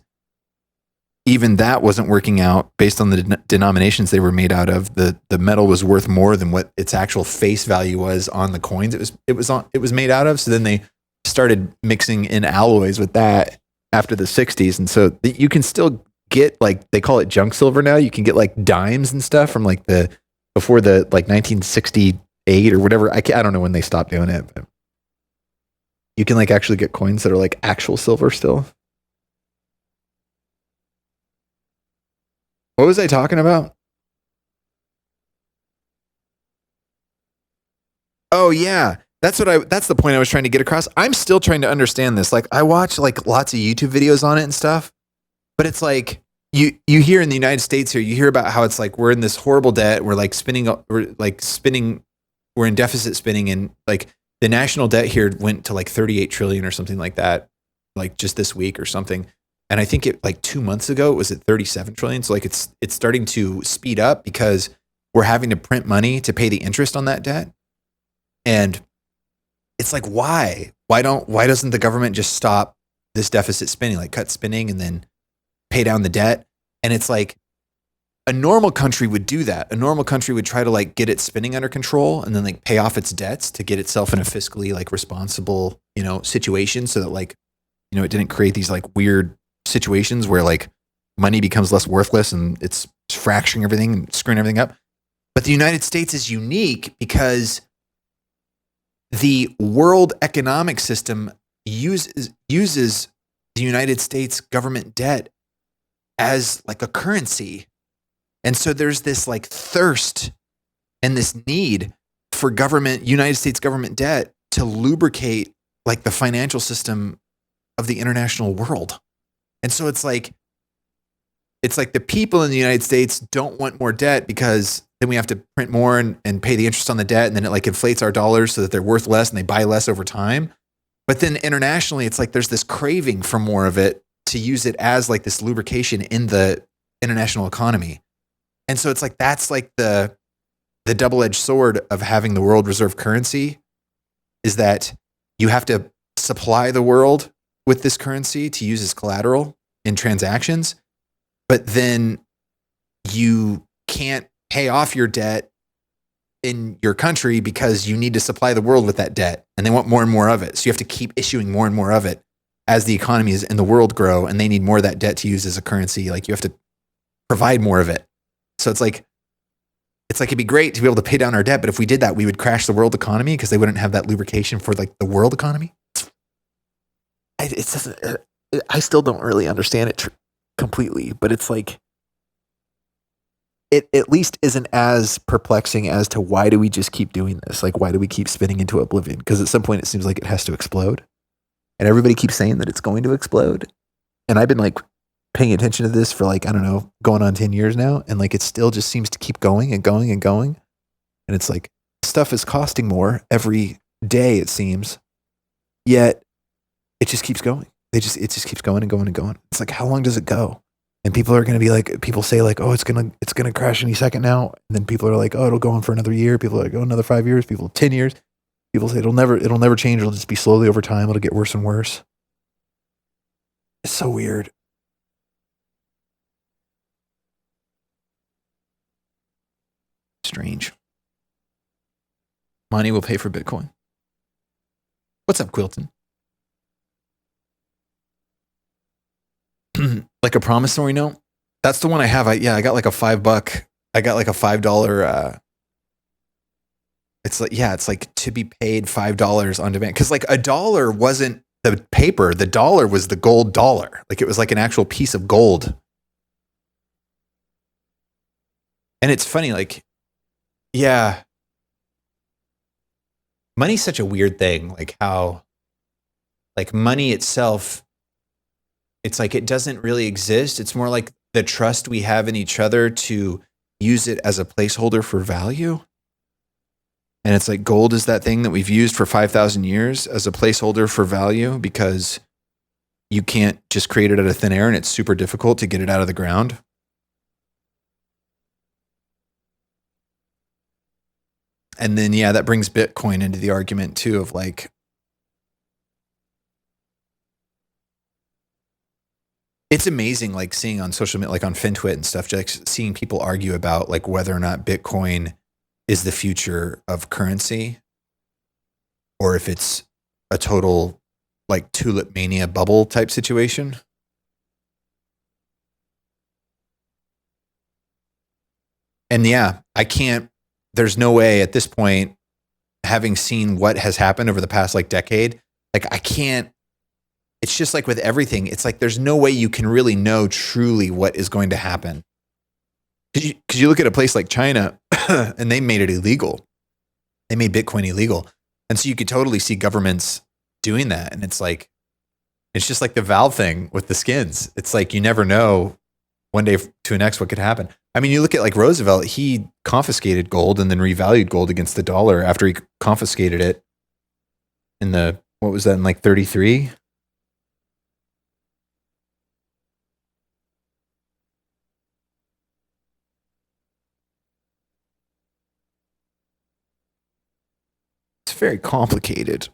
even that wasn't working out based on the denominations they were made out of, the metal was worth more than what its actual face value was on the coins it was made out of. So then they started mixing in alloys with that after the 60s. And so you can still get, like, they call it junk silver now. You can get like dimes and stuff from like before the like 1968 or whatever. I don't know when they stopped doing it, but you can like actually get coins that are like actual silver still. What was I talking about? Oh yeah. That's the point I was trying to get across. I'm still trying to understand this. Like, I watch like lots of YouTube videos on it and stuff, but it's like you hear in the United States here, you hear about how it's like we're in this horrible debt. We're in deficit spinning, and like the national debt here went to like 38 trillion or something like that, like just this week or something. And I think it like 2 months ago it was at 37 trillion. So like it's starting to speed up because we're having to print money to pay the interest on that debt. And it's like, why doesn't the government just stop this deficit spending, like cut spending and then pay down the debt? And it's like a normal country would do that. A normal country would try to like get its spending under control and then like pay off its debts to get itself in a fiscally like responsible, situation, so that like, it didn't create these like weird situations where like money becomes less worthless and it's fracturing everything and screwing everything up. But the United States is unique because the world economic system uses the United States government debt as like a currency. And so there's this like thirst and this need for United States government debt to lubricate like the financial system of the international world. And so it's like the people in the United States don't want more debt because then we have to print more and pay the interest on the debt. And then it like inflates our dollars so that they're worth less and they buy less over time. But then internationally, it's like there's this craving for more of it to use it as like this lubrication in the international economy. And so it's like, that's like the double-edged sword of having the world reserve currency, is that you have to supply the world with this currency to use as collateral in transactions, but then you can't pay off your debt in your country because you need to supply the world with that debt, and they want more and more of it. So you have to keep issuing more and more of it as the economies in the world grow, and they need more of that debt to use as a currency. Like, you have to provide more of it. So it's like it'd be great to be able to pay down our debt, but if we did that, we would crash the world economy because they wouldn't have that lubrication for like the world economy. I still don't really understand it completely, but it's like, it at least isn't as perplexing as to why do we just keep doing this? Like, why do we keep spinning into oblivion? Because at some point it seems like it has to explode, and everybody keeps saying that it's going to explode. And I've been like paying attention to this for like, I don't know, going on 10 years now. And like, it still just seems to keep going and going and going. And it's like, stuff is costing more every day, it seems. Yet it just keeps going. It just keeps going and going and going. It's like, how long does it go? And people are going to be like, people say like, oh, it's going to crash any second now. And then people are like, oh, it'll go on for another year. People are like, oh, another 5 years. People, 10 years. People say it'll never change. It'll just be slowly over time. It'll get worse and worse. It's so weird. Strange. Money will pay for Bitcoin. What's up, Quilton? Like a promissory note? That's the one I have. I got like a $5. I got like a $5. It's like to be paid $5 on demand. Because like a dollar wasn't the paper. The dollar was the gold dollar. Like, it was like an actual piece of gold. And it's funny, like, yeah, money's such a weird thing. Like how like money itself, it's like it doesn't really exist. It's more like the trust we have in each other to use it as a placeholder for value. And it's like gold is that thing that we've used for 5,000 years as a placeholder for value because you can't just create it out of thin air and it's super difficult to get it out of the ground. And then, yeah, that brings Bitcoin into the argument too of like, it's amazing, like seeing on social media, like on FinTwit and stuff, just seeing people argue about like whether or not Bitcoin is the future of currency or if it's a total like tulip mania bubble type situation. And yeah, there's no way at this point, having seen what has happened over the past like decade, like it's just like with everything. It's like there's no way you can really know truly what is going to happen. Because you look at a place like China and they made it illegal. They made Bitcoin illegal. And so you could totally see governments doing that. And it's just like the Valve thing with the skins. It's like you never know one day to the next what could happen. I mean, you look at like Roosevelt, he confiscated gold and then revalued gold against the dollar after he confiscated it in what was that, in like 33? It's very complicated.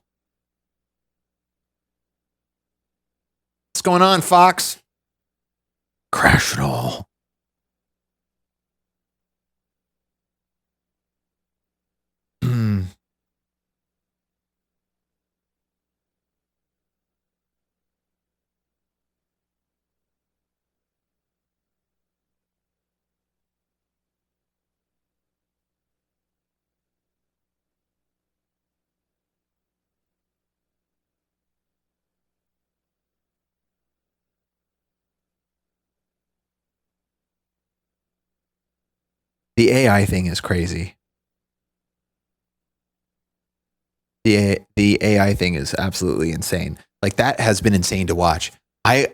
What's going on, Fox? Crash it all. The AI thing is crazy. The AI thing is absolutely insane. Like that has been insane to watch. I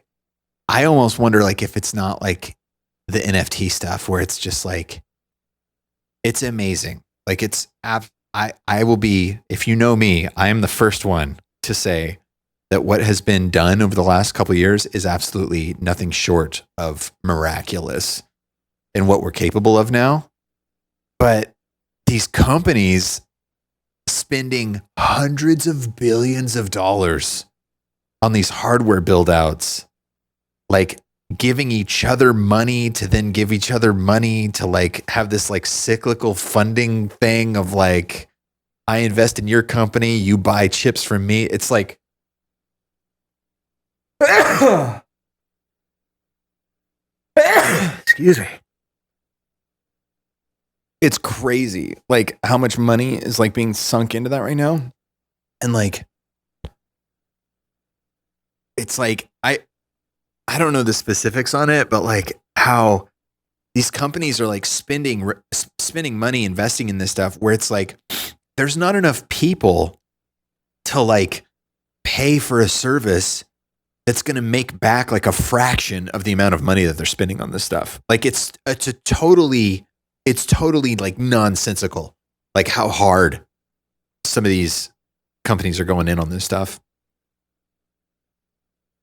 almost wonder like if it's not like the NFT stuff where it's just like it's amazing. Like I will be, if you know me, I am the first one to say that what has been done over the last couple of years is absolutely nothing short of miraculous in what we're capable of now. But these companies spending hundreds of billions of dollars on these hardware build outs, like giving each other money to then give each other money to like have this like cyclical funding thing of like, I invest in your company, you buy chips from me. It's like, excuse me. It's crazy, like how much money is like being sunk into that right now. And like, it's like, I don't know the specifics on it, but like how these companies are like spending money investing in this stuff where it's like, there's not enough people to like pay for a service that's going to make back like a fraction of the amount of money that they're spending on this stuff. Like it's totally like nonsensical, like how hard some of these companies are going in on this stuff.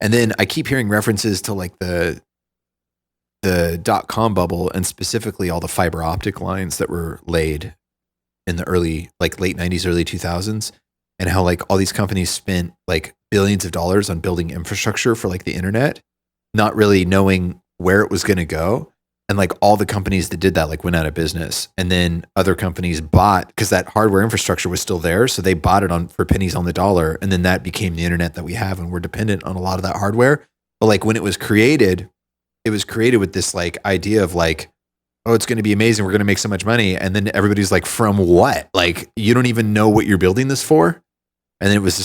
And then I keep hearing references to like the .com bubble and specifically all the fiber optic lines that were laid in the late 90s, early 2000s, and how like all these companies spent like billions of dollars on building infrastructure for like the internet, not really knowing where it was going to go. And like all the companies that did that like went out of business, and then other companies bought because that hardware infrastructure was still there, so they bought it for pennies on the dollar, and then that became the internet that we have, and we're dependent on a lot of that hardware. But like when it was created with this like idea of like, oh, it's going to be amazing, we're going to make so much money, and then everybody's like, from what? Like you don't even know what you're building this for, and then it was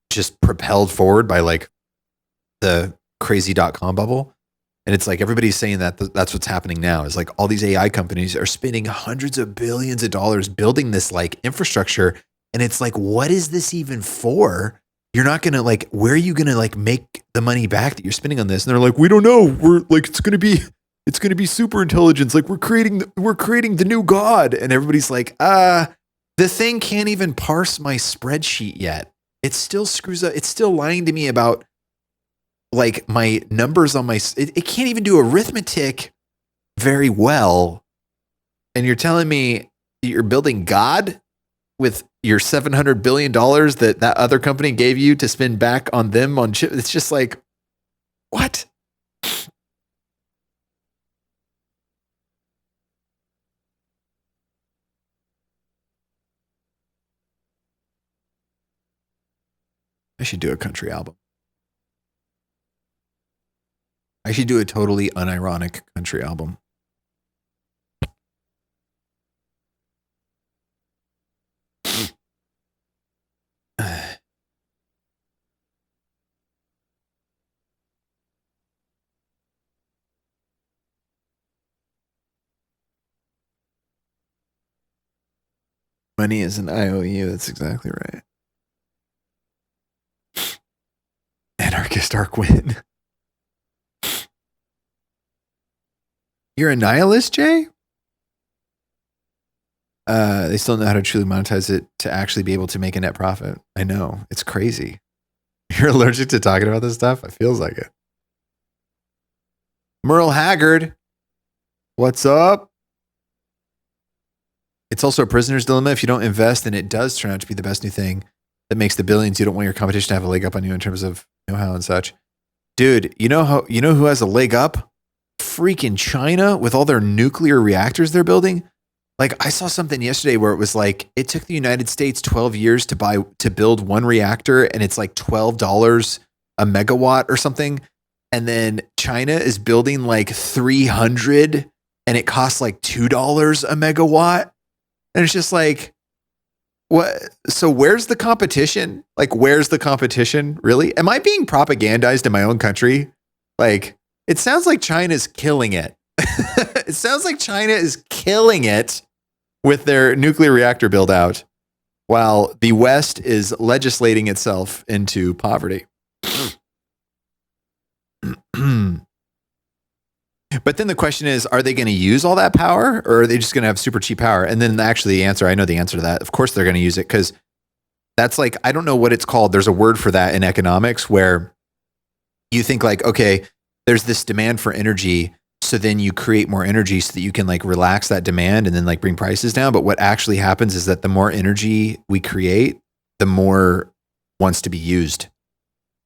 just propelled forward by like the crazy .com bubble. And it's like everybody's saying that that's what's happening now is like all these AI companies are spending hundreds of billions of dollars building this like infrastructure. And it's like, what is this even for? you're not going to like, where are you going to like make the money back that you're spending on this? And they're like, we don't know. We're like, it's going to be super intelligence. Like we're creating the new God. And everybody's like, the thing can't even parse my spreadsheet yet. It still screws up. It's still lying to me about like my numbers on it can't even do arithmetic very well. And you're telling me you're building God with your $700 billion that other company gave you to spend back on them on chip. It's just like, what? I should do a country album. I should do a totally unironic country album. Money is an IOU. That's exactly right. Anarchist Arkwin. You're a nihilist, Jay? They still know how to truly monetize it to actually be able to make a net profit. I know. It's crazy. You're allergic to talking about this stuff? It feels like it. Merle Haggard. What's up? It's also a prisoner's dilemma. If you don't invest, then it does turn out to be the best new thing that makes the billions. You don't want your competition to have a leg up on you in terms of know-how and such. Dude, you know who has a leg up? Freaking China with all their nuclear reactors they're building. Like I saw something yesterday where it was like it took the United States 12 years to build one reactor, and it's like $12 a megawatt or something. And then China is building like 300 and it costs like $2 a megawatt. And it's just like, what? So where's the competition? Like, where's the competition? Really? Am I being propagandized in my own country? Like, it sounds like China's killing it. It sounds like China is killing it with their nuclear reactor build out, while the West is legislating itself into poverty. But then the question is, are they going to use all that power, or are they just going to have super cheap power? And then actually the answer, I know the answer to that. Of course they're going to use it, because that's like, I don't know what it's called. There's a word for that in economics where you think like, okay, there's this demand for energy. So then you create more energy so that you can like relax that demand and then like bring prices down. But what actually happens is that the more energy we create, the more wants to be used.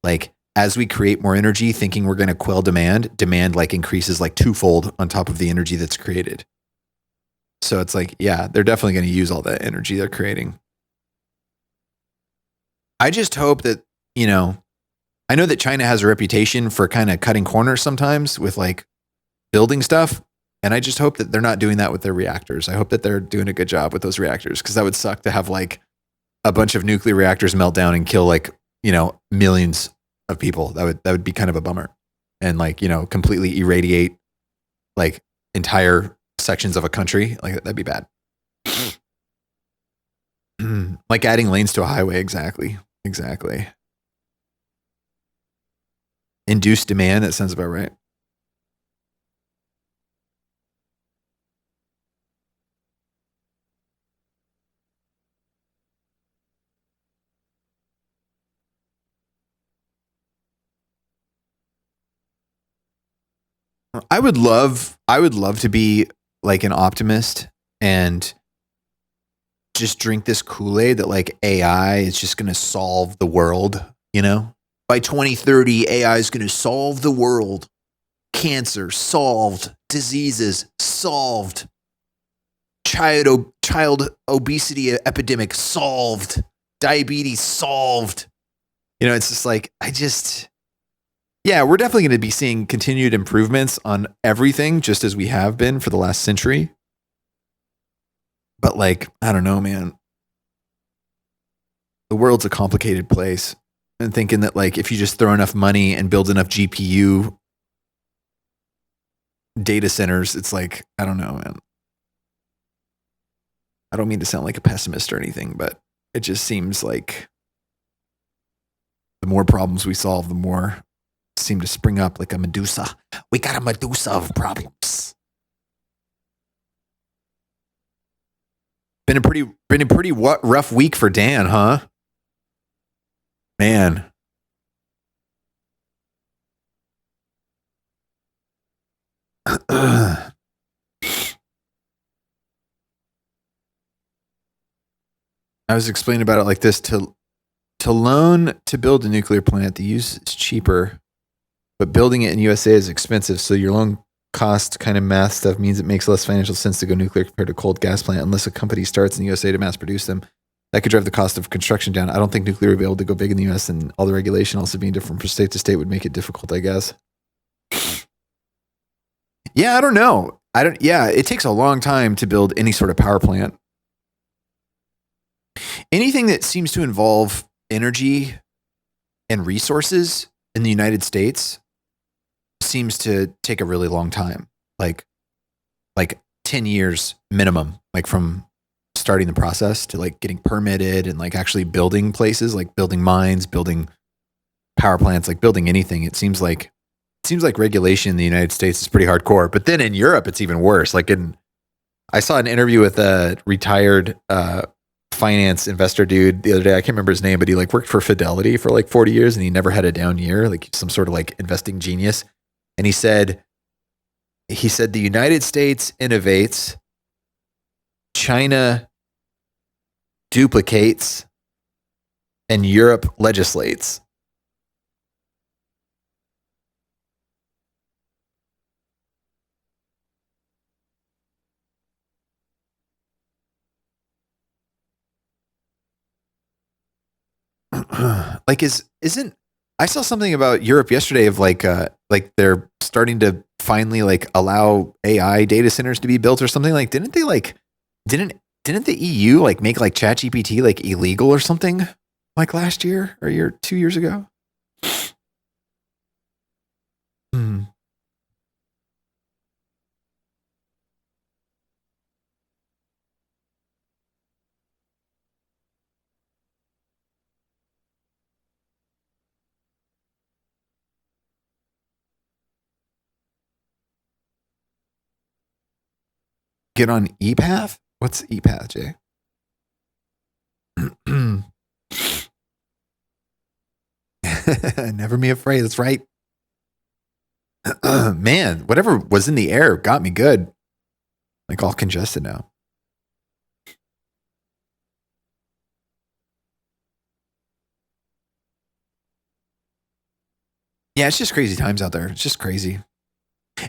Like, as we create more energy, thinking we're going to quell demand like increases like twofold on top of the energy that's created. So it's like, yeah, they're definitely going to use all that energy they're creating. I just hope that, I know that China has a reputation for kind of cutting corners sometimes with like building stuff. And I just hope that they're not doing that with their reactors. I hope that they're doing a good job with those reactors, because that would suck to have like a bunch of nuclear reactors melt down and kill like, millions of people. That would be kind of a bummer, and like, completely irradiate like entire sections of a country. Like that'd be bad. Like adding lanes to a highway. Exactly. Induced demand. That sounds about right. I would love to be like an optimist and just drink this Kool-Aid that like AI is just going to solve the world, By 2030, AI is going to solve the world. Cancer solved, diseases solved, child obesity epidemic solved, diabetes solved. It's just like, yeah, we're definitely going to be seeing continued improvements on everything, just as we have been for the last century. But like, I don't know, man. The world's a complicated place. And thinking that like, if you just throw enough money and build enough GPU data centers, it's like, I don't know, man. I don't mean to sound like a pessimist or anything, but it just seems like more problems we solve, the more seem to spring up like a Medusa. We got a Medusa of problems. Been a pretty rough week for Dan, huh? Man. I was explaining about it like this: to loan to build a nuclear plant, the use is cheaper, but building it in USA is expensive. So your loan cost kind of math stuff means it makes less financial sense to go nuclear compared to cold gas plant unless a company starts in the USA to mass produce them. That could drive the cost of construction down. I don't think nuclear would be able to go big in the US, and all the regulation also being different from state to state would make it difficult, I guess. Yeah, I don't know. It takes a long time to build any sort of power plant. Anything that seems to involve energy and resources in the United States seems to take a really long time, like 10 years minimum, like from starting the process to like getting permitted and like actually building places, like building mines, building power plants, like building anything. It seems like regulation in the United States is pretty hardcore, but then in Europe it's even worse. I saw an interview with a retired finance investor dude the other day. I can't remember his name, but he like worked for Fidelity for like 40 years and he never had a down year, like some sort of like investing genius. And he said the United States innovates, China duplicates, and Europe legislates. Isn't I saw something about Europe yesterday of like they're starting to finally like allow AI data centers to be built or something. Like didn't the EU like make like ChatGPT like illegal or something like last year or 2 years ago? Get on ePath? What's ePath, Jay? Never be afraid. That's right. Man, whatever was in the air got me good. Like all congested now. Yeah, it's just crazy times out there. It's just crazy.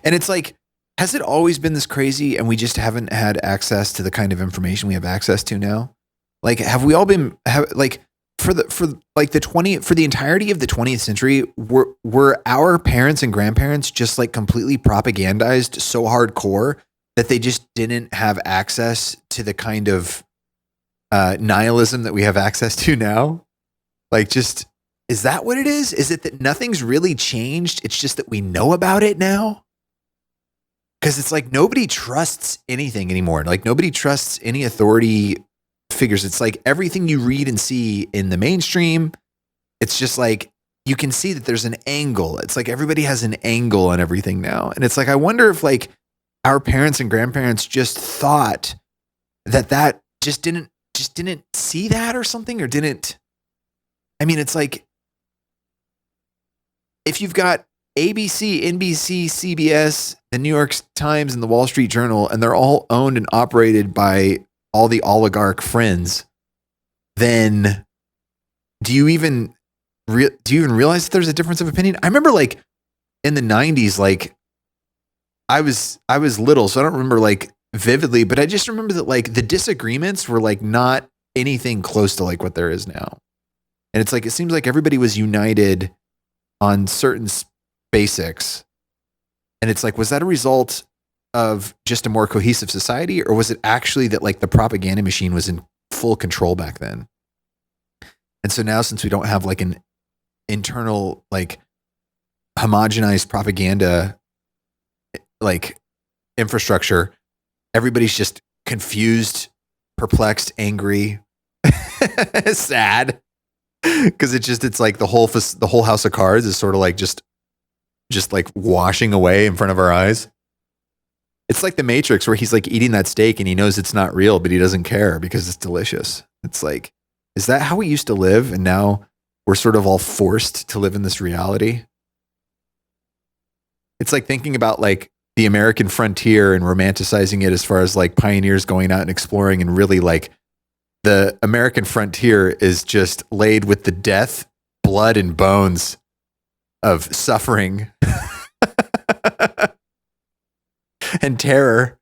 And it's like, has it always been this crazy and we just haven't had access to the kind of information we have access to now? Like, have we all been for the entirety of the 20th century, were our parents and grandparents just like completely propagandized so hardcore that they just didn't have access to the kind of nihilism that we have access to now? Like, just, is that what it is? Is it that nothing's really changed? It's just that we know about it now? Because it's like nobody trusts anything anymore. Like nobody trusts any authority figures. It's like everything you read and see in the mainstream, it's just like you can see that there's an angle. It's like everybody has an angle on everything now. And it's like, I wonder if like our parents and grandparents just thought that just didn't see that or something, or didn't. I mean, it's like if you've got ABC, NBC, CBS, the New York Times, and the Wall Street Journal, and they're all owned and operated by all the oligarch friends, then do you even realize that there's a difference of opinion? I remember like in the 90s, like I was little, so I don't remember like vividly, but I just remember that like the disagreements were like not anything close to like what there is now. And it's like, it seems like everybody was united on certain basics. And it's like, was that a result of just a more cohesive society, or was it actually that like the propaganda machine was in full control back then? And so now, since we don't have like an internal, like homogenized propaganda, like infrastructure, everybody's just confused, perplexed, angry, sad. Because it's like the whole house of cards is sort of like just like washing away in front of our eyes. It's like the Matrix where he's like eating that steak and he knows it's not real, but he doesn't care because it's delicious. It's like, is that how we used to live? And now we're sort of all forced to live in this reality. It's like thinking about like the American frontier and romanticizing it as far as like pioneers going out and exploring, and really like the American frontier is just laid with the death, blood, and bones of suffering and terror.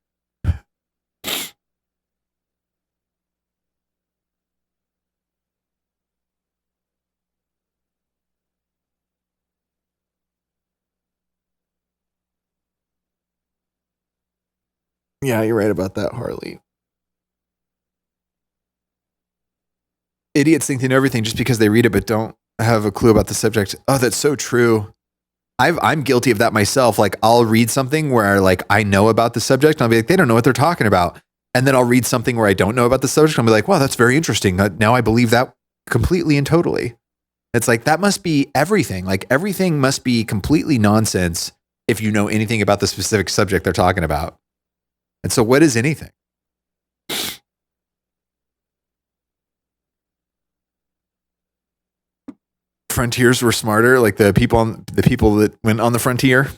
Yeah, you're right about that, Harley. Idiots think they know everything just because they read it but don't have a clue about the subject. Oh, that's so true. I'm guilty of that myself. Like I'll read something where like I know about the subject and I'll be like, they don't know what they're talking about. And then I'll read something where I don't know about the subject and I'll be like, wow, that's very interesting. Now I believe that completely and totally. It's like, that must be everything. Like everything must be completely nonsense if you know anything about the specific subject they're talking about. And so what is anything? Frontiers were smarter, like the people that went on the frontier.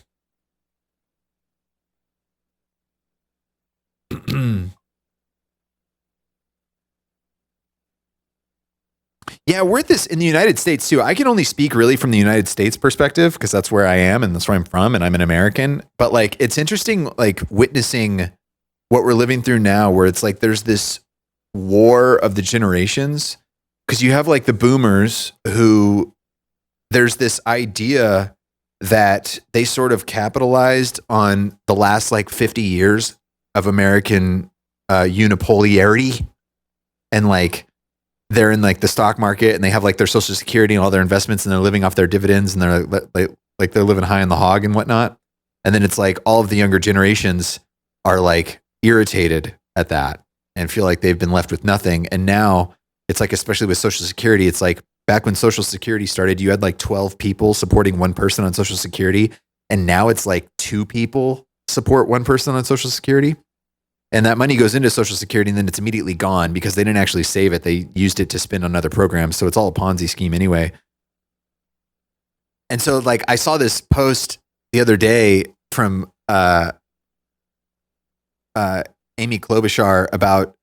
Yeah, we're this in the United States too. I can only speak really from the United States perspective because that's where I am and that's where I'm from and I'm an American. But like it's interesting like witnessing what we're living through now, where it's like there's this war of the generations, because you have like the boomers who, there's this idea that they sort of capitalized on the last like 50 years of American unipolarity, and like they're in like the stock market and they have like their social security and all their investments and they're living off their dividends and they're like they're living high on the hog and whatnot. And then it's like all of the younger generations are like irritated at that and feel like they've been left with nothing. And now it's like, especially with Social Security, it's like back when Social Security started, you had like 12 people supporting one person on Social Security. And now it's like 2 people support one person on Social Security. And that money goes into Social Security and then it's immediately gone because they didn't actually save it. They used it to spend on other programs. So it's all a Ponzi scheme anyway. And so like I saw this post the other day from Amy Klobuchar about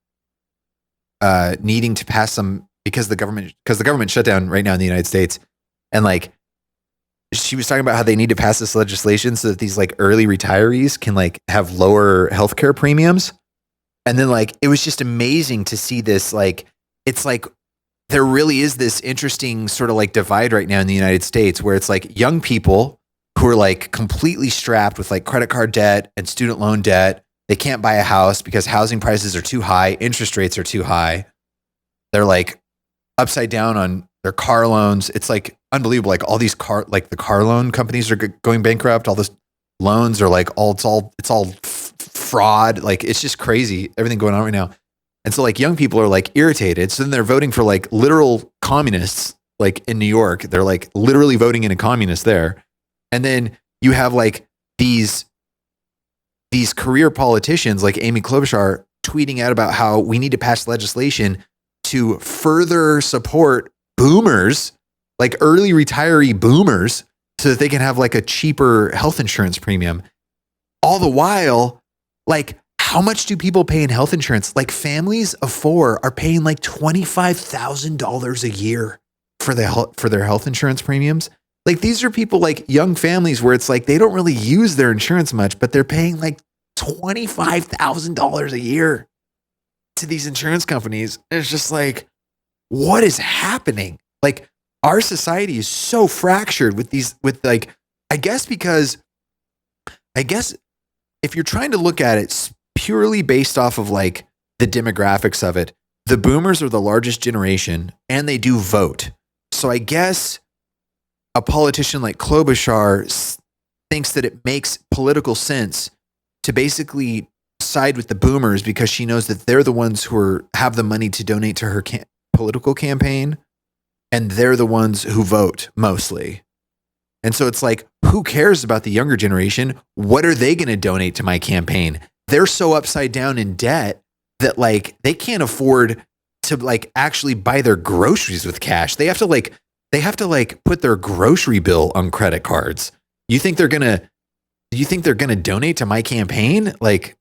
needing to pass some, because the government shut down right now in the United States. And like she was talking about how they need to pass this legislation so that these like early retirees can like have lower healthcare premiums. And then like it was just amazing to see this. Like it's like there really is this interesting sort of like divide right now in the United States where it's like young people who are like completely strapped with like credit card debt and student loan debt. They can't buy a house because housing prices are too high, interest rates are too high. They're like upside down on their car loans. It's like unbelievable. Like all these the car loan companies are going bankrupt. All this loans are like it's all fraud. Like it's just crazy. Everything going on right now. And so like young people are like irritated. So then they're voting for like literal communists, like in New York, they're like literally voting in a communist there. And then you have like these career politicians like Amy Klobuchar tweeting out about how we need to pass legislation to further support boomers, like early retiree boomers, so that they can have like a cheaper health insurance premium. All the while, like how much do people pay in health insurance? Like families of 4 are paying like $25,000 a year for their health insurance premiums. Like these are people like young families where it's like they don't really use their insurance much, but they're paying like $25,000 a year to these insurance companies. And it's just like, what is happening? Like our society is so fractured with I guess if you're trying to look at it purely based off of like the demographics of it, the boomers are the largest generation and they do vote. So I guess a politician like Klobuchar thinks that it makes political sense to basically side with the boomers because she knows that they're the ones who have the money to donate to her political campaign. and they're the ones who vote mostly. And so it's like, who cares about the younger generation? What are they going to donate to my campaign? They're so upside down in debt that like they can't afford to like actually buy their groceries with cash. They have to like put their grocery bill on credit cards. You think they're going to donate to my campaign? Like,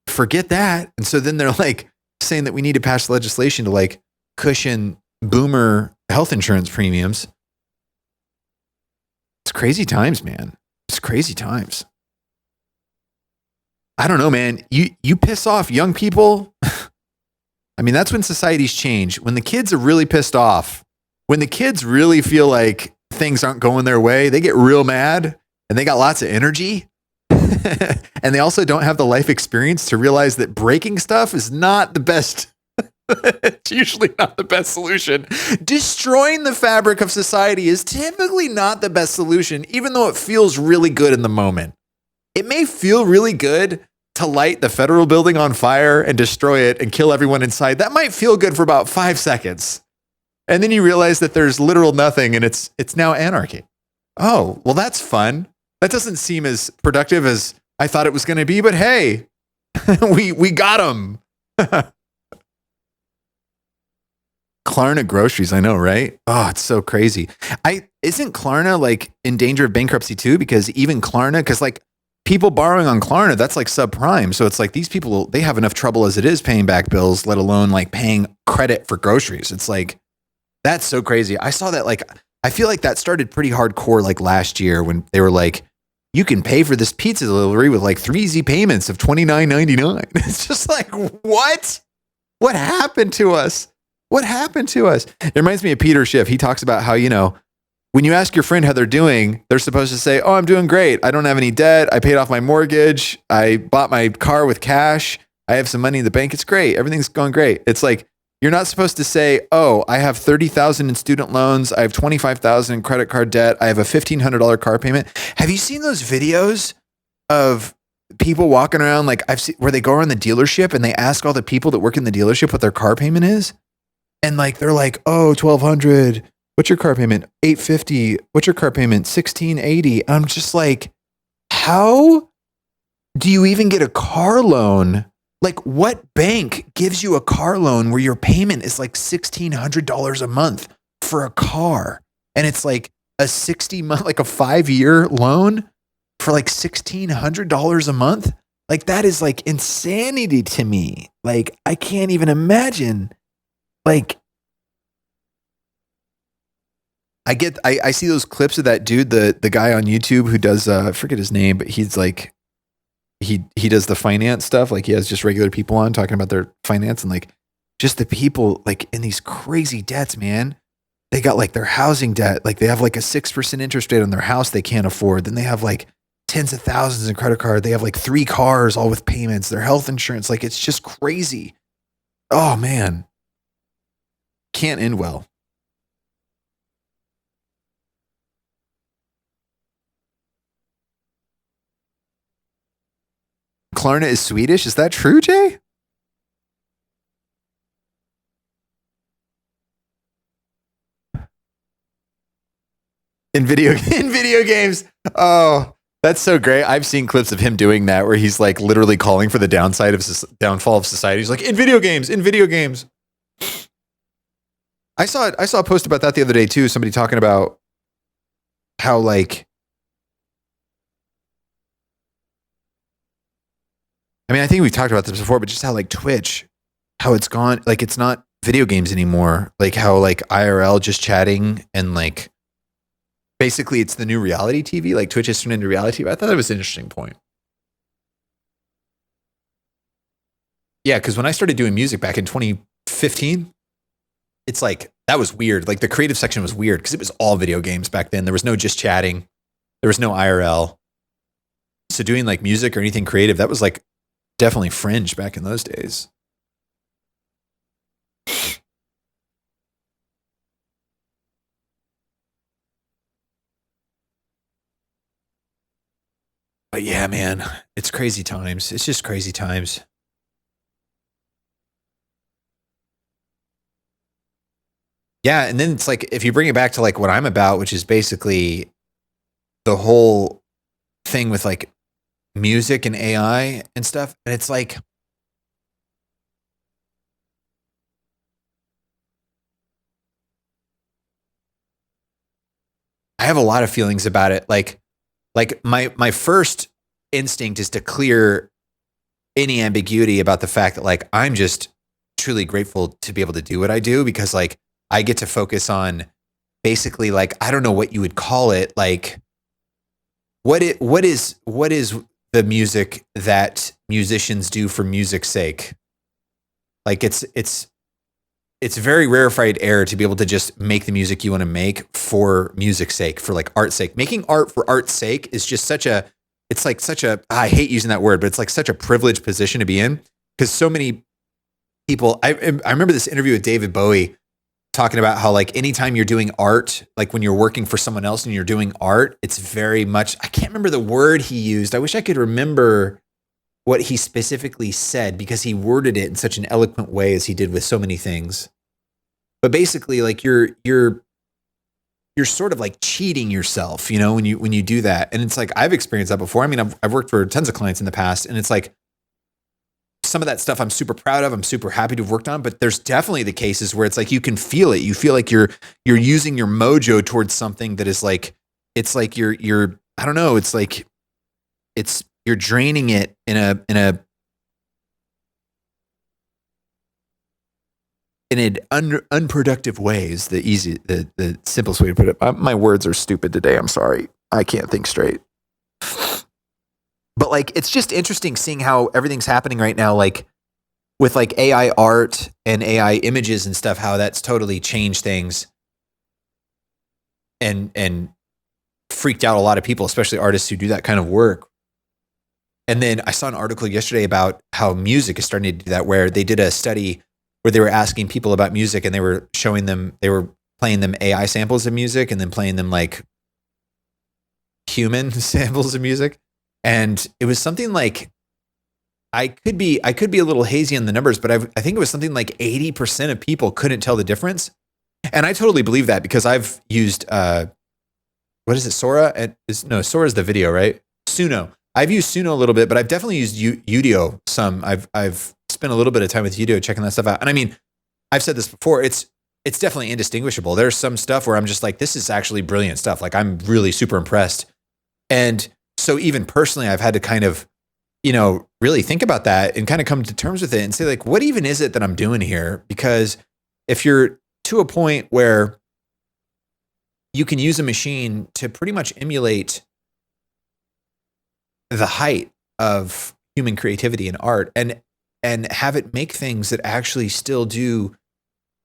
forget that. And so then they're like saying that we need to pass legislation to like cushion boomer health insurance premiums. It's crazy times, man. It's crazy times. I don't know, man. You piss off young people. I mean, that's when societies change. When the kids are really pissed off, when the kids really feel like things aren't going their way, they get real mad and they got lots of energy. And they also don't have the life experience to realize that breaking stuff is not the best. It's usually not the best solution. Destroying the fabric of society is typically not the best solution, even though it feels really good in the moment. It may feel really good to light the federal building on fire and destroy it and kill everyone inside. That might feel good for about 5 seconds. And then you realize that there's literal nothing and it's now anarchy. Oh, well, that's fun. That doesn't seem as productive as I thought it was going to be, but hey, we got them. Klarna groceries, I know, right? Oh, it's so crazy. Isn't Klarna like in danger of bankruptcy too? Because even Klarna, because like people borrowing on Klarna, that's like subprime. So it's like these people, they have enough trouble as it is paying back bills, let alone like paying credit for groceries. It's like, that's so crazy. I saw that like, I feel like that started pretty hardcore like last year when they were like, you can pay for this pizza delivery with like 3 easy payments of $29.99. It's just like, what? What happened to us? What happened to us? It reminds me of Peter Schiff. He talks about how, you know, when you ask your friend how they're doing, they're supposed to say, oh, I'm doing great. I don't have any debt. I paid off my mortgage. I bought my car with cash. I have some money in the bank. It's great. Everything's going great. It's like, you're not supposed to say, oh, I have $30,000 in student loans. I have $25,000 in credit card debt. I have a $1,500 car payment. Have you seen those videos of people walking around like I've seen where they go around the dealership and they ask all the people that work in the dealership what their car payment is? And like, they're like, oh, $1,200. What's your car payment? $850. What's your car payment? $1,680. I'm just like, how do you even get a car loan? Like, what bank gives you a car loan where your payment is like $1,600 a month for a car? And it's like a 60-month, like a 5-year loan for like $1,600 a month? Like, that is like insanity to me. Like, I can't even imagine. Like, I see those clips of that dude, the guy on YouTube who does, I forget his name, but he's like, he does the finance stuff. Like he has just regular people on talking about their finance and like just the people like in these crazy debts, man. They got like their housing debt. Like they have like a 6% interest rate on their house they can't afford. Then they have like tens of thousands in credit card. They have like 3 cars all with payments, their health insurance. Like it's just crazy. Oh man. Can't end well. Klarna is Swedish. Is that true, Jay? In video games. Oh, that's so great. I've seen clips of him doing that where he's like literally calling for the downfall of society. He's like, in video games. I saw a post about that the other day too. Somebody talking about how like, I mean, I think we've talked about this before, but just how like Twitch, how it's gone, like it's not video games anymore. Like how like IRL just chatting and like basically it's the new reality TV. Like Twitch has turned into reality TV. I thought that was an interesting point. Yeah, because when I started doing music back in 2015, it's like that was weird. Like the creative section was weird because it was all video games back then. There was no just chatting. There was no IRL. So doing like music or anything creative, that was like definitely fringe back in those days. But yeah, man, it's crazy times. It's just crazy times. Yeah, and then it's like if you bring it back to like what I'm about, which is basically the whole thing with like music and AI and stuff, and it's like I have a lot of feelings about it. Like my first instinct is to clear any ambiguity about the fact that like I'm just truly grateful to be able to do what I do because like I get to focus on basically like I don't know what you would call it, like what is the music that musicians do for music's sake? Like it's very rarefied air to be able to just make the music you want to make for music's sake, for like art's sake. Making art for art's sake is just such a, it's like such a, I hate using that word, but it's like such a privileged position to be in because so many people, I remember this interview with David Bowie talking about how like anytime you're doing art, like when you're working for someone else and you're doing art, it's very much, I can't remember the word he used. I wish I could remember what he specifically said because he worded it in such an eloquent way as he did with so many things. But basically like you're sort of like cheating yourself, you know, when you do that. And it's like, I've experienced that before. I mean, I've worked for tons of clients in the past and it's like some of that stuff I'm super proud of. I'm super happy to have worked on, but there's definitely the cases where it's like, you can feel it. You feel like you're using your mojo towards something that is like, it's like you're, I don't know. It's like, you're draining it in unproductive ways. The simplest way to put it. My words are stupid today. I'm sorry. I can't think straight. But like, it's just interesting seeing how everything's happening right now. Like with like AI art and AI images and stuff, how that's totally changed things and freaked out a lot of people, especially artists who do that kind of work. And then I saw an article yesterday about how music is starting to do that, where they did a study where they were asking people about music and they were showing them, they were playing them AI samples of music and then playing them like human samples of music. And it was something like, I could be a little hazy on the numbers, but I think it was something like 80% of people couldn't tell the difference. And I totally believe that because I've used, what is it? Sora? Sora is the video, right? Suno. I've used Suno a little bit, but I've definitely used Udio some. I've spent a little bit of time with Udio checking that stuff out. And I mean, I've said this before, it's definitely indistinguishable. There's some stuff where I'm just like, this is actually brilliant stuff. Like I'm really super impressed. And so even personally, I've had to kind of, you know, really think about that and kind of come to terms with it and say like, what even is it that I'm doing here? Because if you're to a point where you can use a machine to pretty much emulate the height of human creativity and art and have it make things that actually still do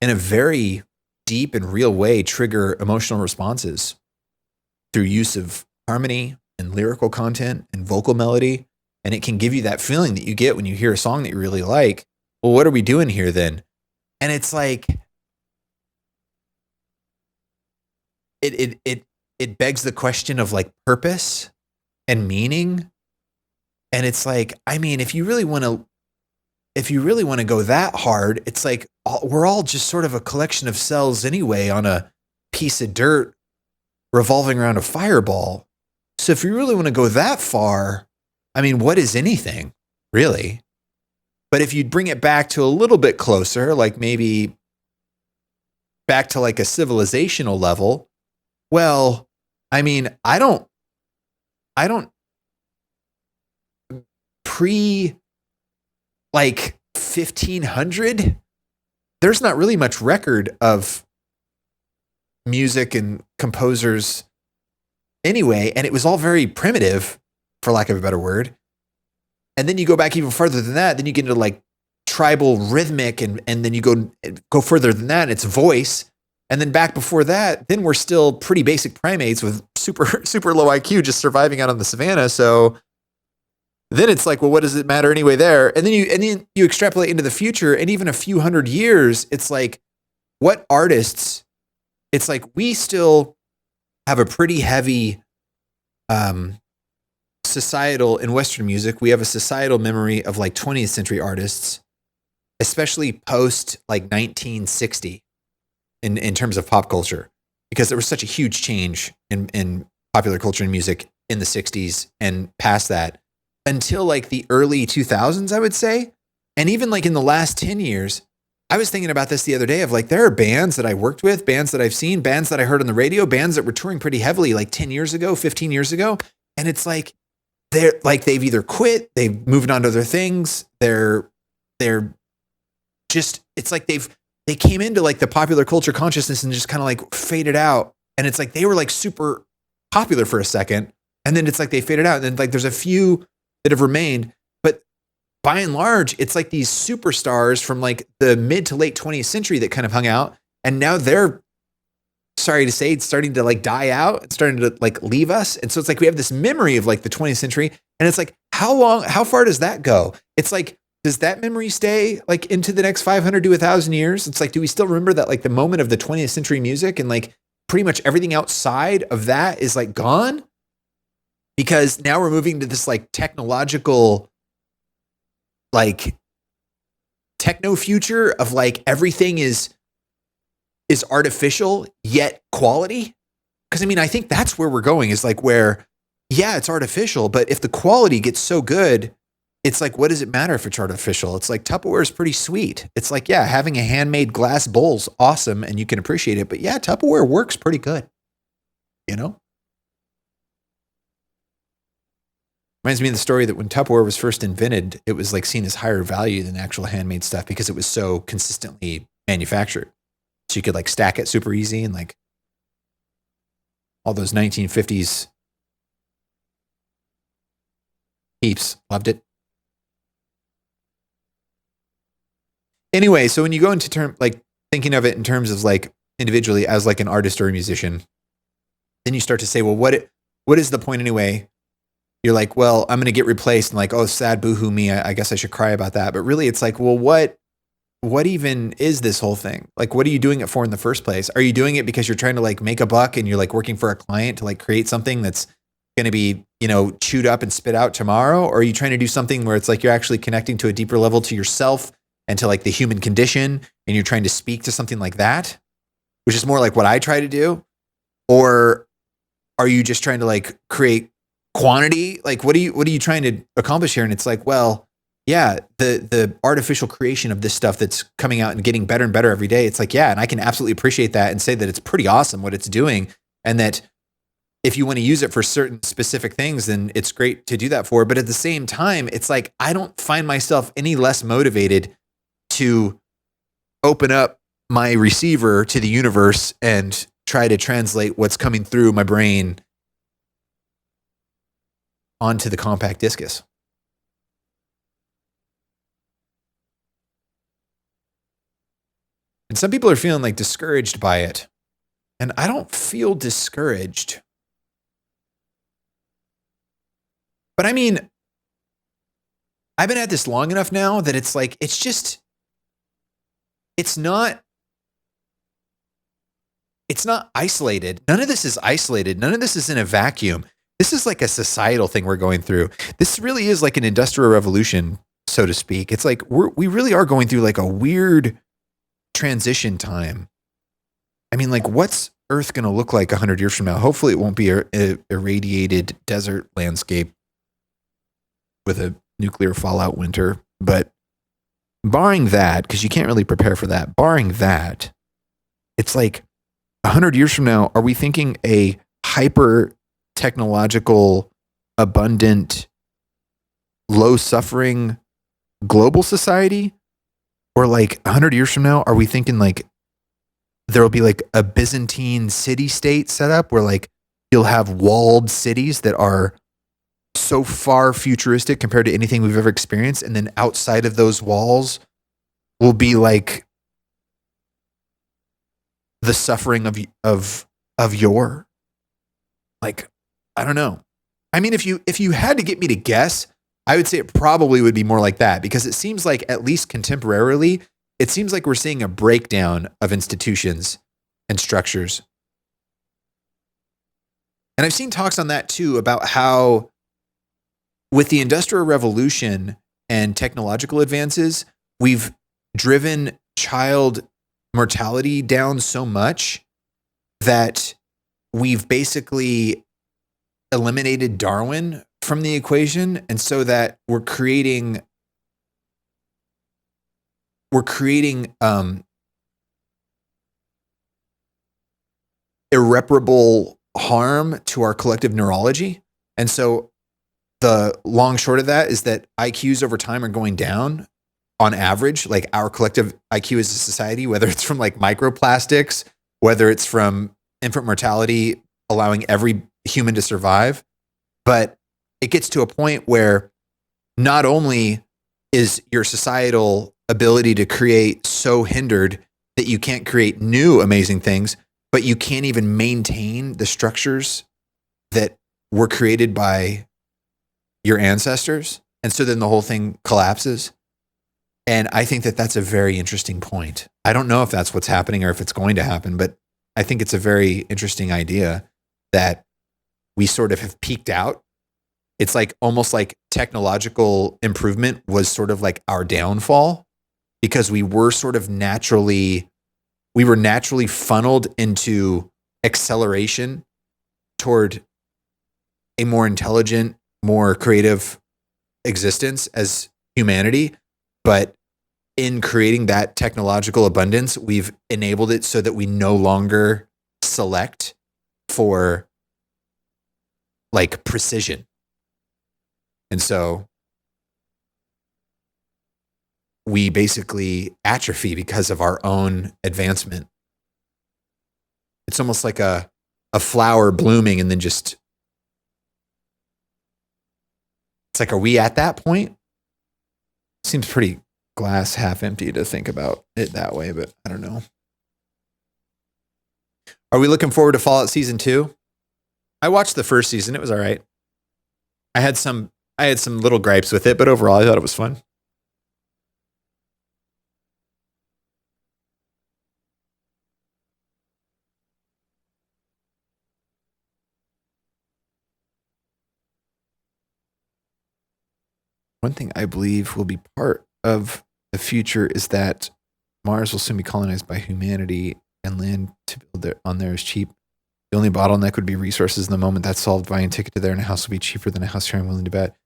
in a very deep and real way trigger emotional responses through use of harmony and lyrical content and vocal melody. And it can give you that feeling that you get when you hear a song that you really like. Well, what are we doing here then? And it's like, it begs the question of like purpose and meaning. And it's like, I mean, if you really want to go that hard, it's like we're all just sort of a collection of cells anyway on a piece of dirt revolving around a fireball. So if you really want to go that far, I mean, what is anything really? But if you bring it back to a little bit closer, like maybe back to like a civilizational level, well, I mean, I don't pre like 1500, there's not really much record of music and composers anyway. And it was all very primitive, for lack of a better word. And then you go back even farther than that, then you get into like tribal rhythmic and then you go further than that, it's voice. And then back before that, then we're still pretty basic primates with super low IQ just surviving out on the savannah. So then it's like, well, what does it matter anyway there? And then you extrapolate into the future and even a few hundred years, it's like what artists, it's like we still have a pretty heavy societal in Western music. We have a societal memory of like 20th century artists, especially post like 1960 in terms of pop culture, because there was such a huge change in popular culture and music in the 60s and past that until like the early 2000s, I would say. And even like in the last 10 years, I was thinking about this the other day of like, there are bands that I worked with, bands that I've seen, bands that I heard on the radio, bands that were touring pretty heavily like 10 years ago, 15 years ago. And it's like, they've either quit, they've moved on to other things. They're just, it's like they came into like the popular culture consciousness and just kind of like faded out. And it's like, they were like super popular for a second. And then it's like they faded out. And then like, there's a few that have remained, but by and large, it's like these superstars from like the mid to late 20th century that kind of hung out. And now they're, sorry to say, it's starting to like die out. It's starting to like leave us. And so it's like, we have this memory of like the 20th century. And it's like, how far does that go? It's like, does that memory stay like into the next 500 to 1,000 years? It's like, do we still remember that like the moment of the 20th century music and like pretty much everything outside of that is like gone? Because now we're moving to this like technological, like techno future of like everything is artificial yet quality. Because I mean, I think that's where we're going, is like where, yeah, it's artificial, but if the quality gets so good, it's like, what does it matter if it's artificial? It's like Tupperware is pretty sweet. It's like, yeah, having a handmade glass bowl's awesome and you can appreciate it, but yeah, Tupperware works pretty good. You know? Reminds me of the story that when Tupperware was first invented, it was like seen as higher value than actual handmade stuff because it was so consistently manufactured. So you could like stack it super easy, and like all those 1950s peeps loved it. Anyway, so when you go into like thinking of it in terms of like individually as like an artist or a musician, then you start to say, well, what is the point anyway? You're like, well, I'm going to get replaced, and like, oh, sad, boohoo me. I guess I should cry about that. But really, it's like, well, what even is this whole thing? Like, what are you doing it for in the first place? Are you doing it because you're trying to like make a buck and you're like working for a client to like create something that's going to be, you know, chewed up and spit out tomorrow? Or are you trying to do something where it's like you're actually connecting to a deeper level to yourself and to like the human condition, and you're trying to speak to something like that, which is more like what I try to do? Or are you just trying to like create quantity? Like, what are you trying to accomplish here? And it's like, well, yeah, the artificial creation of this stuff that's coming out and getting better and better every day. It's like, yeah, and I can absolutely appreciate that and say that it's pretty awesome what it's doing. And that if you want to use it for certain specific things, then it's great to do that for. But at the same time, it's like, I don't find myself any less motivated to open up my receiver to the universe and try to translate what's coming through my brain onto the compact discus. And some people are feeling like discouraged by it. And I don't feel discouraged. But I mean, I've been at this long enough now that it's like, it's not isolated. None of this is isolated. None of this is in a vacuum. This is like a societal thing we're going through. This really is like an industrial revolution, so to speak. It's like we really are going through like a weird transition time. I mean, like, what's Earth going to look like 100 years from now? Hopefully it won't be a irradiated desert landscape with a nuclear fallout winter. But barring that, because you can't really prepare for that, barring that, it's like 100 years from now, are we thinking a hyper technological, abundant, low suffering global society? Or like 100 years from now, are we thinking like there'll be like a Byzantine city state set up where like you'll have walled cities that are so far futuristic compared to anything we've ever experienced, and then outside of those walls will be like the suffering of yore? Like, I don't know. I mean, if you had to get me to guess, I would say it probably would be more like that, because it seems like, at least contemporarily, it seems like we're seeing a breakdown of institutions and structures. And I've seen talks on that too, about how with the Industrial Revolution and technological advances, we've driven child mortality down so much that we've basically eliminated Darwin from the equation, and so that we're creating irreparable harm to our collective neurology. And so the long short of that is that IQs over time are going down on average, like our collective IQ as a society, whether it's from like microplastics, whether it's from infant mortality, allowing every human to survive. But it gets to a point where not only is your societal ability to create so hindered that you can't create new amazing things, but you can't even maintain the structures that were created by your ancestors. And so then the whole thing collapses. And I think that that's a very interesting point. I don't know if that's what's happening or if it's going to happen, but I think it's a very interesting idea that we sort of have peaked out. It's like almost like technological improvement was sort of like our downfall, because we were naturally funneled into acceleration toward a more intelligent, more creative existence as humanity. But in creating that technological abundance, we've enabled it so that we no longer select for like precision. And so we basically atrophy because of our own advancement. It's almost like a flower blooming and then just, it's like, are we at that point? Seems pretty glass half empty to think about it that way, but I don't know. Are we looking forward to Fallout Season 2? I watched the first season. It was all right. I had some little gripes with it, but overall I thought it was fun. One thing I believe will be part of the future is that Mars will soon be colonized by humanity, and land to build on there is cheap. The only bottleneck would be resources. In the moment that's solved, buying a ticket to there and a house will be cheaper than a house here, I'm willing to bet.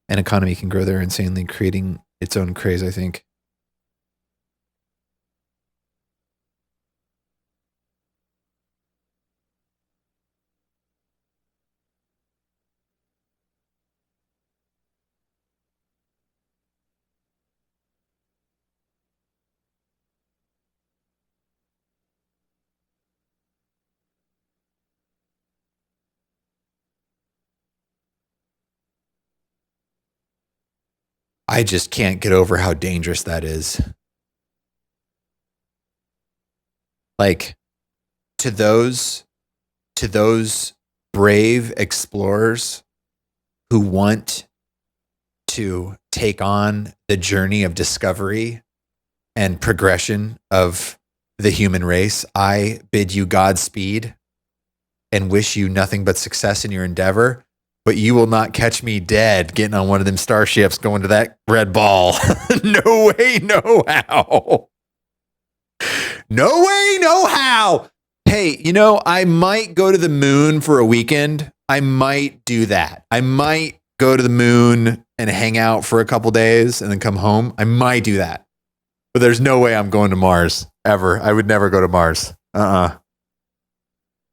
An economy can grow there insanely, creating its own craze, I think. I just can't get over how dangerous that is. Like, to those brave explorers who want to take on the journey of discovery and progression of the human race, I bid you Godspeed and wish you nothing but success in your endeavor. But you will not catch me dead getting on one of them starships going to that red ball. No way, no how. No way, no how. Hey, you know, I might go to the moon for a weekend. I might do that. I might go to the moon and hang out for a couple days and then come home. I might do that. But there's no way I'm going to Mars ever. I would never go to Mars. But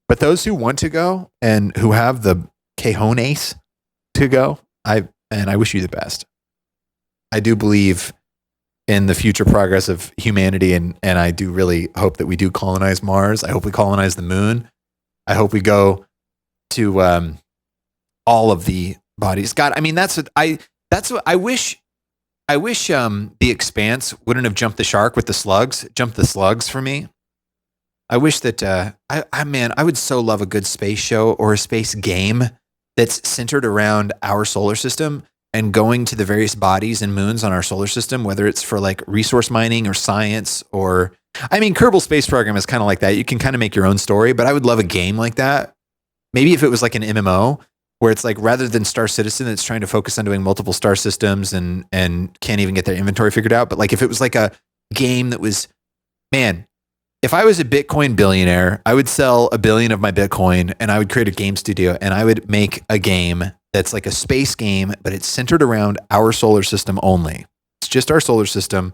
those who want to go and who have the cojones to go, I wish you the best. I do believe in the future progress of humanity, and I do really hope that we do colonize Mars. I hope we colonize the moon. I hope we go to all of the bodies. God, I mean, that's what I wish. I wish The Expanse wouldn't have jumped the shark with the slugs. Jumped the slugs for me. I wish that I would so love a good space show or a space game that's centered around our solar system and going to the various bodies and moons on our solar system, whether it's for like resource mining or science or, I mean, Kerbal Space Program is kind of like that. You can kind of make your own story, but I would love a game like that. Maybe if it was like an MMO where it's like, rather than Star Citizen, that's trying to focus on doing multiple star systems and can't even get their inventory figured out. But like if it was like a game that was, man, if I was a Bitcoin billionaire, I would sell 1 billion of my Bitcoin and I would create a game studio and I would make a game that's like a space game, but it's centered around our solar system only. It's just our solar system.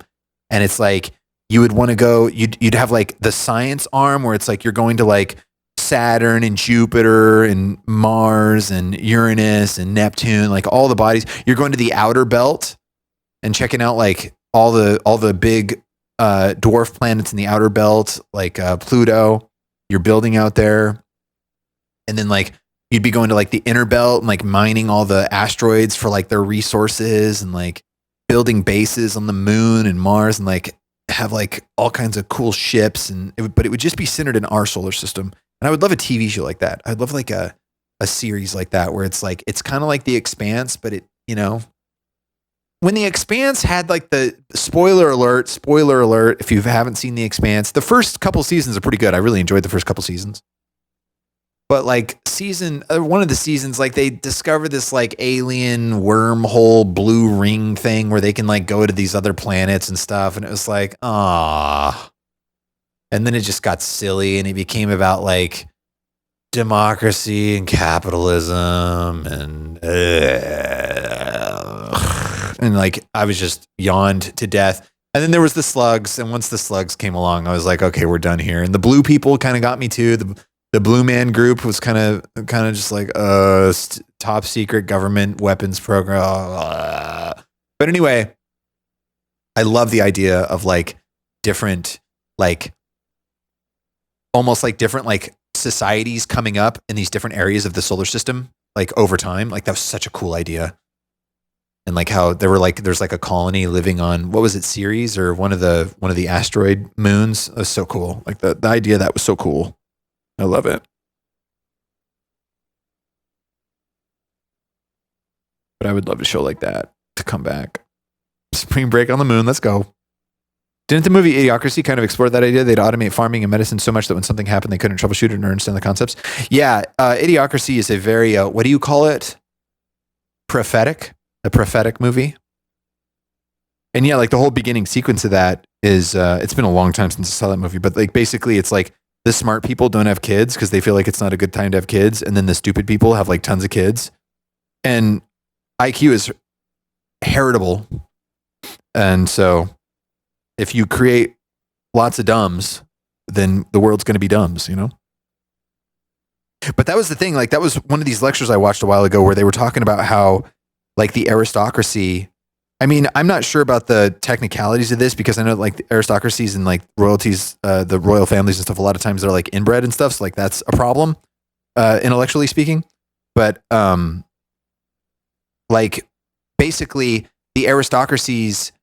And it's like, you would want to go, you'd have like the science arm where it's like you're going to like Saturn and Jupiter and Mars and Uranus and Neptune, like all the bodies. You're going to the outer belt and checking out like all the big dwarf planets in the outer belt, like Pluto. You're building out there. And then like you'd be going to like the inner belt and like mining all the asteroids for like their resources and like building bases on the moon and Mars and like have like all kinds of cool ships. And but it would just be centered in our solar system. And I would love a TV show like that. I'd love like a series like that where it's like, it's kind of like The Expanse, but it, you know, when The Expanse had like the spoiler alert, if you haven't seen The Expanse, the first couple seasons are pretty good. I really enjoyed the first couple seasons. But like one of the seasons, like they discover this like alien wormhole blue ring thing where they can like go to these other planets and stuff. And it was like, ah. And then it just got silly and it became about like democracy and capitalism and like I was just yawned to death. And then there was the slugs. And once the slugs came along, I was like, okay, we're done here. And the blue people kind of got me too. The Blue Man Group was kind of just like top secret government weapons program. But anyway, I love the idea of like different, like almost like different like societies coming up in these different areas of the solar system, like over time. Like that was such a cool idea. And like how there were like, there's like a colony living on, what was it, Ceres or one of the asteroid moons. It was so cool. Like the idea of that was so cool. I love it. But I would love a show like that to come back. Spring Break on the Moon. Let's go. Didn't the movie Idiocracy kind of explore that idea? They'd automate farming and medicine so much that when something happened, they couldn't troubleshoot it or understand the concepts. Yeah. Idiocracy is a very, what do you call it? A prophetic movie. And yeah, like the whole beginning sequence of that is, it's been a long time since I saw that movie, but like basically it's like, the smart people don't have kids because they feel like it's not a good time to have kids. And then the stupid people have like tons of kids. And IQ is heritable. And so if you create lots of dumbs, then the world's going to be dumbs, you know? But that was the thing. Like that was one of these lectures I watched a while ago where they were talking about how like the aristocracy, I mean, I'm not sure about the technicalities of this because I know like the aristocracies and like royalties, the royal families and stuff, a lot of times they're like inbred and stuff. So like that's a problem, intellectually speaking. But like basically the aristocracies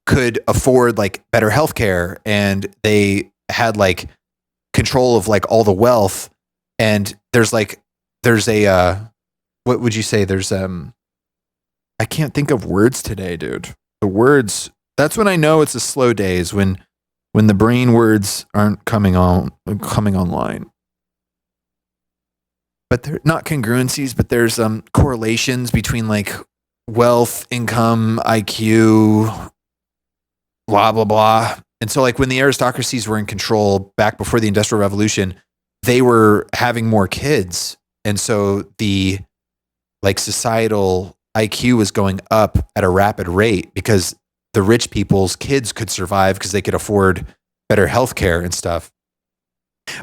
could afford like better healthcare and they had like control of like all the wealth. And there's a, what would you say? There's, I can't think of words today, dude. The words, that's when I know it's a slow days when the brain words aren't coming online. But they're not congruencies, but there's correlations between like wealth, income, IQ, blah, blah, blah. And so like when the aristocracies were in control back before the Industrial Revolution, they were having more kids. And so the like societal IQ was going up at a rapid rate because the rich people's kids could survive because they could afford better healthcare and stuff.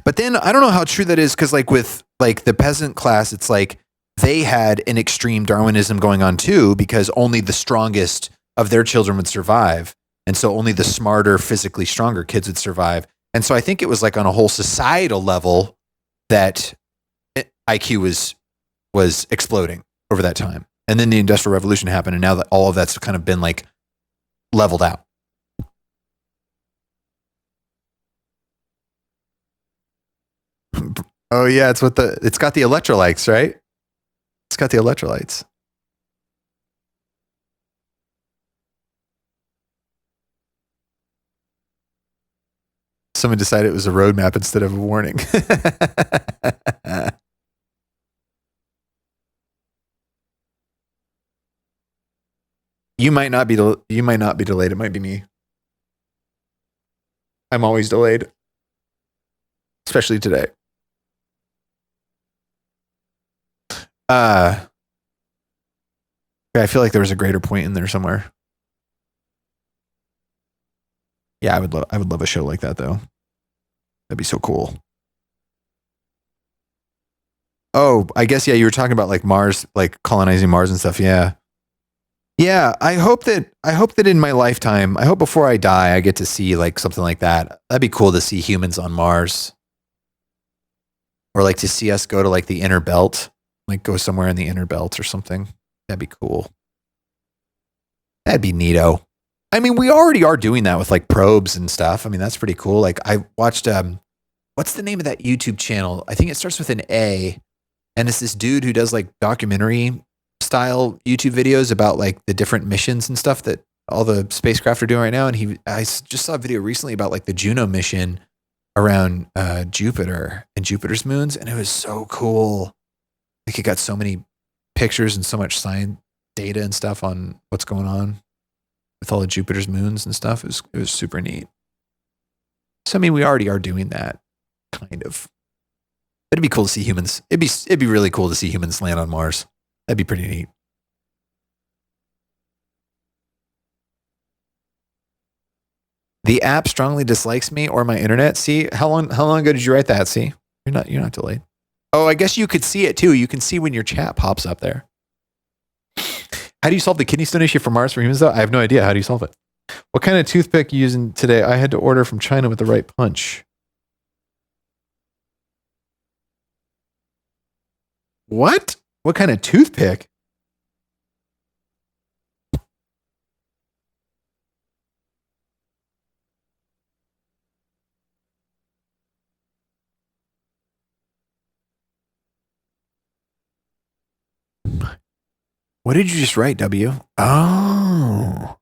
But then I don't know how true that is because like with like the peasant class, it's like they had an extreme Darwinism going on too because only the strongest of their children would survive. And so only the smarter, physically stronger kids would survive. And so I think it was like on a whole societal level that IQ was exploding over that time. And then the Industrial Revolution happened, and now that all of that's kind of been like leveled out. Oh yeah, it's got the electrolytes, right? It's got the electrolytes. Someone decided it was a roadmap instead of a warning. You might not be delayed. It might be me. I'm always delayed. especially today. I feel like there was a greater point in there somewhere. Yeah, I would love a show like that though. That'd be so cool. Oh, I guess yeah, you were talking about like Mars, like colonizing Mars and stuff. Yeah. Yeah, I hope that in my lifetime, I hope before I die I get to see like something like that. That'd be cool to see humans on Mars. Or like to see us go to like the inner belt, like go somewhere in the inner belt or something. That'd be cool. That'd be neato. I mean, we already are doing that with like probes and stuff. I mean, that's pretty cool. Like I watched what's the name of that YouTube channel? I think it starts with an A, and it's this dude who does like documentary style YouTube videos about like the different missions and stuff that all the spacecraft are doing right now. And just saw a video recently about like the Juno mission around Jupiter and Jupiter's moons, and it was so cool. Like it got so many pictures and so much science data and stuff on what's going on with all of Jupiter's moons and stuff. It was super neat. So I mean, we already are doing that, kind of. It'd be cool to see humans. It'd be really cool to see humans land on Mars. That'd be pretty neat. The app strongly dislikes me or my internet. See, how long ago did you write that? See, you're not delayed. Oh, I guess you could see it too. You can see when your chat pops up there. How do you solve the kidney stone issue for Mars for humans though? I have no idea. How do you solve it? What kind of toothpick are you using today? I had to order from China with the right punch. What? What kind of toothpick? What did you just write, W? Oh.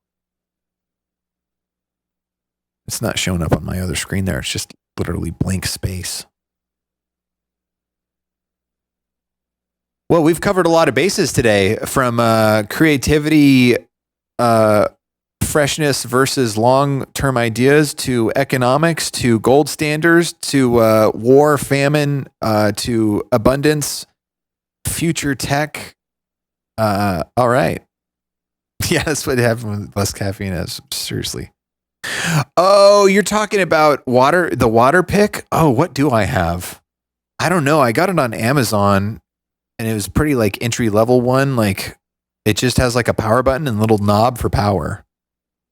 It's not showing up on my other screen there. It's just literally blank space. Well, we've covered a lot of bases today, from creativity, freshness versus long-term ideas, to economics, to gold standards, to war, famine, to abundance, future tech. All right. Yeah, that's what happened with less caffeine. Seriously. Oh, you're talking about the water pick? Oh, what do I have? I don't know. I got it on Amazon, and it was pretty like entry level one. Like it just has like a power button and a little knob for power.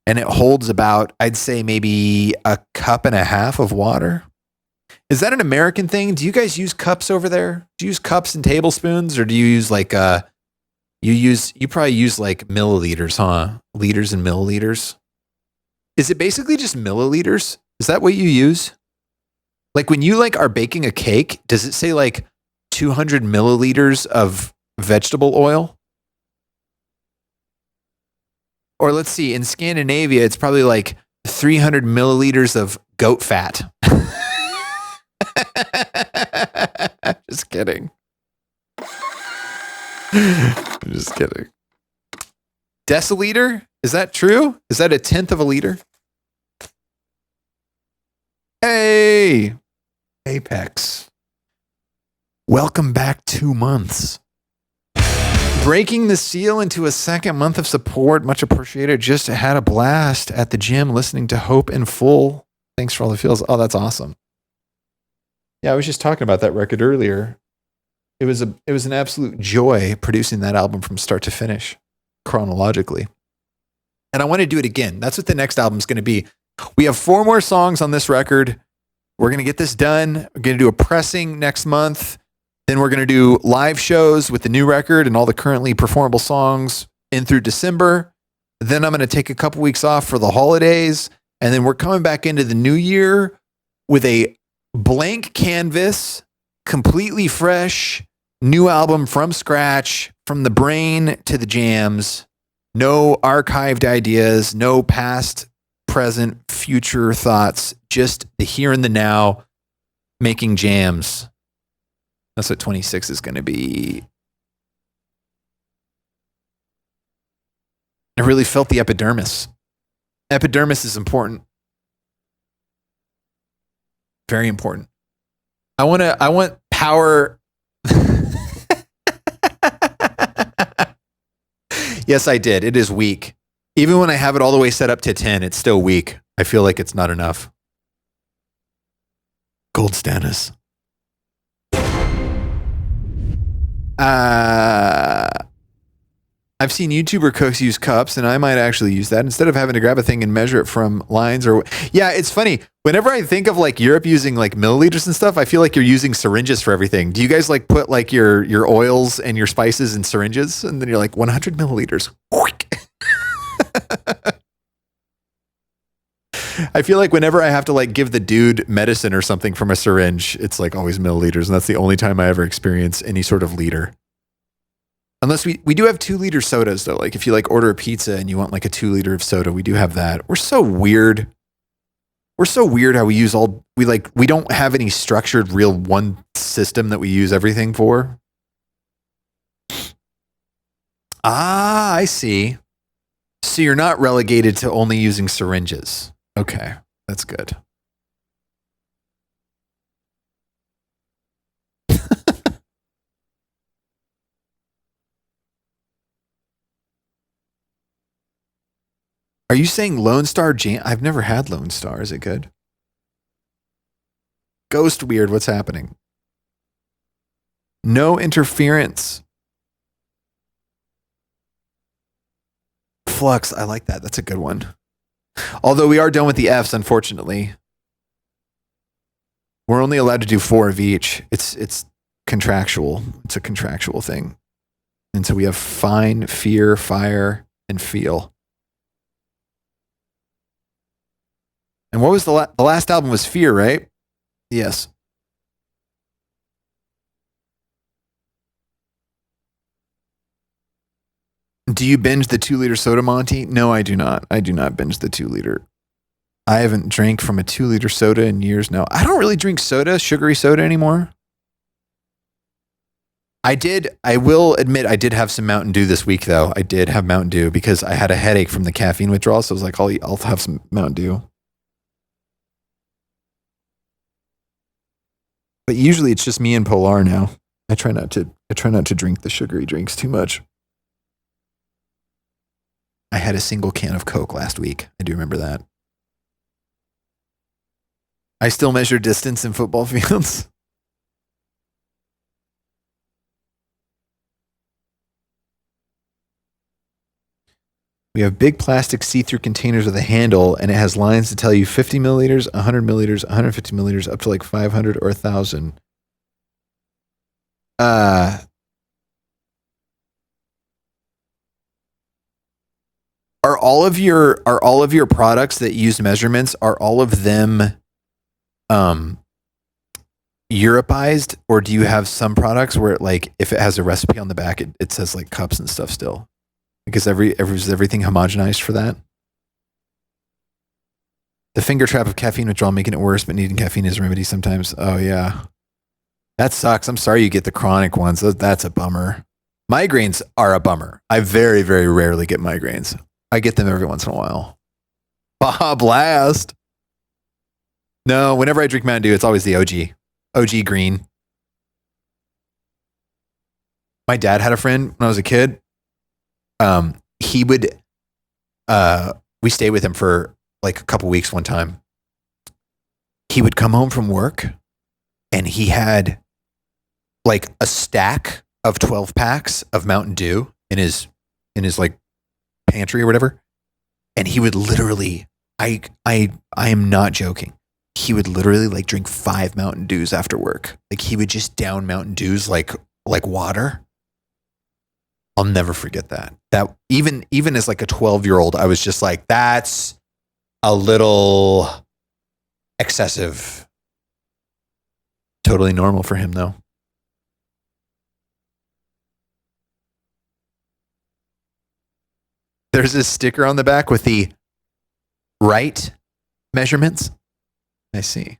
And it holds about, I'd say maybe a cup and a half of water. Is that an American thing? Do you guys use cups over there? Do you use cups and tablespoons, or do you use like you probably use like milliliters, huh? Liters and milliliters. Is it basically just milliliters? Is that what you use? Like when you like are baking a cake, does it say like 200 milliliters of vegetable oil? Or let's see, in Scandinavia, it's probably like 300 milliliters of goat fat. Just kidding. I'm just kidding. Deciliter? Is that true? Is that a tenth of a liter? Hey, Apex. Welcome back 2 months. Breaking the seal into a second month of support. Much appreciated. Just had a blast at the gym listening to Hope in full. Thanks for all the feels. Oh, that's awesome. Yeah, I was just talking about that record earlier. It was an absolute joy producing that album from start to finish, chronologically. And I want to do it again. That's what the next album is going to be. We have 4 more songs on this record. We're going to get this done. We're going to do a pressing next month. Then we're going to do live shows with the new record and all the currently performable songs in through December. Then I'm going to take a couple weeks off for the holidays. And then we're coming back into the new year with a blank canvas, completely fresh, new album from scratch, from the brain to the jams. No archived ideas, no past, present, future thoughts, just the here and the now, making jams. That's what 26 is going to be. I really felt the epidermis. Epidermis is important. Very important. I want power. Yes, I did. It is weak. Even when I have it all the way set up to 10, it's still weak. I feel like it's not enough. Gold Stannis. I've seen YouTuber cooks use cups, and I might actually use that instead of having to grab a thing and measure it from lines. Or yeah, it's funny. Whenever I think of like Europe using like milliliters and stuff, I feel like you're using syringes for everything. Do you guys like put like your oils and your spices in syringes, and then you're like 100 milliliters? I feel like whenever I have to like give the dude medicine or something from a syringe, it's like always milliliters, and that's the only time I ever experience any sort of liter. Unless we do have 2-liter sodas though. Like if you like order a pizza and you want like a 2-liter of soda, we do have that. We're so weird. We're so weird how we use we don't have any structured real one system that we use everything for. Ah, I see. So you're not relegated to only using syringes. Okay, that's good. Are you saying Lone Star Jam? I've never had Lone Star. Is it good? Ghost Weird, what's happening? No interference. Flux, I like that. That's a good one. Although we are done with the Fs, unfortunately. We're only allowed to do 4 of each. It's contractual. It's a contractual thing. And so we have fine, fear, fire, and feel. And what was the last album was Fear, right? Yes. Do you binge the 2-liter soda, Monty? No, I do not. I do not binge the 2-liter. I haven't drank from a 2-liter soda in years now. I don't really drink soda, sugary soda anymore. I will admit I did have some Mountain Dew this week though. I did have Mountain Dew because I had a headache from the caffeine withdrawal. So I was like, I'll have some Mountain Dew. But usually it's just me and Polar now. I try not to drink the sugary drinks too much. I had a single can of Coke last week. I do remember that. I still measure distance in football fields. We have big plastic see-through containers with a handle, and it has lines to tell you 50 milliliters, 100 milliliters, 150 milliliters, up to like 500 or 1,000. Are all of your products that use measurements, are all of them Europeized, or do you have some products where like if it has a recipe on the back, it says like cups and stuff still? Because is everything homogenized for that? The finger trap of caffeine withdrawal making it worse, but needing caffeine is a remedy sometimes. Oh yeah. That sucks. I'm sorry you get the chronic ones. That's a bummer. Migraines are a bummer. I very, very rarely get migraines. I get them every once in a while. Baja Blast. No, whenever I drink Mountain Dew, it's always the OG. OG green. My dad had a friend when I was a kid. He would, we stayed with him for like a couple weeks one time. He would come home from work and he had like a stack of 12 packs of Mountain Dew in his like pantry or whatever. And he would literally, I am not joking. He would literally like drink 5 Mountain Dews after work. Like he would just down Mountain Dews like water. I'll never forget that. That even as like a 12-year-old, I was just like, that's a little excessive. Totally normal for him though. There's this sticker on the back with the right measurements. I see.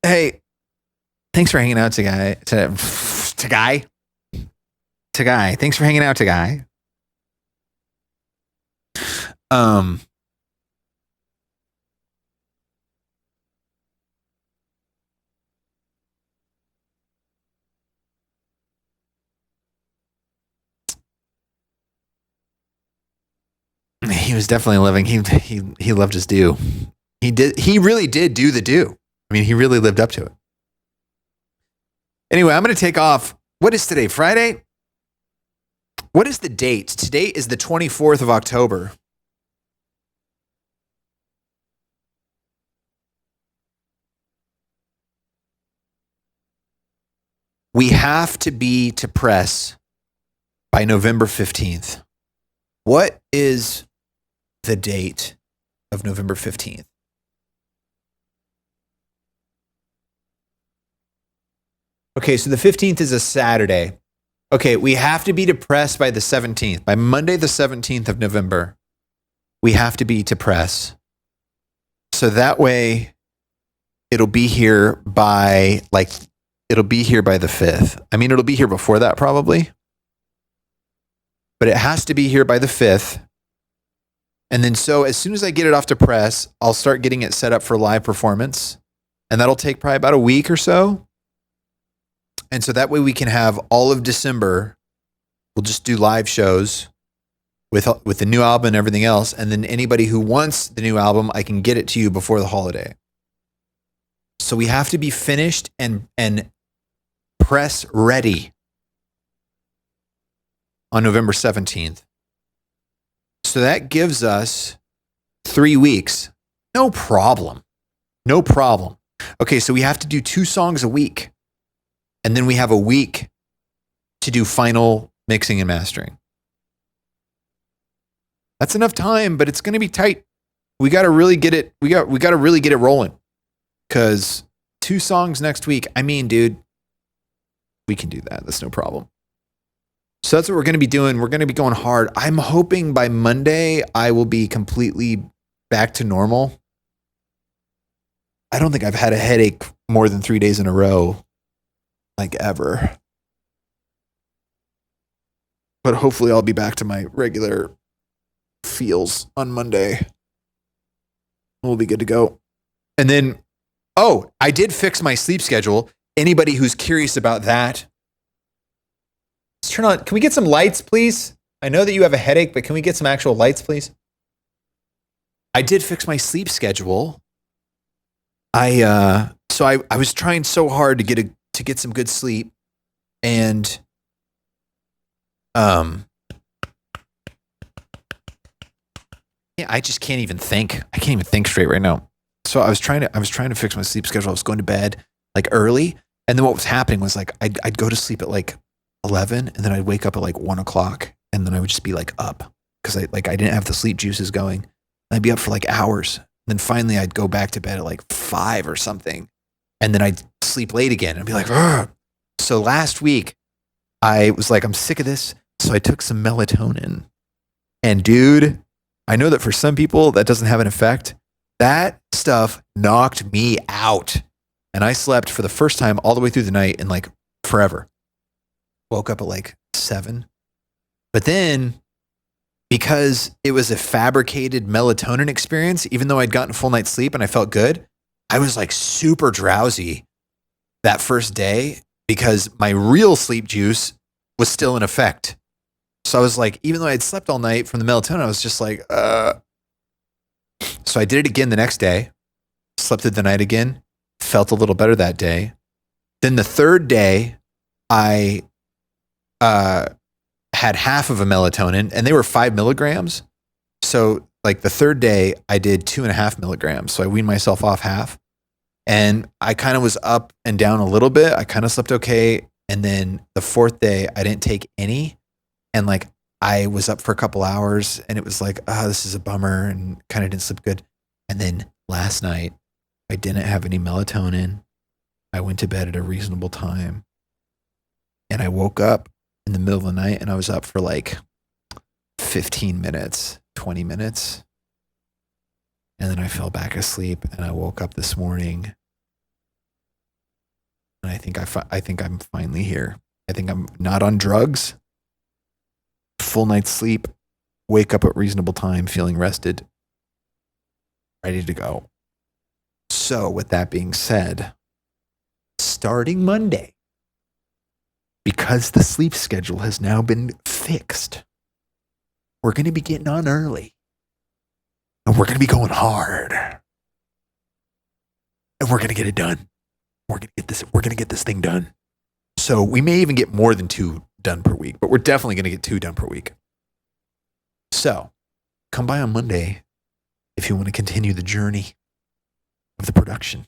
Hey, thanks for hanging out, Tagai. Thanks for hanging out, Tagai. Um, he was definitely living. He loved his due. He really did do the due. I mean, he really lived up to it. Anyway, I'm going to take off. What is today? Friday? What is the date? Today is the 24th of October. We have to be to press by November 15th. What is the date of November 15th? Okay, so the 15th is a Saturday. Okay, we have to be to press by the 17th. By Monday, the 17th of November, we have to be to press. So that way it'll be here by it'll be here by the 5th. I mean, it'll be here before that probably. But it has to be here by the 5th. And then so as soon as I get it off to press, I'll start getting it set up for live performance. And that'll take probably about a week or so. And so that way we can have all of December. We'll just do live shows with the new album and everything else. And then anybody who wants the new album, I can get it to you before the holiday. So we have to be finished and press ready on November 17th. So that gives us 3 weeks. No problem. No problem. Okay, so we have to do 2 songs a week. And then we have a week to do final mixing and mastering. That's enough time, but it's going to be tight. We got to really get it. We got to really get it rolling. Cuz 2 songs next week. I mean, dude, we can do that. That's no problem. So that's what we're going to be doing. We're going to be going hard. I'm hoping by Monday I will be completely back to normal. I don't think I've had a headache more than 3 days in a row, like ever. But hopefully I'll be back to my regular feels on Monday. We'll be good to go. And then, oh, I did fix my sleep schedule. Anybody who's curious about that, let's turn on. Can we get some lights, please? I know that you have a headache, but can we get some actual lights, please? I did fix my sleep schedule. I was trying so hard to get some good sleep, and yeah, I just can't even think. I can't even think straight right now. So I was trying to fix my sleep schedule. I was going to bed like early, and then what was happening was like I'd go to sleep at like 11, and then I'd wake up at like 1 o'clock, and then I would just be like up because I didn't have the sleep juices going. I'd be up for like hours. And then finally I'd go back to bed at like 5 or something. And then I'd sleep late again and be like, ugh. So last week I was like, I'm sick of this. So I took some melatonin. And dude, I know that for some people that doesn't have an effect. That stuff knocked me out. And I slept for the first time all the way through the night in like forever. Woke up at like 7. But then, because it was a fabricated melatonin experience, even though I'd gotten full night's sleep and I felt good, I was like super drowsy that first day because my real sleep juice was still in effect. So I was like, even though I'd slept all night from the melatonin, I was just like, So I did it again the next day, slept through the night again, felt a little better that day. Then the third day, I had half of a melatonin, and they were 5 milligrams. So like the third day I did 2.5 milligrams. So I weaned myself off half, and I kind of was up and down a little bit. I kind of slept okay. And then the fourth day I didn't take any. And like, I was up for a couple hours and it was like, this is a bummer, and kind of didn't sleep good. And then last night I didn't have any melatonin. I went to bed at a reasonable time, and I woke up in the middle of the night and I was up for like 15 minutes, 20 minutes. And then I fell back asleep, and I woke up this morning, and I think I'm finally here. I think I'm not on drugs, full night's sleep, wake up at reasonable time, feeling rested, ready to go. So with that being said, starting Monday, because the sleep schedule has now been fixed, we're going to be getting on early. And we're going to be going hard. And we're going to get it done. We're going to get this thing done. So we may even get more than 2 done per week, but we're definitely going to get 2 done per week. So come by on Monday if you want to continue the journey of the production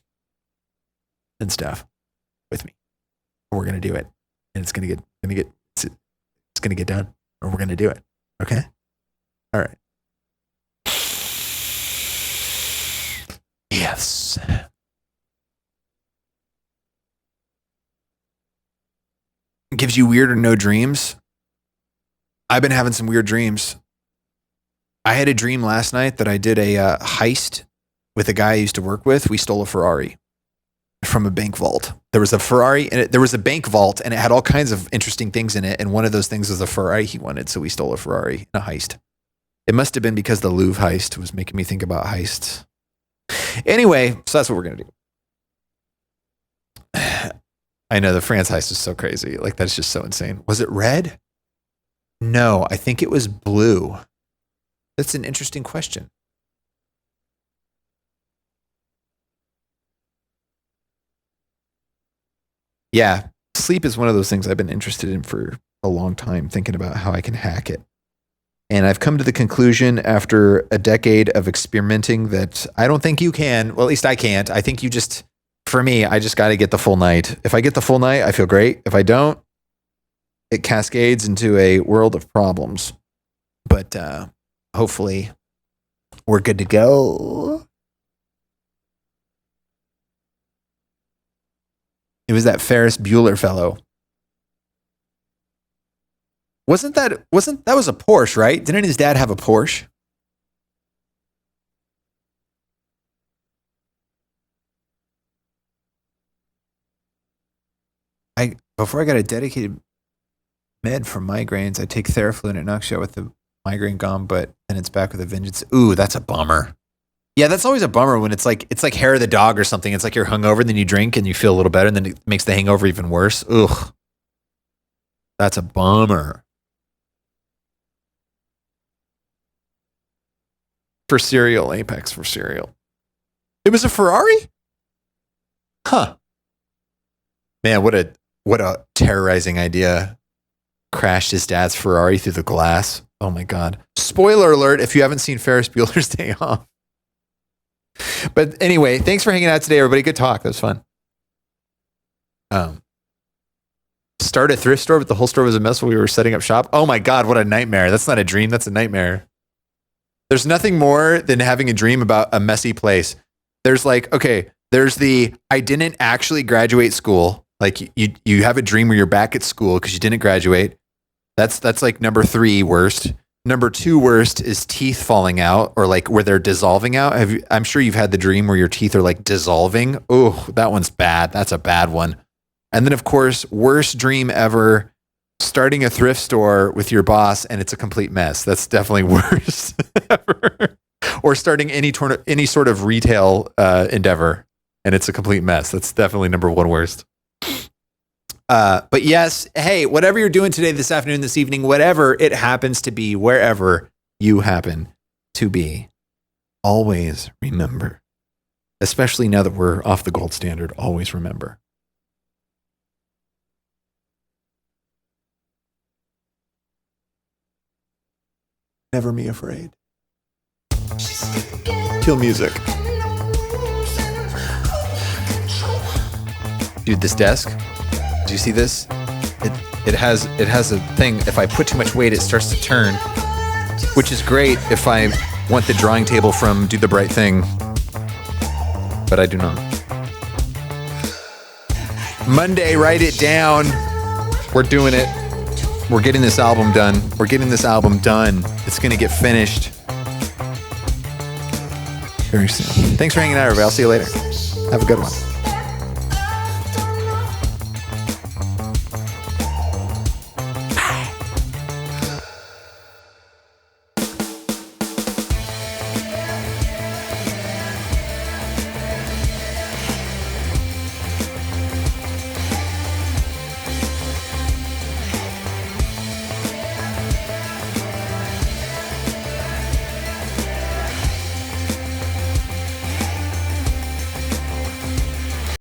and stuff with me. We're going to do it. And it's going to get done, or we're going to do it. Okay? All right. Yes. Gives you weird or no dreams? I've been having some weird dreams. I had a dream last night that I did a heist with a guy I used to work with. We stole a Ferrari from a bank vault. There was a Ferrari and there was a bank vault, and it had all kinds of interesting things in it. And one of those things was a Ferrari he wanted. So we stole a Ferrari in a heist. It must have been because the Louvre heist was making me think about heists. Anyway, so that's what we're going to do. I know the France heist is so crazy. Like, that's just so insane. Was it red? No, I think it was blue. That's an interesting question. Yeah, sleep is one of those things I've been interested in for a long time, thinking about how I can hack it. And I've come to the conclusion after a decade of experimenting that I don't think you can. Well, at least I can't. I think you just, for me, I just got to get the full night. If I get the full night, I feel great. If I don't, it cascades into a world of problems. But hopefully we're good to go. It was that Ferris Bueller fellow. That was a Porsche, right? Didn't his dad have a Porsche? Before I got a dedicated med for migraines, I take Theraflu and it knocks you out with the migraine gone, but then it's back with a vengeance. Ooh, that's a bummer. Yeah, that's always a bummer when it's like hair of the dog or something. It's like you're hungover, and then you drink and you feel a little better, and then it makes the hangover even worse. Ugh. That's a bummer. For cereal, Apex for cereal. It was a Ferrari? Huh. Man, what a terrorizing idea. Crashed his dad's Ferrari through the glass. Oh my God. Spoiler alert if you haven't seen Ferris Bueller's Day Off. But anyway, thanks for hanging out today, everybody. Good talk. That was fun. Start a thrift store, but the whole store was a mess while we were setting up shop. Oh my God, what a nightmare. That's not a dream. That's a nightmare. There's nothing more than having a dream about a messy place. There's there's the, I didn't actually graduate school. Like you have a dream where you're back at school because you didn't graduate. That's like number 3 worst. Number 2 worst is teeth falling out, or like where they're dissolving out. I'm sure you've had the dream where your teeth are like dissolving. Oh, that one's bad. That's a bad one. And then of course, worst dream ever, starting a thrift store with your boss and it's a complete mess. That's definitely worst ever. Or starting any sort of retail endeavor and it's a complete mess. That's definitely number 1 worst. But yes, hey, whatever you're doing today, this afternoon, this evening, whatever it happens to be, wherever you happen to be, always remember, especially now that we're off the gold standard, always remember. Never be afraid. Kill music. Dude, this desk. Do you see this? It has a thing. If I put too much weight, it starts to turn, which is great if I want the drawing table from Do the Bright Thing, but I do not. Monday, write it down. We're doing it. We're getting this album done. It's going to get finished very soon. Thanks for hanging out, everybody. I'll see you later. Have a good one.